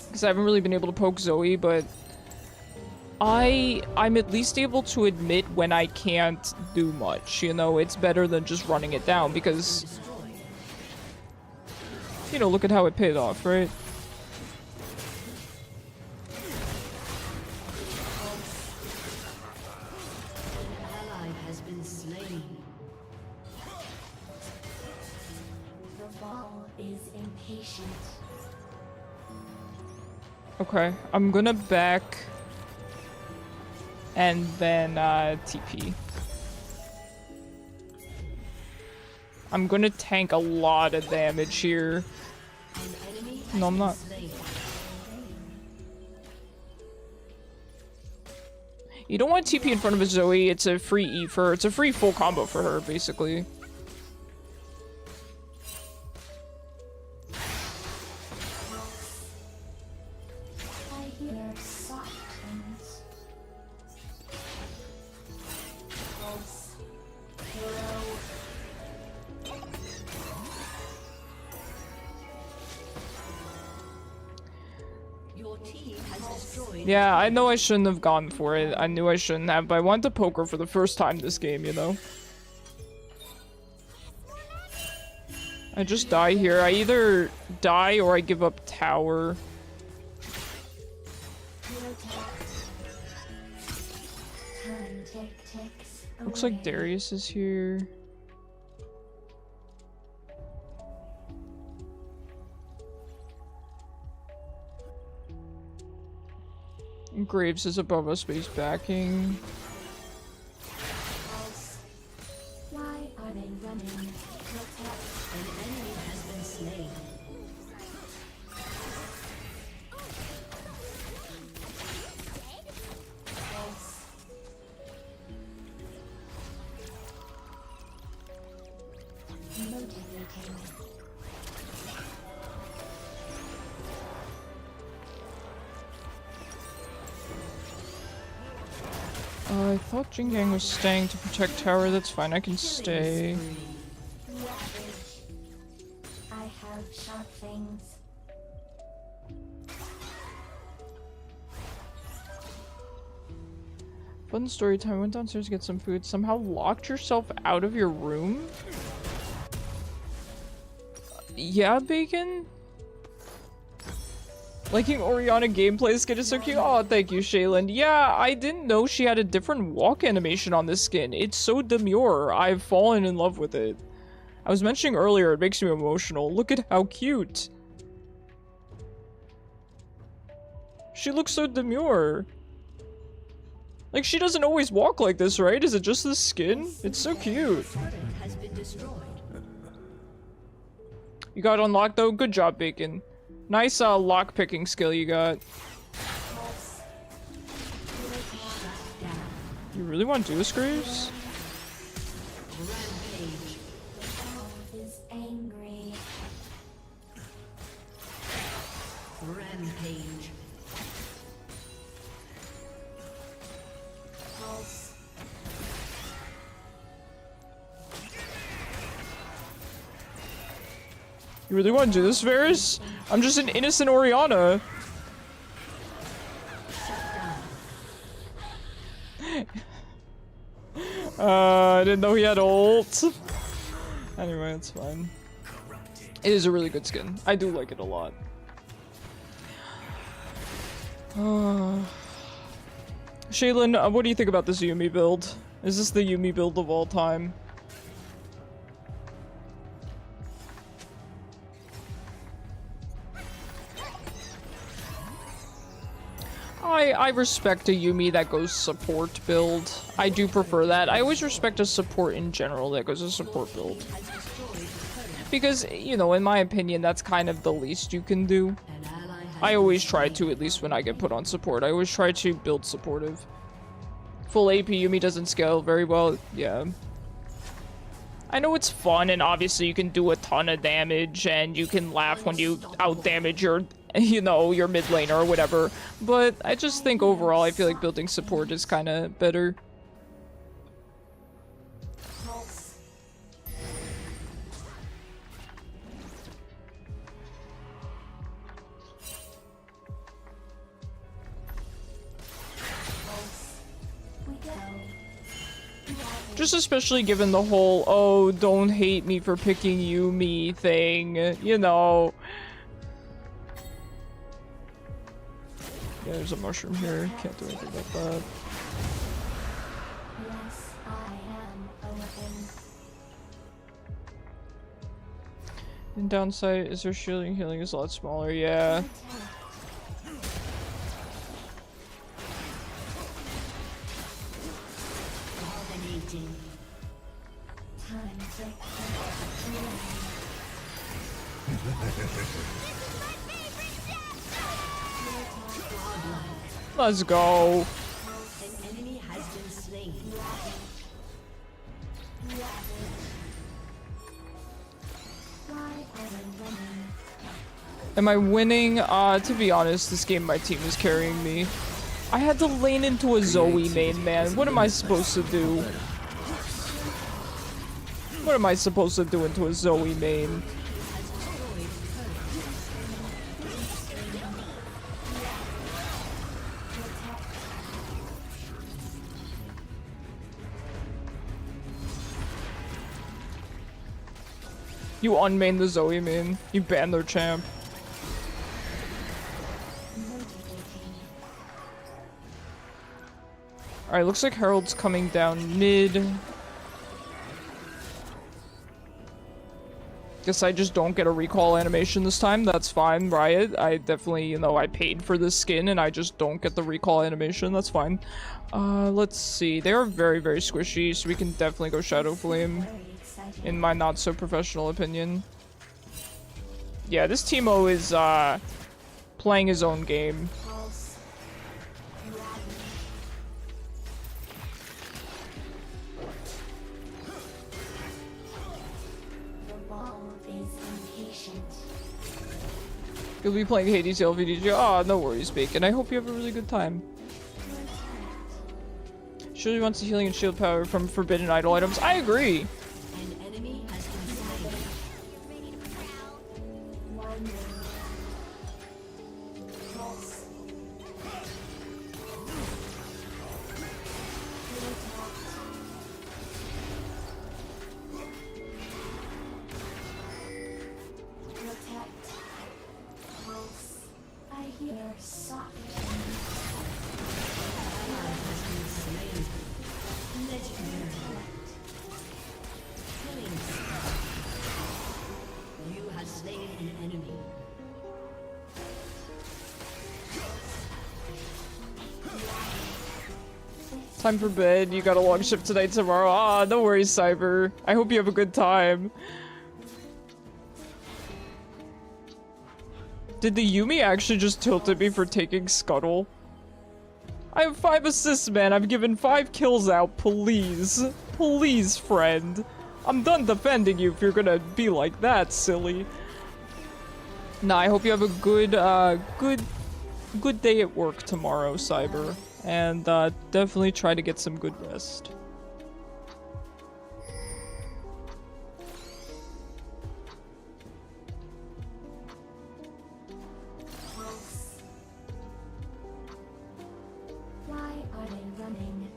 B: Because I haven't really been able to poke Zoe, but... I'm at least able to admit when I can't do much, you know? It's better than just running it down, because... You know, look at how it paid off, right?
C: Ally has been slain. The ball is impatient.
B: Okay, I'm gonna back... And then, TP. I'm gonna tank a lot of damage here.
C: An enemy
B: No, I'm not.
C: slain.
B: You don't want TP in front of a Zoe, it's a free E for her. It's a free full combo for her, basically.
C: I hear soft things. Pulse. Hero. Your team has destroyed.
B: Yeah, I know I shouldn't have gone for it. I knew I shouldn't have, but I wanted to poke her for the first time this game, you know? I just die here. I either die or I give up tower.
C: Hero tapped. Time ticks
B: Looks
C: away.
B: like Darius is here. Graves is above us, but he's backing.
C: Pulse. Why are they running? Protect. An enemy has been slain. Pulse. Motivating.
B: I thought Jingang was staying to protect tower. That's fine, I can stay.
C: Ravage. I have sharp things.
B: Fun story time. Went downstairs to get some food. Somehow locked yourself out of your room? Yeah, Bacon? Liking Orianna gameplay skin is so cute. Oh, thank you, Shaylin. Yeah, I didn't know she had a different walk animation on this skin. It's so demure. I've fallen in love with it. I was mentioning earlier, it makes me emotional. Look at how cute. She looks so demure. Like, she doesn't always walk like this, right? Is it just the skin? It's so cute.
C: Turret has been destroyed.
B: You got unlocked, though? Good job, Bacon. Nice, lock picking skill you got.
C: Pulse. Shut down.
B: You really want to do this, Graves?
C: Rampage. The ball is angry. Rampage. Pulse.
B: You really want to do this, Varys? I'm just an innocent Orianna. I didn't know he had ult. Anyway, it's fine. It is a really good skin. I do like it a lot. Shaylin, what do you think about this Yumi build? Is this the Yumi build of all time? I respect a Yumi that goes support build. I do prefer that. I always respect a support in general that goes a support build. Because, you know, in my opinion, that's kind of the least you can do. I always try to, at least when I get put on support. I always try to build supportive. Full AP Yumi doesn't scale very well, yeah. I know it's fun, and obviously you can do a ton of damage, and you can laugh when you out-damage your, you know, your mid laner or whatever. But I just think overall, I feel like building support is kind of better. Just especially given the whole, oh, don't hate me for picking Yumi thing, you know. Yeah, there's a mushroom here. Can't do anything about that.
C: Yes, I am a weapon.
B: And downside is their shielding healing is a lot smaller, yeah.
C: Dominating. Time to
B: Let's go.
C: An enemy has been slain. Why are they running?
B: Am I winning? To be honest, this game my team is carrying me. I had to lane into a Zoe main, man. What am I supposed to do? What am I supposed to do into a Zoe main? You unmain the Zoe main. You ban their champ. Alright, looks like Herald's coming down mid. Guess I just don't get a recall animation this time. That's fine, Riot. I definitely, you know, I paid for this skin and I just don't get the recall animation. That's fine. Let's see. They are very, very squishy, so we can definitely go Shadow Flame.
C: Very exciting.
B: In my not-so-professional opinion. Yeah, this Teemo is, playing his own game.
C: Pulse. The ball is impatient.
B: You'll be playing Hades LVDG. Oh, no worries, Bacon. I hope you have a really good time. Surely wants the healing and shield power from forbidden idol items. I agree.
C: An enemy has been slain. One. Pulse. Protect. Pulse. I hear soft. Legendary. Killing. You have slain an enemy.
B: Time for bed. You got a long shift tonight, tomorrow. Ah, no worries, Cyber. I hope you have a good time. Did the Yumi actually just tilt at me for taking Scuttle? I have 5 assists, man. I've given 5 kills out. Please. Please, friend. I'm done defending you if you're gonna be like that, silly. Nah, I hope you have a good, good day at work tomorrow, Cyber. And, definitely try to get some good rest.
C: Pulse. Why are they running?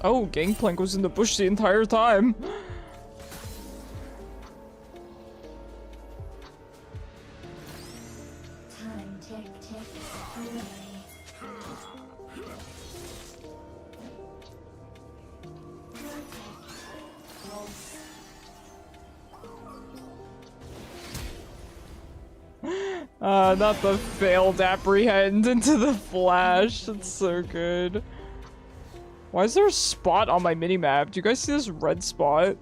B: Oh, Gangplank was in the bush the entire time.
C: Time tick tick away.
B: Not the failed apprehend into the flash. That's so good. Why is there a spot on my minimap? Do you guys see this red spot?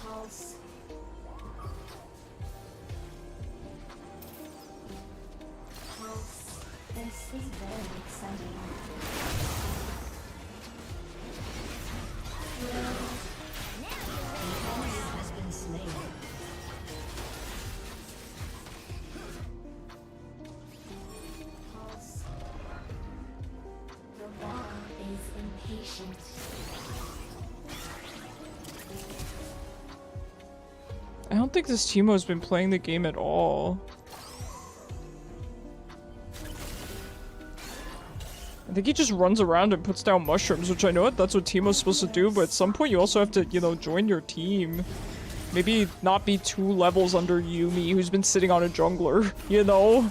C: Pulse. Pulse. This is very exciting. Pulse has been slain. Pulse. The law is impatient.
B: I don't think this Teemo's been playing the game at all. I think he just runs around and puts down mushrooms, which I know that's what Teemo's supposed to do, but at some point you also have to, you know, join your team. Maybe not be 2 levels under Yuumi, who's been sitting on a jungler, you know?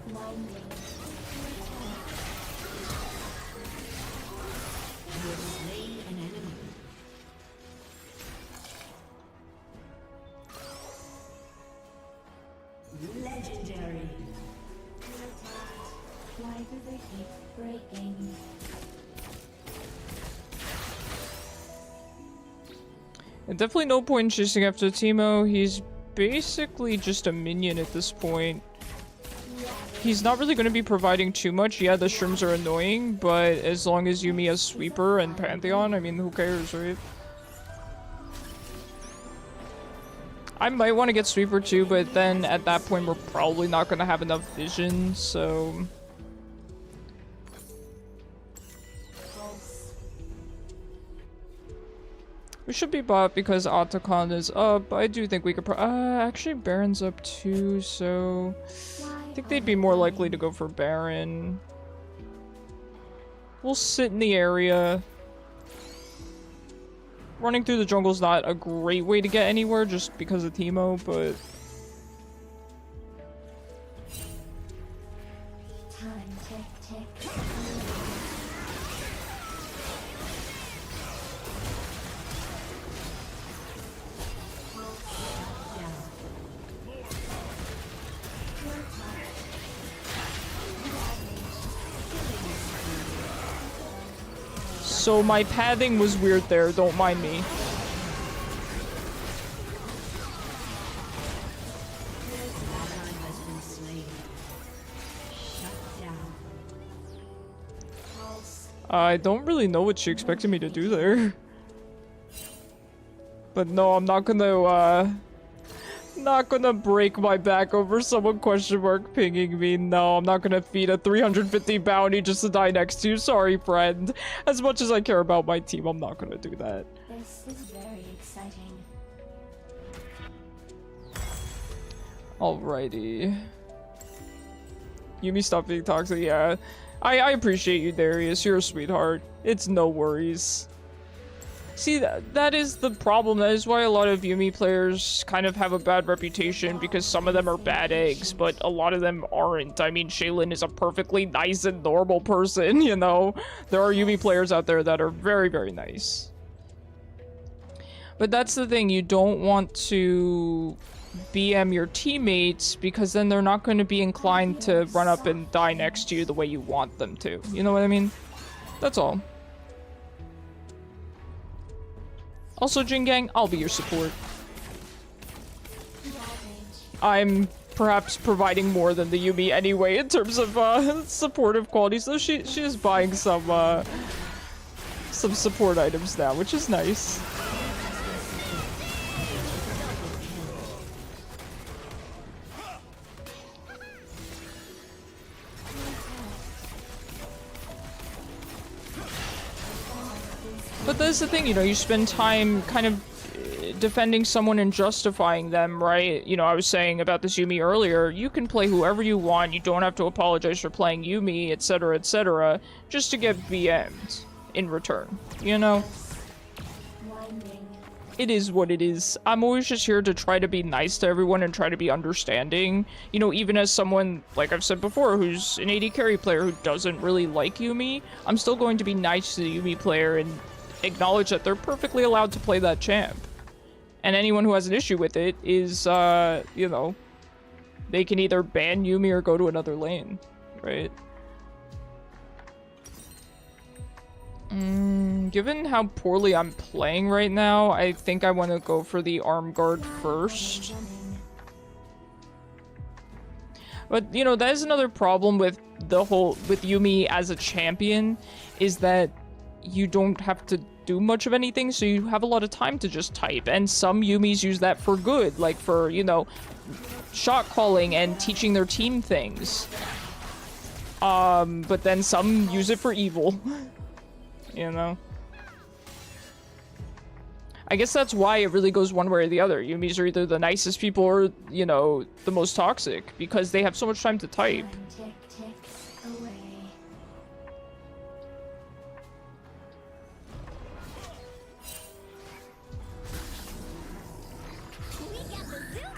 C: Blinding. You have slain an enemy. Legendary. Why do they keep breaking?
B: And definitely no point in chasing after Teemo. He's basically just a minion at this point. He's not really going to be providing too much. Yeah, the shrooms are annoying, but as long as Yuumi has Sweeper and Pantheon, I mean, who cares, right? I might want to get Sweeper too, but then at that point we're probably not going to have enough vision, so...
C: Pulse.
B: We should be bot because Otacon is up. I do think we could actually Baron's up too, so... I think they'd be more likely to go for Baron. We'll sit in the area. Running through the jungle's not a great way to get anywhere just because of Teemo, but...
C: Time tick tick.
B: So my pathing was weird there, don't mind me. I don't really know what she expected me to do there. But no, I'm not gonna break my back over someone question mark pinging me. No, I'm not gonna feed a 350 bounty just to die next to you. Sorry, friend. As much as I care about my team, I'm not gonna do that.
C: This is very exciting.
B: Alrighty. Yuumi, stop being toxic. Yeah. I appreciate you, Darius. You're a sweetheart. It's no worries. See, that is the problem. That is why a lot of Yuumi players kind of have a bad reputation, because some of them are bad eggs, but a lot of them aren't. I mean, Shaylin is a perfectly nice and normal person, you know? There are Yuumi players out there that are very, very nice. But that's the thing, you don't want to BM your teammates, because then they're not going to be inclined to run up and die next to you the way you want them to. You know what I mean? That's all. Also, Jingang, I'll be your support. I'm perhaps providing more than the Yuumi anyway in terms of supportive qualities, so she is buying some support items now, which is nice. But that's the thing, you know, you spend time kind of defending someone and justifying them, right? You know, I was saying about this Yumi earlier, you can play whoever you want, you don't have to apologize for playing Yumi, etc., just to get VM'd in return, you know? It is what it is. I'm always just here to try to be nice to everyone and try to be understanding. You know, even as someone, like I've said before, who's an AD carry player who doesn't really like Yumi, I'm still going to be nice to the Yumi player and acknowledge that they're perfectly allowed to play that champ. And anyone who has an issue with it is, you know, they can either ban Yumi or go to another lane, right? Given how poorly I'm playing right now, I think I want to go for the arm guard first. But, you know, that is another problem with with Yumi as a champion, is that you don't have to do much of anything, so you have a lot of time to just type. And some Yumis use that for good, like for, you know, shot calling and teaching their team things. But then some use it for evil. You know? I guess that's why it really goes one way or the other. Yumis are either the nicest people or, you know, the most toxic, because they have so much time to type.
C: Tick ticks away.
D: We got the zoomies.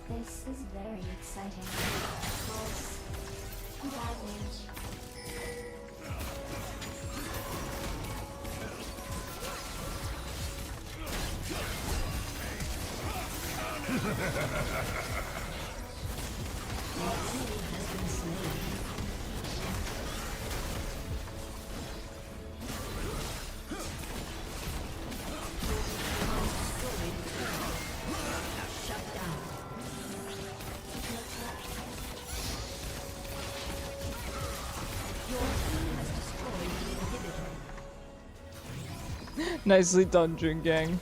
C: This is very exciting. Pulse. Damage.
B: Nicely done, Jin Gang.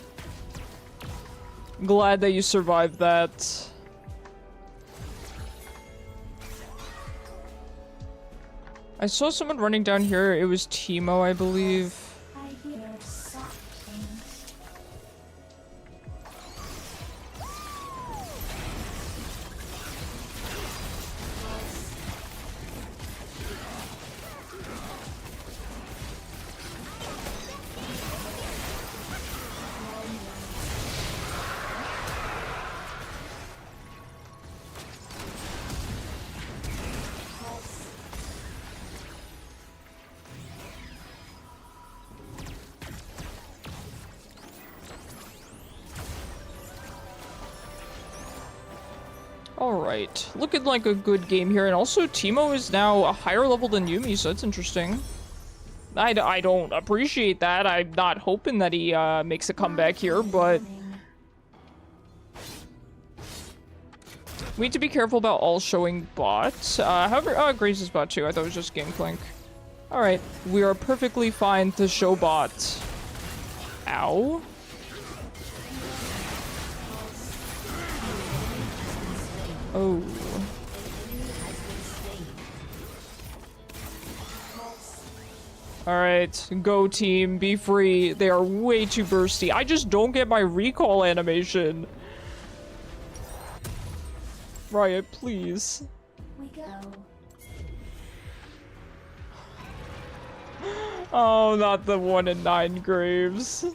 B: Glad that you survived that. I saw someone running down here. It was Teemo, I believe.
C: I hear soft things.
B: Alright, looking like a good game here, and also Teemo is now a higher level than Yumi, so that's interesting. I don't appreciate that. I'm not hoping that he makes a comeback here, but we need to be careful about all showing bots. However, Grace is bot too. I thought it was just Gangplank. Alright, we are perfectly fine to show bot. Ow. Oh. Alright, go team, be free. They are way too bursty. I just don't get my recall animation. Riot, please.
C: We go.
B: Oh, not the 1 in 9 graves.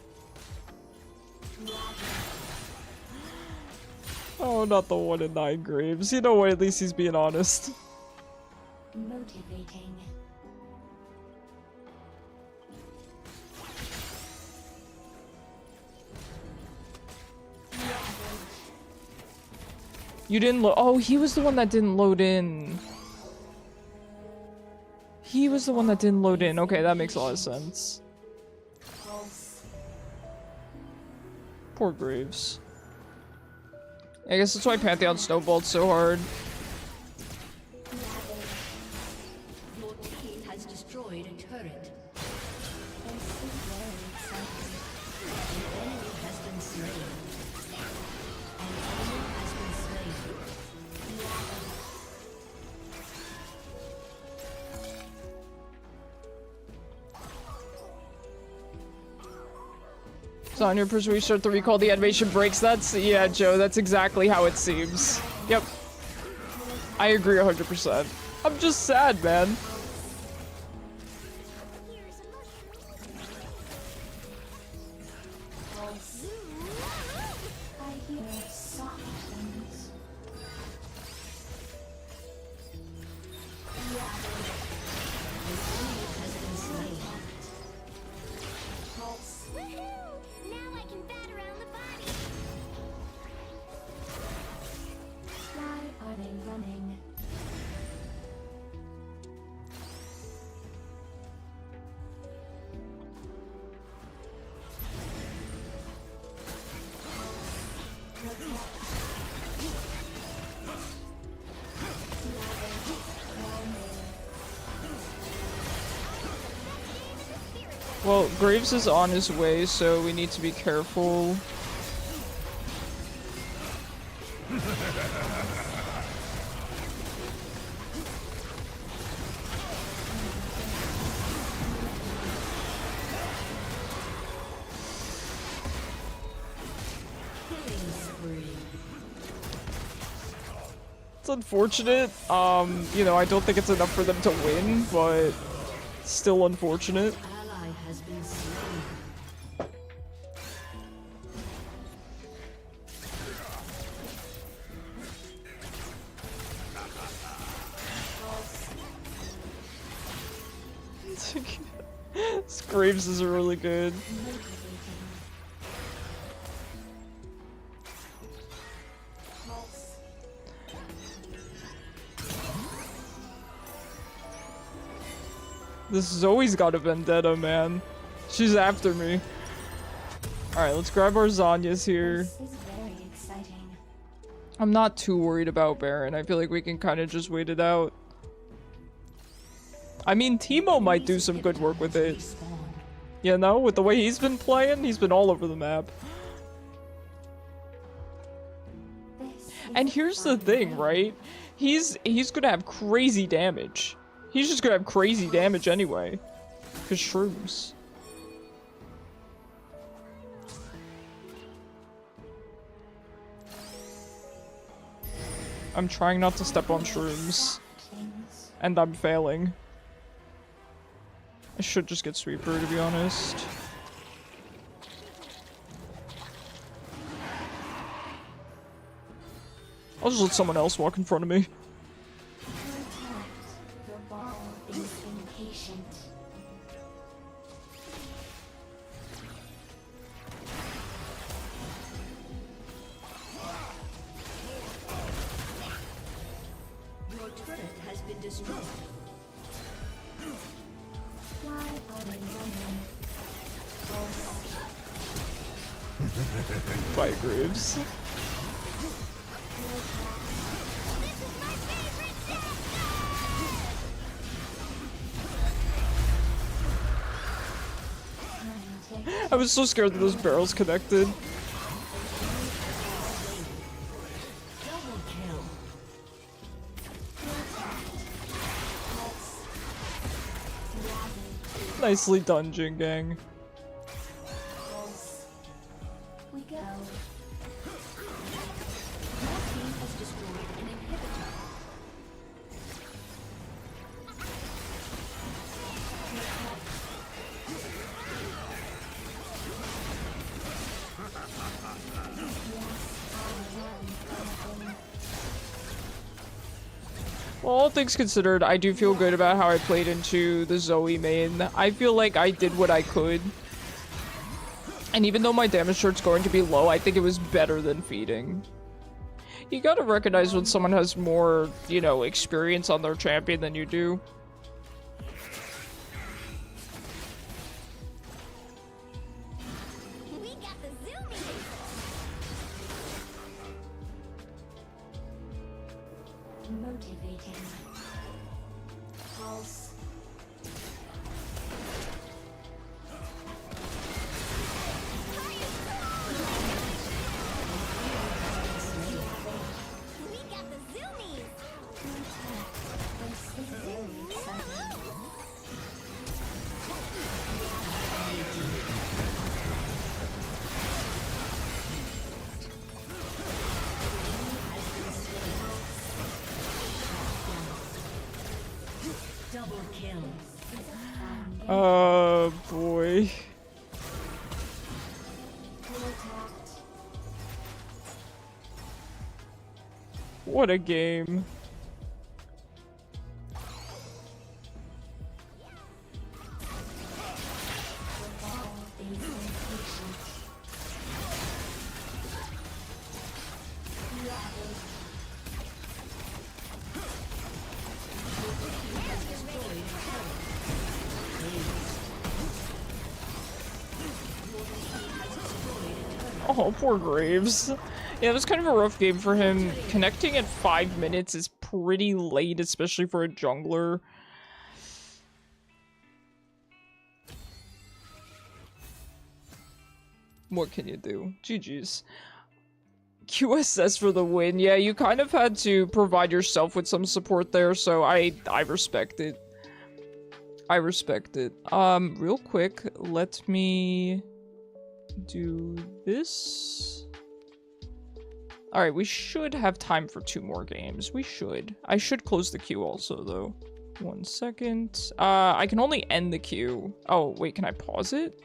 B: Oh, not the 1 in 9 graves. You know what? At least he's being honest.
C: Motivating.
B: You didn't load. Oh, he was the one that didn't load in. He was the one that didn't load in. Okay, that makes a lot of sense. Poor Graves. I guess that's why Pantheon snowballed so hard. So on your person, we start to recall the animation breaks. That's, yeah, Joe, that's exactly how it seems. Yep. I agree 100%. I'm just sad, man.
D: Here's a
C: I hear soft things. Has been slain. Pulse.
D: Woohoo! Now I can bat around the body.
C: Why are they running?
B: Well, Graves is on his way, so we need to be careful. It's unfortunate. You know, I don't think it's enough for them to win, but still unfortunate.
C: Ally has been slain.
B: Graves is really good. This Zoe's got a vendetta, man. She's after me. Alright, let's grab our Zanyas here.
C: This is very exciting.
B: I'm not too worried about Baron. I feel like we can kind of just wait it out. I mean, Teemo might do some good work with it. You know, with the way he's been playing, he's been all over the map. And here's the thing, right? He's gonna have crazy damage. He's just gonna have crazy damage anyway. Cause shrooms. I'm trying not to step on shrooms. And I'm failing. I should just get Sweeper, to be honest. I'll just let someone else walk in front of me.
C: The ball is impatient. Your turret has been destroyed. Why are they running?
B: By Graves. I was so scared that those barrels connected.
C: Double kill.
B: Nicely done, Jin Gang.
C: We go. Your team has destroyed an inhibitor.
B: Well, all things considered, I do feel good about how I played into the Zoe main. I feel like I did what I could. And even though my damage short's going to be low, I think it was better than feeding. You gotta recognize when someone has more, you know, experience on their champion than you do.
D: We got the zoomies.
C: Motivating. Pulse.
D: We got the zoomies.
C: This is very exciting. kill.
B: Oh boy. What a game. Oh, poor Graves. Yeah, it was kind of a rough game for him. Connecting at 5 minutes is pretty late, especially for a jungler. What can you do? GG's. QSS for the win. Yeah, you kind of had to provide yourself with some support there, so I respect it. I respect it. Real quick, let me do this. Alright, we should have time for 2 more games. We should. I should close the queue also, though. 1 second. I can only end the queue. Oh, wait, can I pause it?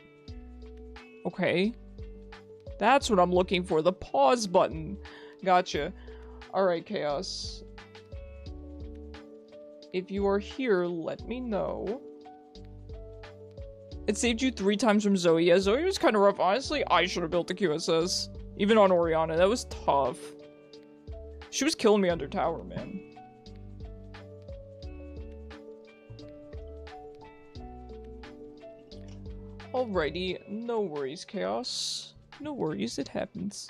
B: Okay. That's what I'm looking for, the pause button. Gotcha. Alright, Chaos. If you are here, let me know. It saved you 3 times from Zoe. Yeah, Zoe was kind of rough. Honestly, I should have built the QSS. Even on Orianna, that was tough. She was killing me under tower, man. Alrighty, no worries, Chaos. No worries, it happens.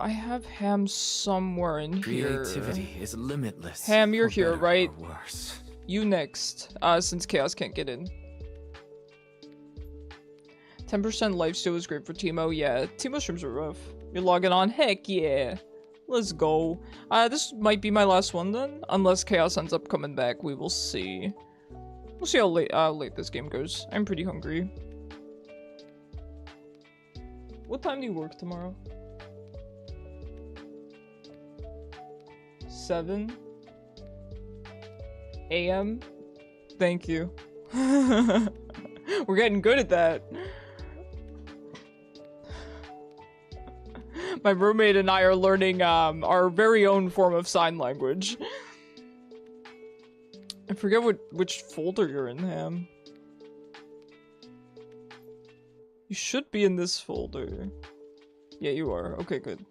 B: I have Ham somewhere in here.
A: Creativity is limitless.
B: Ham, you're
A: for
B: here,
A: better
B: right?
A: or worse.
B: You next, since Chaos can't get in. 10% lifesteal is great for Teemo. Yeah, Teemo streams are rough. You're logging on? Heck yeah. Let's go. This might be my last one then. Unless Chaos ends up coming back. We will see. We'll see how late this game goes. I'm pretty hungry. What time do you work tomorrow? 7 a.m. Thank you. We're getting good at that. My roommate and I are learning our very own form of sign language. I forget which folder you're in, Ham. You should be in this folder. Yeah, you are. Okay, good.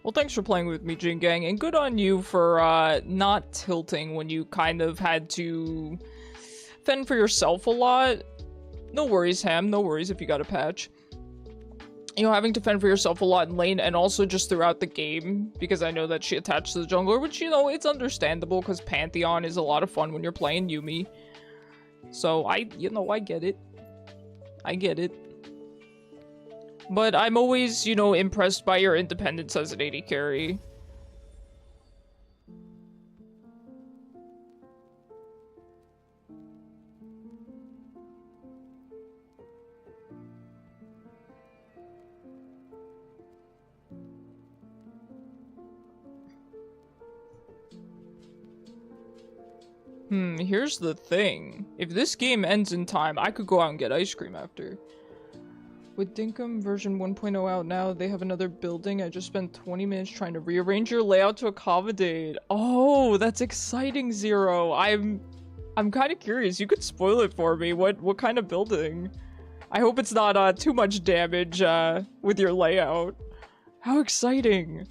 B: Well, thanks for playing with me, Jin Gang, and good on you for not tilting when you kind of had to fend for yourself a lot. No worries, Ham. No worries if you got a patch. You know, having to fend for yourself a lot in lane and also just throughout the game, because I know that she attached to the jungler, which, you know, it's understandable because Pantheon is a lot of fun when you're playing Yuumi. So, you know, I get it. I get it. But I'm always, you know, impressed by your independence as an AD carry. Here's the thing. If this game ends in time, I could go out and get ice cream after. With Dinkum version 1.0 out now, they have another building. I just spent 20 minutes trying to rearrange your layout to accommodate. Oh, that's exciting, Zero. I'm kind of curious. You could spoil it for me. What kind of building? I hope it's not too much damage with your layout. How exciting.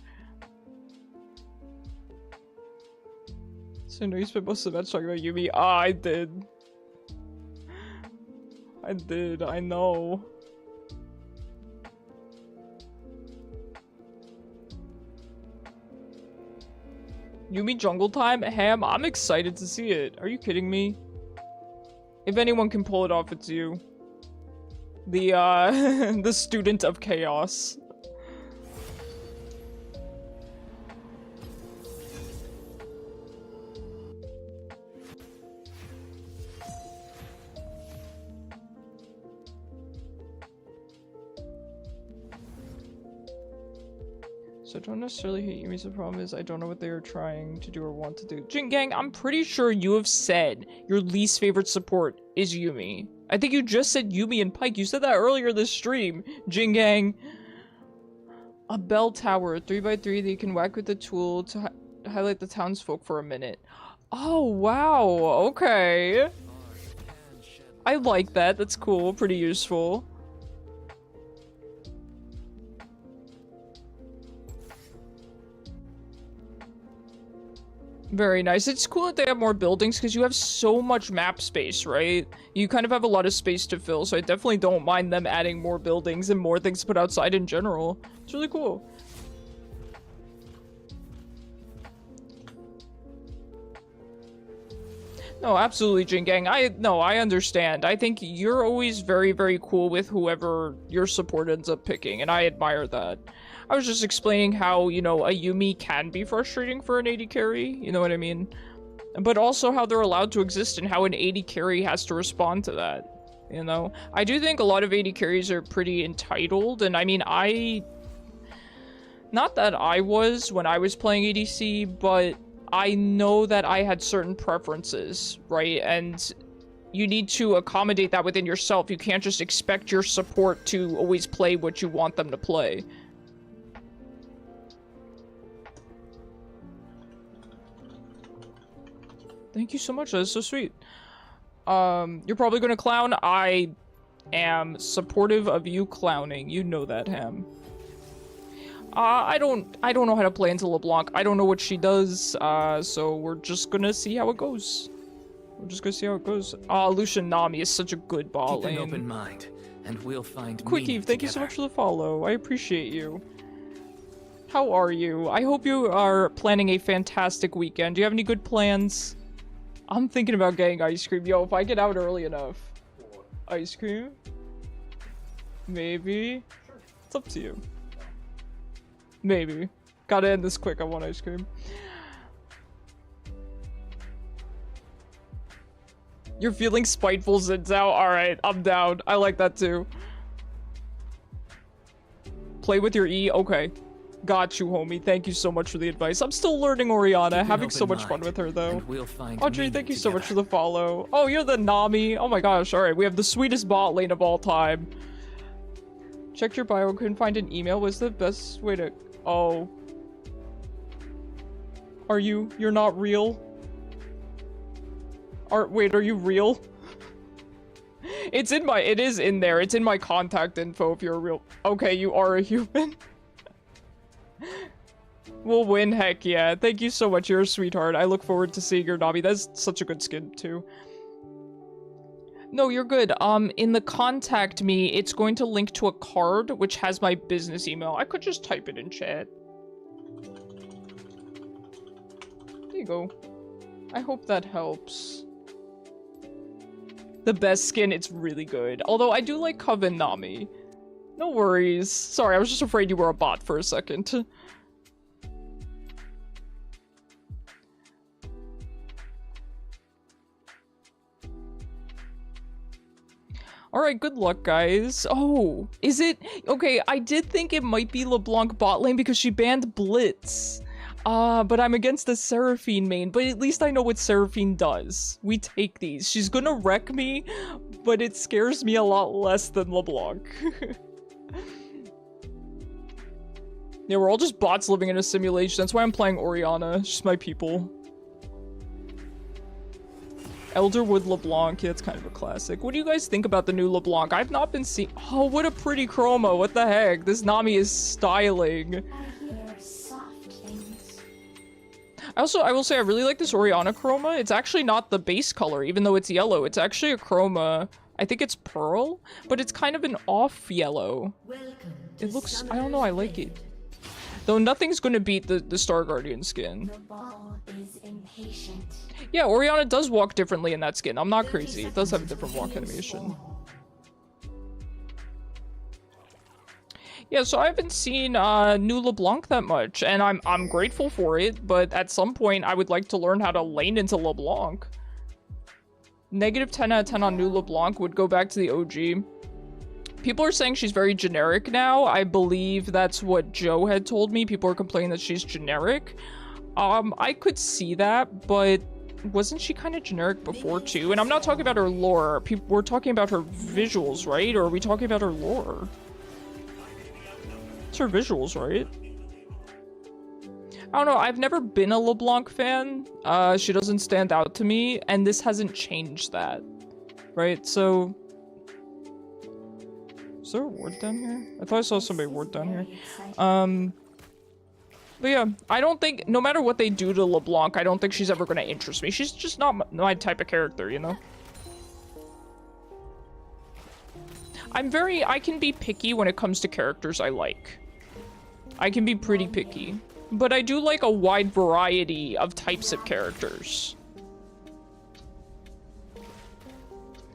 B: So I know you spent most of the match talking about Yuumi. Ah, I did. I know. Yuumi jungle time? Ham, I'm excited to see it. Are you kidding me? If anyone can pull it off, it's you. The, the student of chaos. So I don't necessarily hate Yumi's. The problem is I don't know what they are trying to do or want to do. Jin Gang, I'm pretty sure you have said your least favorite support is Yumi. I think you just said Yumi and Pike. You said that earlier this stream, Jin Gang. A bell tower, 3x3 that you can whack with the tool to highlight the townsfolk for a minute. Oh, wow. Okay. I like that. That's cool. Pretty useful. Very nice. It's cool that they have more buildings because you have so much map space, right? You kind of have a lot of space to fill, so I definitely don't mind them adding more buildings and more things to put outside in general. It's really cool. No, absolutely, Jin Gang. I understand. I think you're always very, very cool with whoever your support ends up picking, and I admire that. I was just explaining how, you know, a Yumi can be frustrating for an AD carry, you know what I mean? But also how they're allowed to exist and how an AD carry has to respond to that, you know? I do think a lot of AD carries are pretty entitled, and I mean, not that I was when I was playing ADC, but I know that I had certain preferences, right? And you need to accommodate that within yourself. You can't just expect your support to always play what you want them to play. Thank you so much. That is so sweet. You're probably gonna clown. I am supportive of you clowning. You know that, Ham. I don't know how to play into LeBlanc. I don't know what she does. So we're just gonna see how it goes. We're just gonna see how it goes. Lucian Nami is such a good bot lane.
A: Keep an open mind, and we'll find
B: Quick
A: meaning
B: Eve, thank you so
A: together.
B: much for the follow. I appreciate you. How are you? I hope you are planning a fantastic weekend. Do you have any good plans? I'm thinking about getting ice cream. Yo, if I get out early enough. Ice cream? Maybe? Sure. It's up to you. Maybe. Gotta end this quick. I want ice cream. You're feeling spiteful, Zinzao? Alright, I'm down. I like that too. Play with your E? Okay. Got you, homie. Thank you so much for the advice. I'm still learning Orianna. Having so much fun with her, though.
A: We'll find
B: Audrey, thank you so much for the follow. Oh, you're the Nami. Oh my gosh. Alright, we have the sweetest bot lane of all time. Checked your bio. Couldn't find an email. Was the best way to... Oh. Are you? You're not real? Wait, are you real? It is in there. It's in my contact info if you're real. Okay, you are a human. We'll win, heck yeah. Thank you so much, you're a sweetheart. I look forward to seeing your Nami. That's such a good skin, too. No, you're good. In the contact me, it's going to link to a card, which has my business email. I could just type it in chat. There you go. I hope that helps. The best skin, it's really good. Although, I do like Coven Nami. No worries. Sorry, I was just afraid you were a bot for a second. Alright, good luck, guys. Oh, is it? Okay, I did think it might be LeBlanc bot lane because she banned Blitz. But I'm against the Seraphine main, but at least I know what Seraphine does. We take these. She's gonna wreck me, but it scares me a lot less than LeBlanc. Yeah, we're all just bots living in a simulation. That's why I'm playing Orianna. She's my people. Elderwood LeBlanc, yeah, it's kind of a classic. What do you guys think about the new LeBlanc? I've not been seeing- Oh, what a pretty chroma, what the heck? This Nami is styling.
C: I hear soft things.
B: I will say I really like this Orianna chroma. It's actually not the base color, even though it's yellow. It's actually a chroma, I think it's pearl, but it's kind of an off yellow.
C: Welcome to
B: It looks, I don't know, I like it. Though nothing's gonna beat the Star Guardian skin.
C: The ball is impatient.
B: Yeah, Orianna does walk differently in that skin. I'm not crazy. It does have a different walk animation. Yeah, so I haven't seen new LeBlanc that much, and I'm grateful for it, but at some point I would like to learn how to lane into LeBlanc. Negative 10 out of 10 on new LeBlanc would go back to the OG. People are saying she's very generic now. I believe that's what Joe had told me. People are complaining that she's generic. I could see that, but wasn't she kind of generic before too? And I'm not talking about her lore. We're talking about her visuals, right? Or are we talking about her lore? It's her visuals, right? I don't know. I've never been a LeBlanc fan. She doesn't stand out to me, and this hasn't changed that, right? So, is there a ward down here? I thought I saw somebody ward down here. But yeah, I don't think, no matter what they do to LeBlanc, I don't think she's ever gonna interest me. She's just not my type of character, you know? I can be picky when it comes to characters I like. I can be pretty picky. But I do like a wide variety of types of characters.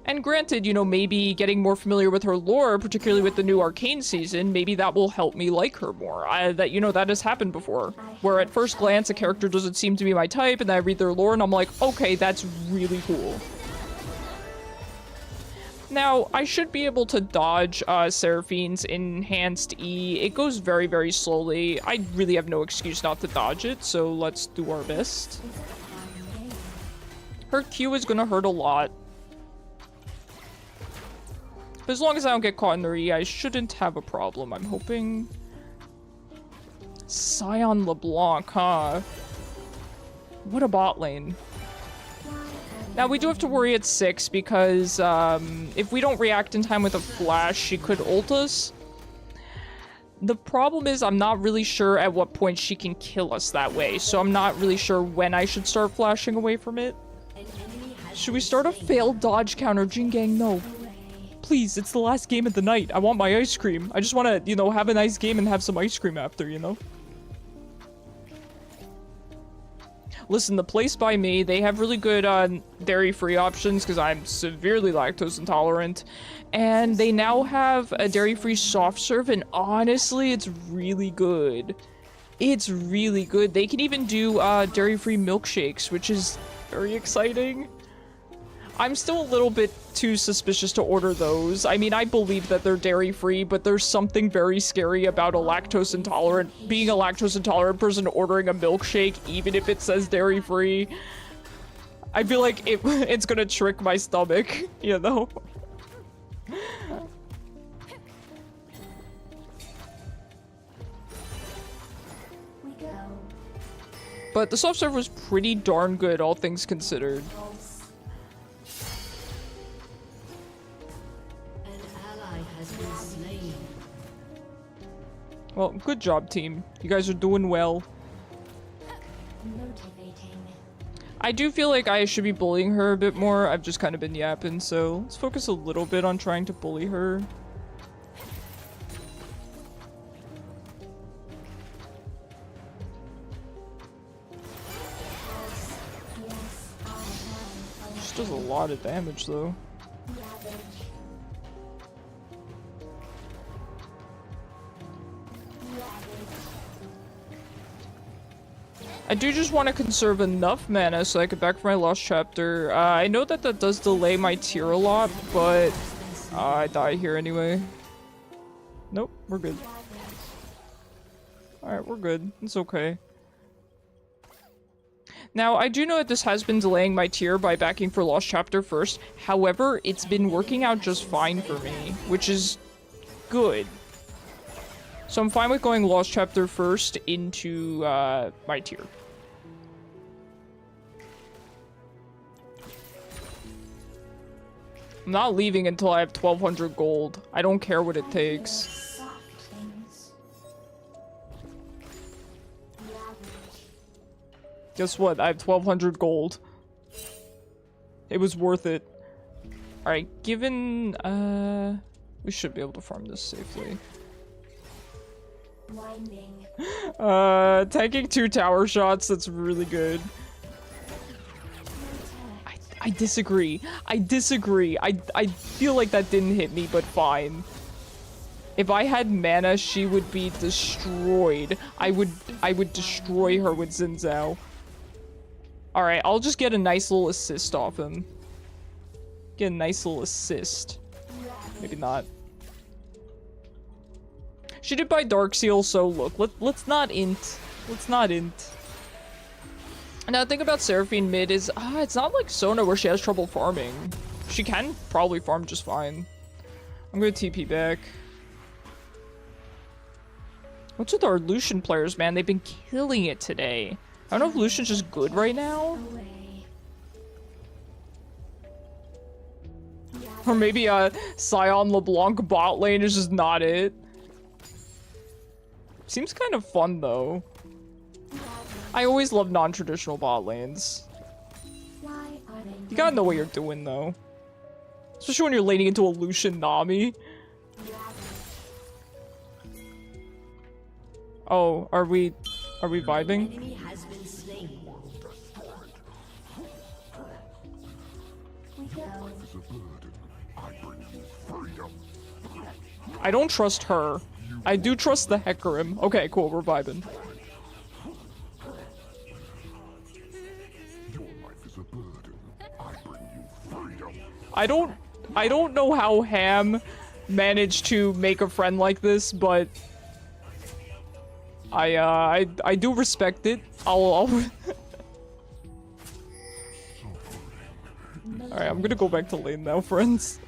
B: And granted, you know, maybe getting more familiar with her lore, particularly with the new Arcane season, maybe that will help me like her more. You know, that has happened before. Where at first glance, a character doesn't seem to be my type, and then I read their lore and I'm like, okay, that's really cool. Now, I should be able to dodge Seraphine's enhanced E. It goes very, very slowly. I really have no excuse not to dodge it, so let's do our best. Her Q is gonna hurt a lot. But as long as I don't get caught in her E, I shouldn't have a problem, I'm hoping. Scion LeBlanc, huh? What a bot lane. Now, we do have to worry at 6 because if we don't react in time with a flash, she could ult us. The problem is I'm not really sure at what point she can kill us that way, so I'm not really sure when I should start flashing away from it. Should we start a failed dodge counter? Jingang, no. Please, it's the last game of the night. I want my ice cream. I just want to, you know, have a nice game and have some ice cream after, you know? Listen, the place by me, they have really good dairy-free options because I'm severely lactose intolerant. And they now have a dairy-free soft serve, and honestly, it's really good. It's really good. They can even do dairy-free milkshakes, which is very exciting. I'm still a little bit too suspicious to order those. I mean, I believe that they're dairy-free, but there's something very scary about being a lactose intolerant person ordering a milkshake, even if it says dairy-free. I feel like it's gonna trick my stomach, you know? But the soft serve was pretty darn good, all things considered. Well, good job, team. You guys are doing well.
C: Motivating.
B: I do feel like I should be bullying her a bit more. I've just kind of been yapping, so let's focus a little bit on trying to bully her. She does a lot of damage, though. I do just want to conserve enough mana so I can back for my lost chapter. I know that does delay my tier a lot, but I die here anyway. Nope, we're good. Alright, we're good. It's okay. Now, I do know that this has been delaying my tier by backing for lost chapter first. However, it's been working out just fine for me, which is good. So I'm fine with going lost chapter first into my tier. I'm not leaving until I have 1200 gold. I don't care what it takes. Guess what? I have 1200 gold. It was worth it. Alright, given we should be able to farm this safely. Taking 2 tower shots, that's really good. I disagree. I disagree. I feel like that didn't hit me, but fine. If I had mana, she would be destroyed. I would destroy her with Xin Zhao. Alright, I'll just get a nice little assist off him. Get a nice little assist. Maybe not. She did buy Dark Seal, so look, let's not int. Let's not int. Now, the thing about Seraphine mid is, it's not like Sona where she has trouble farming. She can probably farm just fine. I'm gonna TP back. What's with our Lucian players, man? They've been killing it today. I don't know if Lucian's just good right now. Or maybe Scion LeBlanc bot lane is just not it. Seems kind of fun, though. I always love non-traditional bot lanes. You gotta know what you're doing, though. Especially when you're laning into a Lucian Nami. Oh, are we vibing?
C: Enemy has been slain. We go.
B: I don't trust her. I do trust the Hecarim. Okay, cool, we're vibing. I don't know how Ham managed to make a friend like this, but I do respect it. I'll Alright, I'm gonna go back to lane now, friends.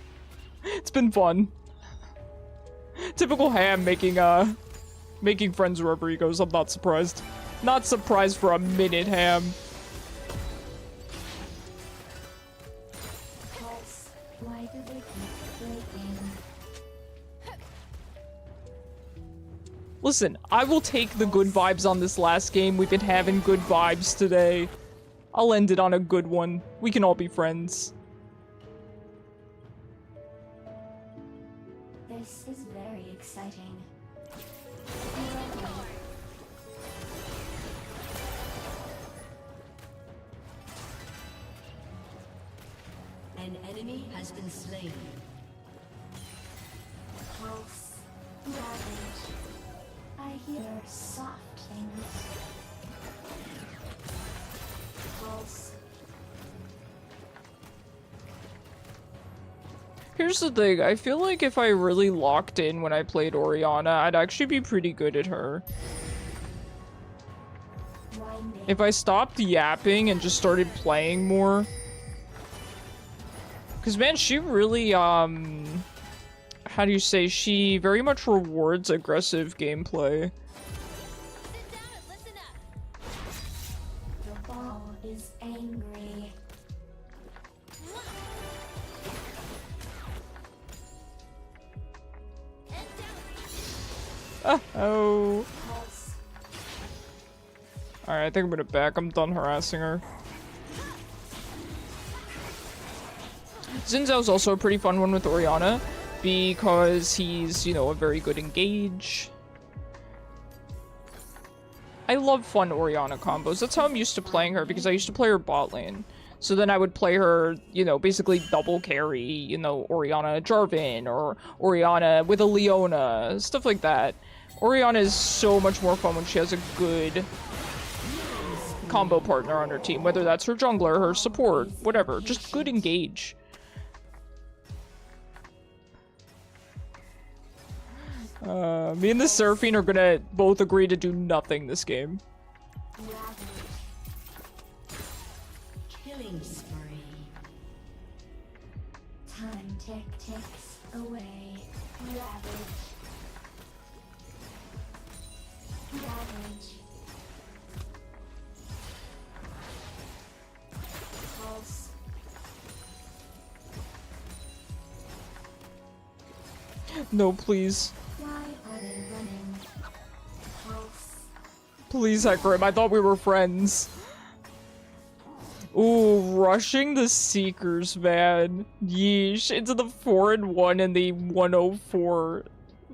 B: It's been fun. Typical Ham making friends wherever he goes. I'm not surprised. Not surprised for a minute, Ham.
C: Why do they keep breaking?
B: Listen, I will take the good vibes on this last game. We've been having good vibes today. I'll end it on a good one. We can all be friends.
C: This is very exciting. An enemy has been slain. Pulse, ravage. I hear soft things. Pulse.
B: Here's the thing, I feel like if I really locked in when I played Orianna, I'd actually be pretty good at her. If I stopped yapping and just started playing more. Because, man, she really, how do you say, she very much rewards aggressive gameplay.
D: Sit down and listen up.
C: The ball is angry.
B: Oh.
C: Pulse.
B: Alright, I think I'm gonna back. I'm done harassing her. Xin Zhao's also a pretty fun one with Orianna, because he's, you know, a very good engage. I love fun Orianna combos. That's how I'm used to playing her, because I used to play her bot lane. So then I would play her, you know, basically double carry, you know, Orianna Jarvan, or Orianna with a Leona, stuff like that. Orianna is so much more fun when she has a good combo partner on her team, whether that's her jungler, her support, whatever. Just good engage. Me and the Seraphine are gonna both agree to do nothing this game.
C: Killing spree. Time ticks away. Ravage. Ravage. Pulse.
B: No, please.
C: Why are they running? Pulse.
B: Please, Hecarim, I thought we were friends. Ooh, rushing the Seekers, man. Yeesh, into the 4-1 and the 104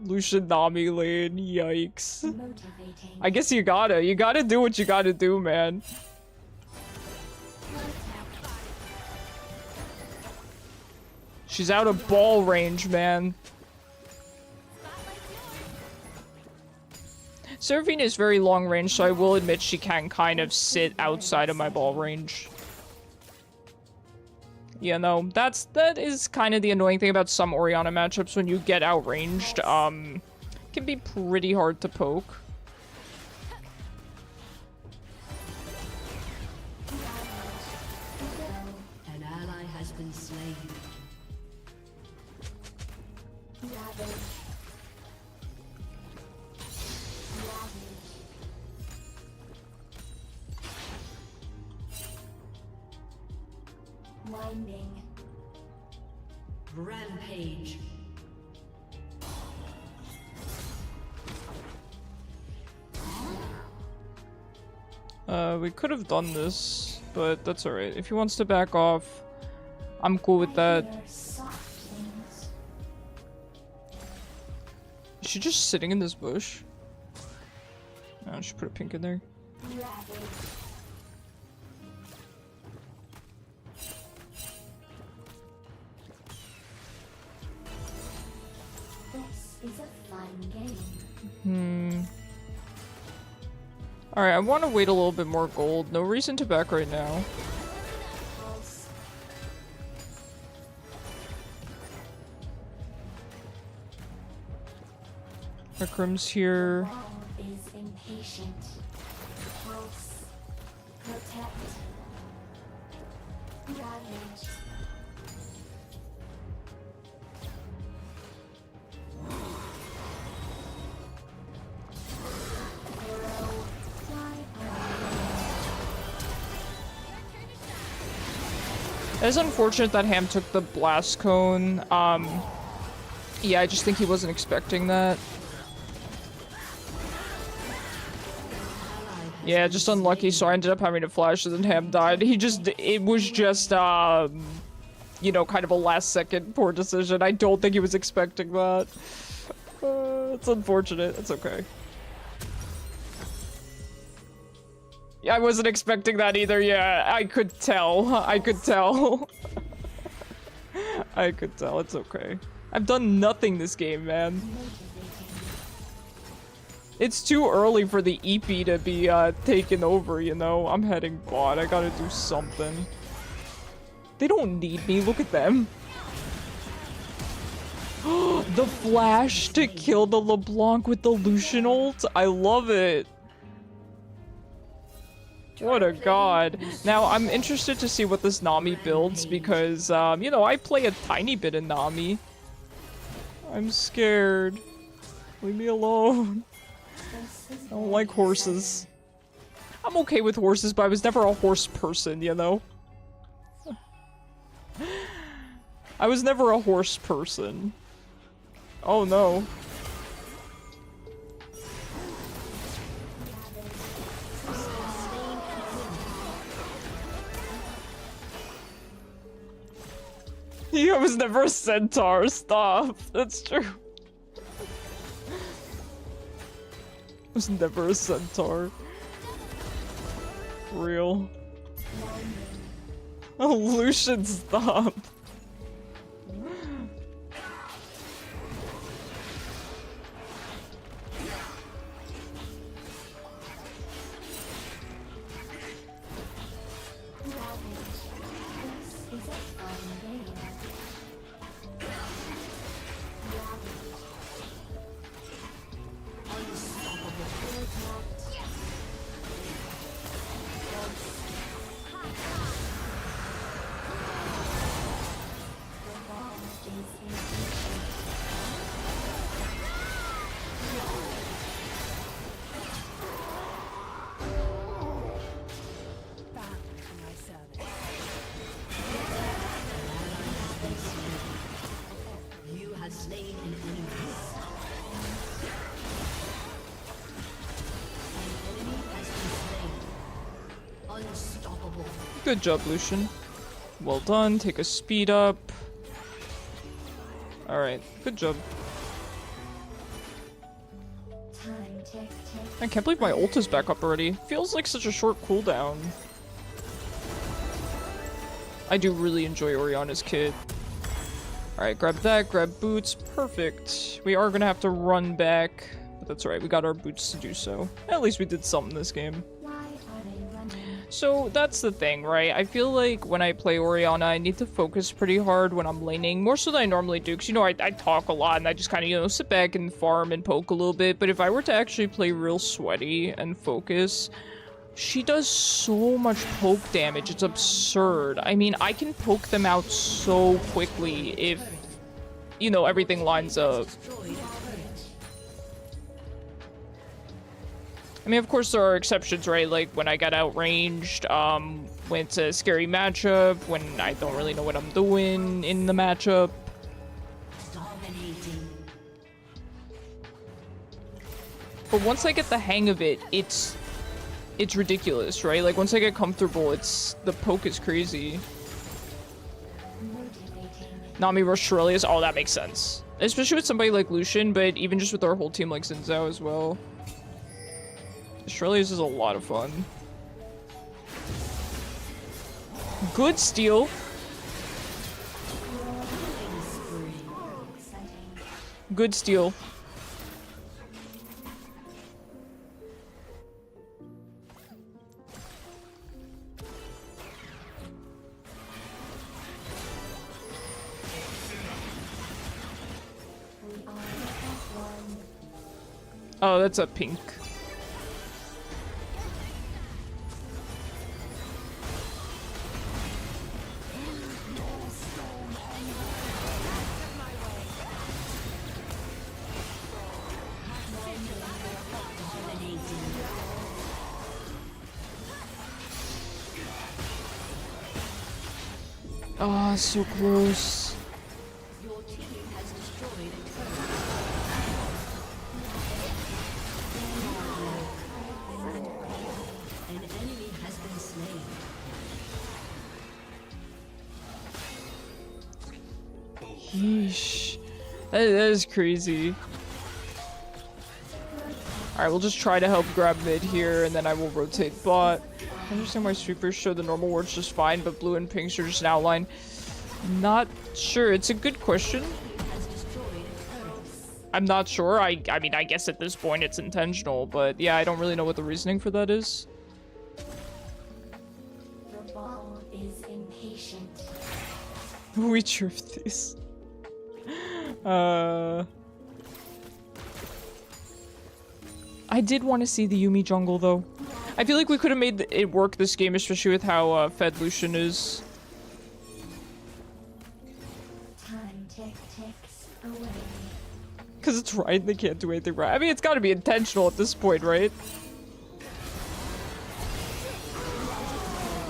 B: Lucian Nami lane. Yikes.
C: Motivating.
B: I guess you gotta do what you gotta do, man. She's out of ball range, man.
D: Spotlight's
B: Seraphine is very long range, so I will admit she can kind of sit outside of my ball range. You know, that is kind of the annoying thing about some Orianna matchups. When you get outranged, can be pretty hard to poke.
C: An ally has been slain.
D: Winding.
C: Rampage.
B: We could have done this, but that's alright. If he wants to back off, I'm cool with that. Is she just sitting in this bush? Oh, she put a pink in there.
D: This is a fun game.
B: Alright, I want to wait a little bit more gold. No reason to back right now.
D: Pulse.
B: Akram's here.
D: Wall is impatient. Pulse. Protect. Ravage. Arrow. Fly
B: It's unfortunate that Ham took the blast cone. Yeah, I just think he wasn't expecting that. Yeah, just unlucky, so I ended up having to flash and then Ham died. It was just, you know, kind of a last second poor decision. I don't think he was expecting that. It's unfortunate, it's okay. Yeah, I wasn't expecting that either, yeah, I could tell. I could tell. I could tell, it's okay. I've done nothing this game, man. It's too early for the EP to be taken over, you know? I'm heading bot, I gotta do something. They don't need me, look at them. The flash to kill the LeBlanc with the Lucian ult? I love it. What a god. Now, I'm interested to see what this Nami builds because, you know, I play a tiny bit of Nami. I'm scared. Leave me alone. I don't like horses. I'm okay with horses, but I was never a horse person, you know? I was never a horse person. Oh no. I was never a centaur, stop. That's true. I was never a centaur. Real. Oh, Lucian, stop.
C: You have slain an enemy. An enemy has been slain. Unstoppable.
B: Good job, Lucian. Well done, take a speed up. Alright, good job.
D: Time tick tick.
B: I can't believe my ult is back up already. Feels like such a short cooldown. I do really enjoy Orianna's kit. Alright, grab that, grab boots, perfect. We are gonna have to run back. The That's right, we got our boots to do so. At least we did something this game.
D: Why are they running?
B: So that's the thing, right? I feel like when I play Orianna, I need to focus pretty hard when I'm laning, more so than I normally do, because, you know, I talk a lot and I just kind of, you know, sit back and farm and poke a little bit, but if I were to actually play real sweaty and focus, she does so much poke damage, it's absurd. I mean, I can poke them out so quickly if, you know, everything lines up. I mean, of course, there are exceptions, right? Like, when I got outranged, when it's a scary matchup, when I don't really know what I'm doing in the matchup.
C: Dominating.
B: But once I get the hang of it, it's ridiculous, right? Like, once I get comfortable, the poke is crazy.
D: Motivating.
B: Nami rush Aurelius, oh, that makes sense. Especially with somebody like Lucian, but even just with our whole team like Xin Zhao as well. Aurelius is a lot of fun. Good steal. Good steal.
D: We are as one.
B: Oh, that's a pink. Ah, so close.
C: Your team has destroyed a turret. An enemy has been slain.
B: Yeesh. That is crazy. Alright, we'll just try to help grab mid here, and then I will rotate bot. I understand why sweepers show the normal wards just fine, but blue and pinks are just an outline. Not sure. It's a good question. I'm not sure. I mean, I guess at this point it's intentional, but yeah, I don't really know what the reasoning for that is.
D: The ball is impatient.
B: We drift these. I did want to see the Yuumi jungle, though. I feel like we could have made it work this game, especially with how fed Lucian is.
D: Time ticks away.
B: Because it's right, they can't do anything right. I mean, it's got to be intentional at this point, right?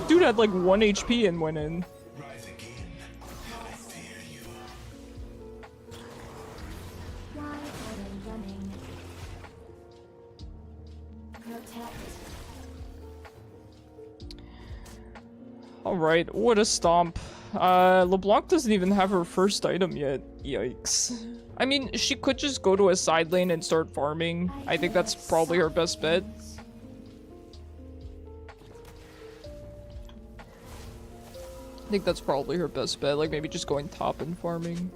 B: Dude had like 1 HP and went in.
D: Why are they running? Protect.
B: Alright, what a stomp. LeBlanc doesn't even have her first item yet. Yikes. I mean, she could just go to a side lane and start farming. I think that's probably her best bet. I think that's probably her best bet, like maybe just going top and farming.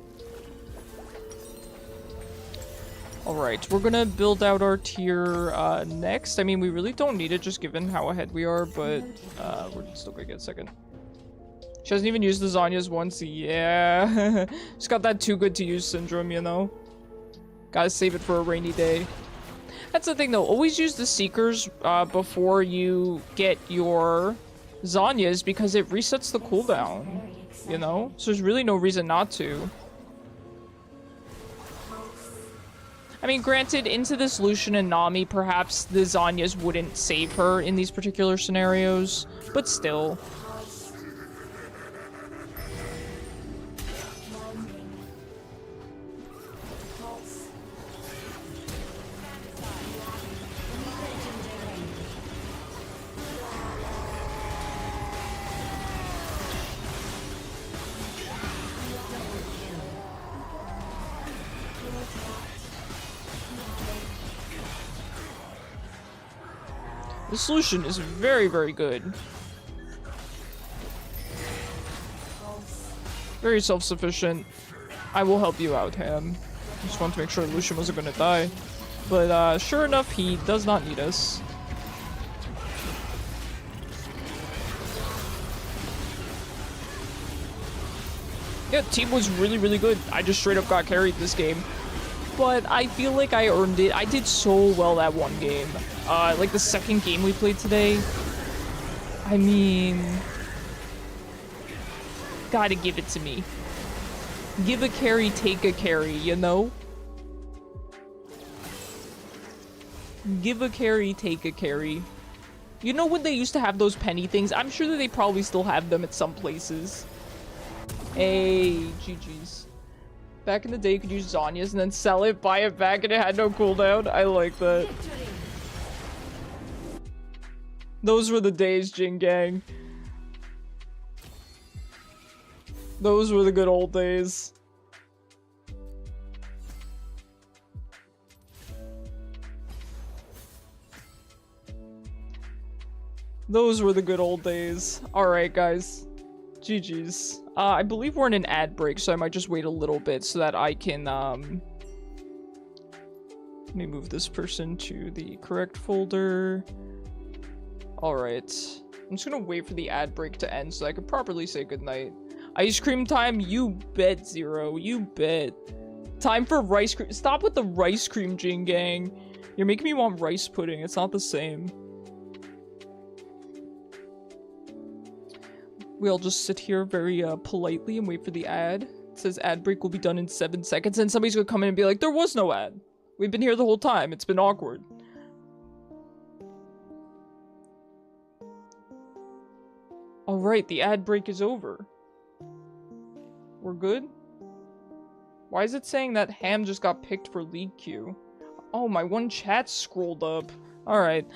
B: Alright, we're gonna build out our tier next. I mean, we really don't need it just given how ahead we are, but we're still gonna get a second. She hasn't even used the Zanya's once. Yeah. She's got that too good to use syndrome, you know? Gotta save it for a rainy day. That's the thing though, always use the Seekers before you get your Zanya's because it resets the cooldown, you know? So there's really no reason not to. I mean, granted, into this Lucian and Nami, perhaps the Zanya's wouldn't save her in these particular scenarios, but still. The solution is very, very good. Very self-sufficient. I will help you out, Ham. Just want to make sure Lucian wasn't gonna die. But sure enough, he does not need us. Yeah, team was really, really good. I just straight up got carried this game. But I feel like I earned it. I did so well that one game. Like the second game we played today. I mean... Gotta give it to me. Give a carry, take a carry, you know? Give a carry, take a carry. You know when they used to have those penny things? I'm sure that they probably still have them at some places. Hey, GG's. Back in the day, you could use Zanya's and then sell it, buy it back, and it had no cooldown. I like that. Those were the days, Jing Gang. Those were the good old days. Those were the good old days. Alright, guys. GG's. I believe we're in an ad break, so I might just wait a little bit so that I can, let me move this person to the correct folder. Alright. I'm just gonna wait for the ad break to end so I can properly say goodnight. Ice cream time? You bet, Zero. You bet. Time for rice cream. Stop with the rice cream, Jing Gang. You're making me want rice pudding. It's not the same. We'll just sit here very politely and wait for the ad. It says ad break will be done in 7 seconds, and somebody's gonna come in and be like, there was no ad. We've been here the whole time. It's been awkward. Alright, the ad break is over. We're good? Why is it saying that Ham just got picked for league queue? Oh, my one chat scrolled up. Alright.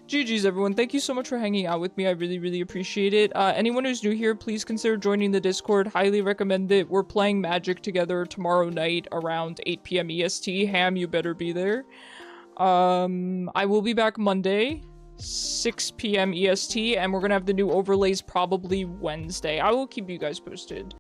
B: GG's everyone, thank you so much for hanging out with me. I really, really appreciate it. Anyone who's new here, please consider joining the Discord. Highly recommend it. We're playing Magic together tomorrow night around 8 p.m. EST. Ham, you better be there. I will be back Monday, 6 p.m. EST, and we're gonna have the new overlays probably Wednesday. I will keep you guys posted.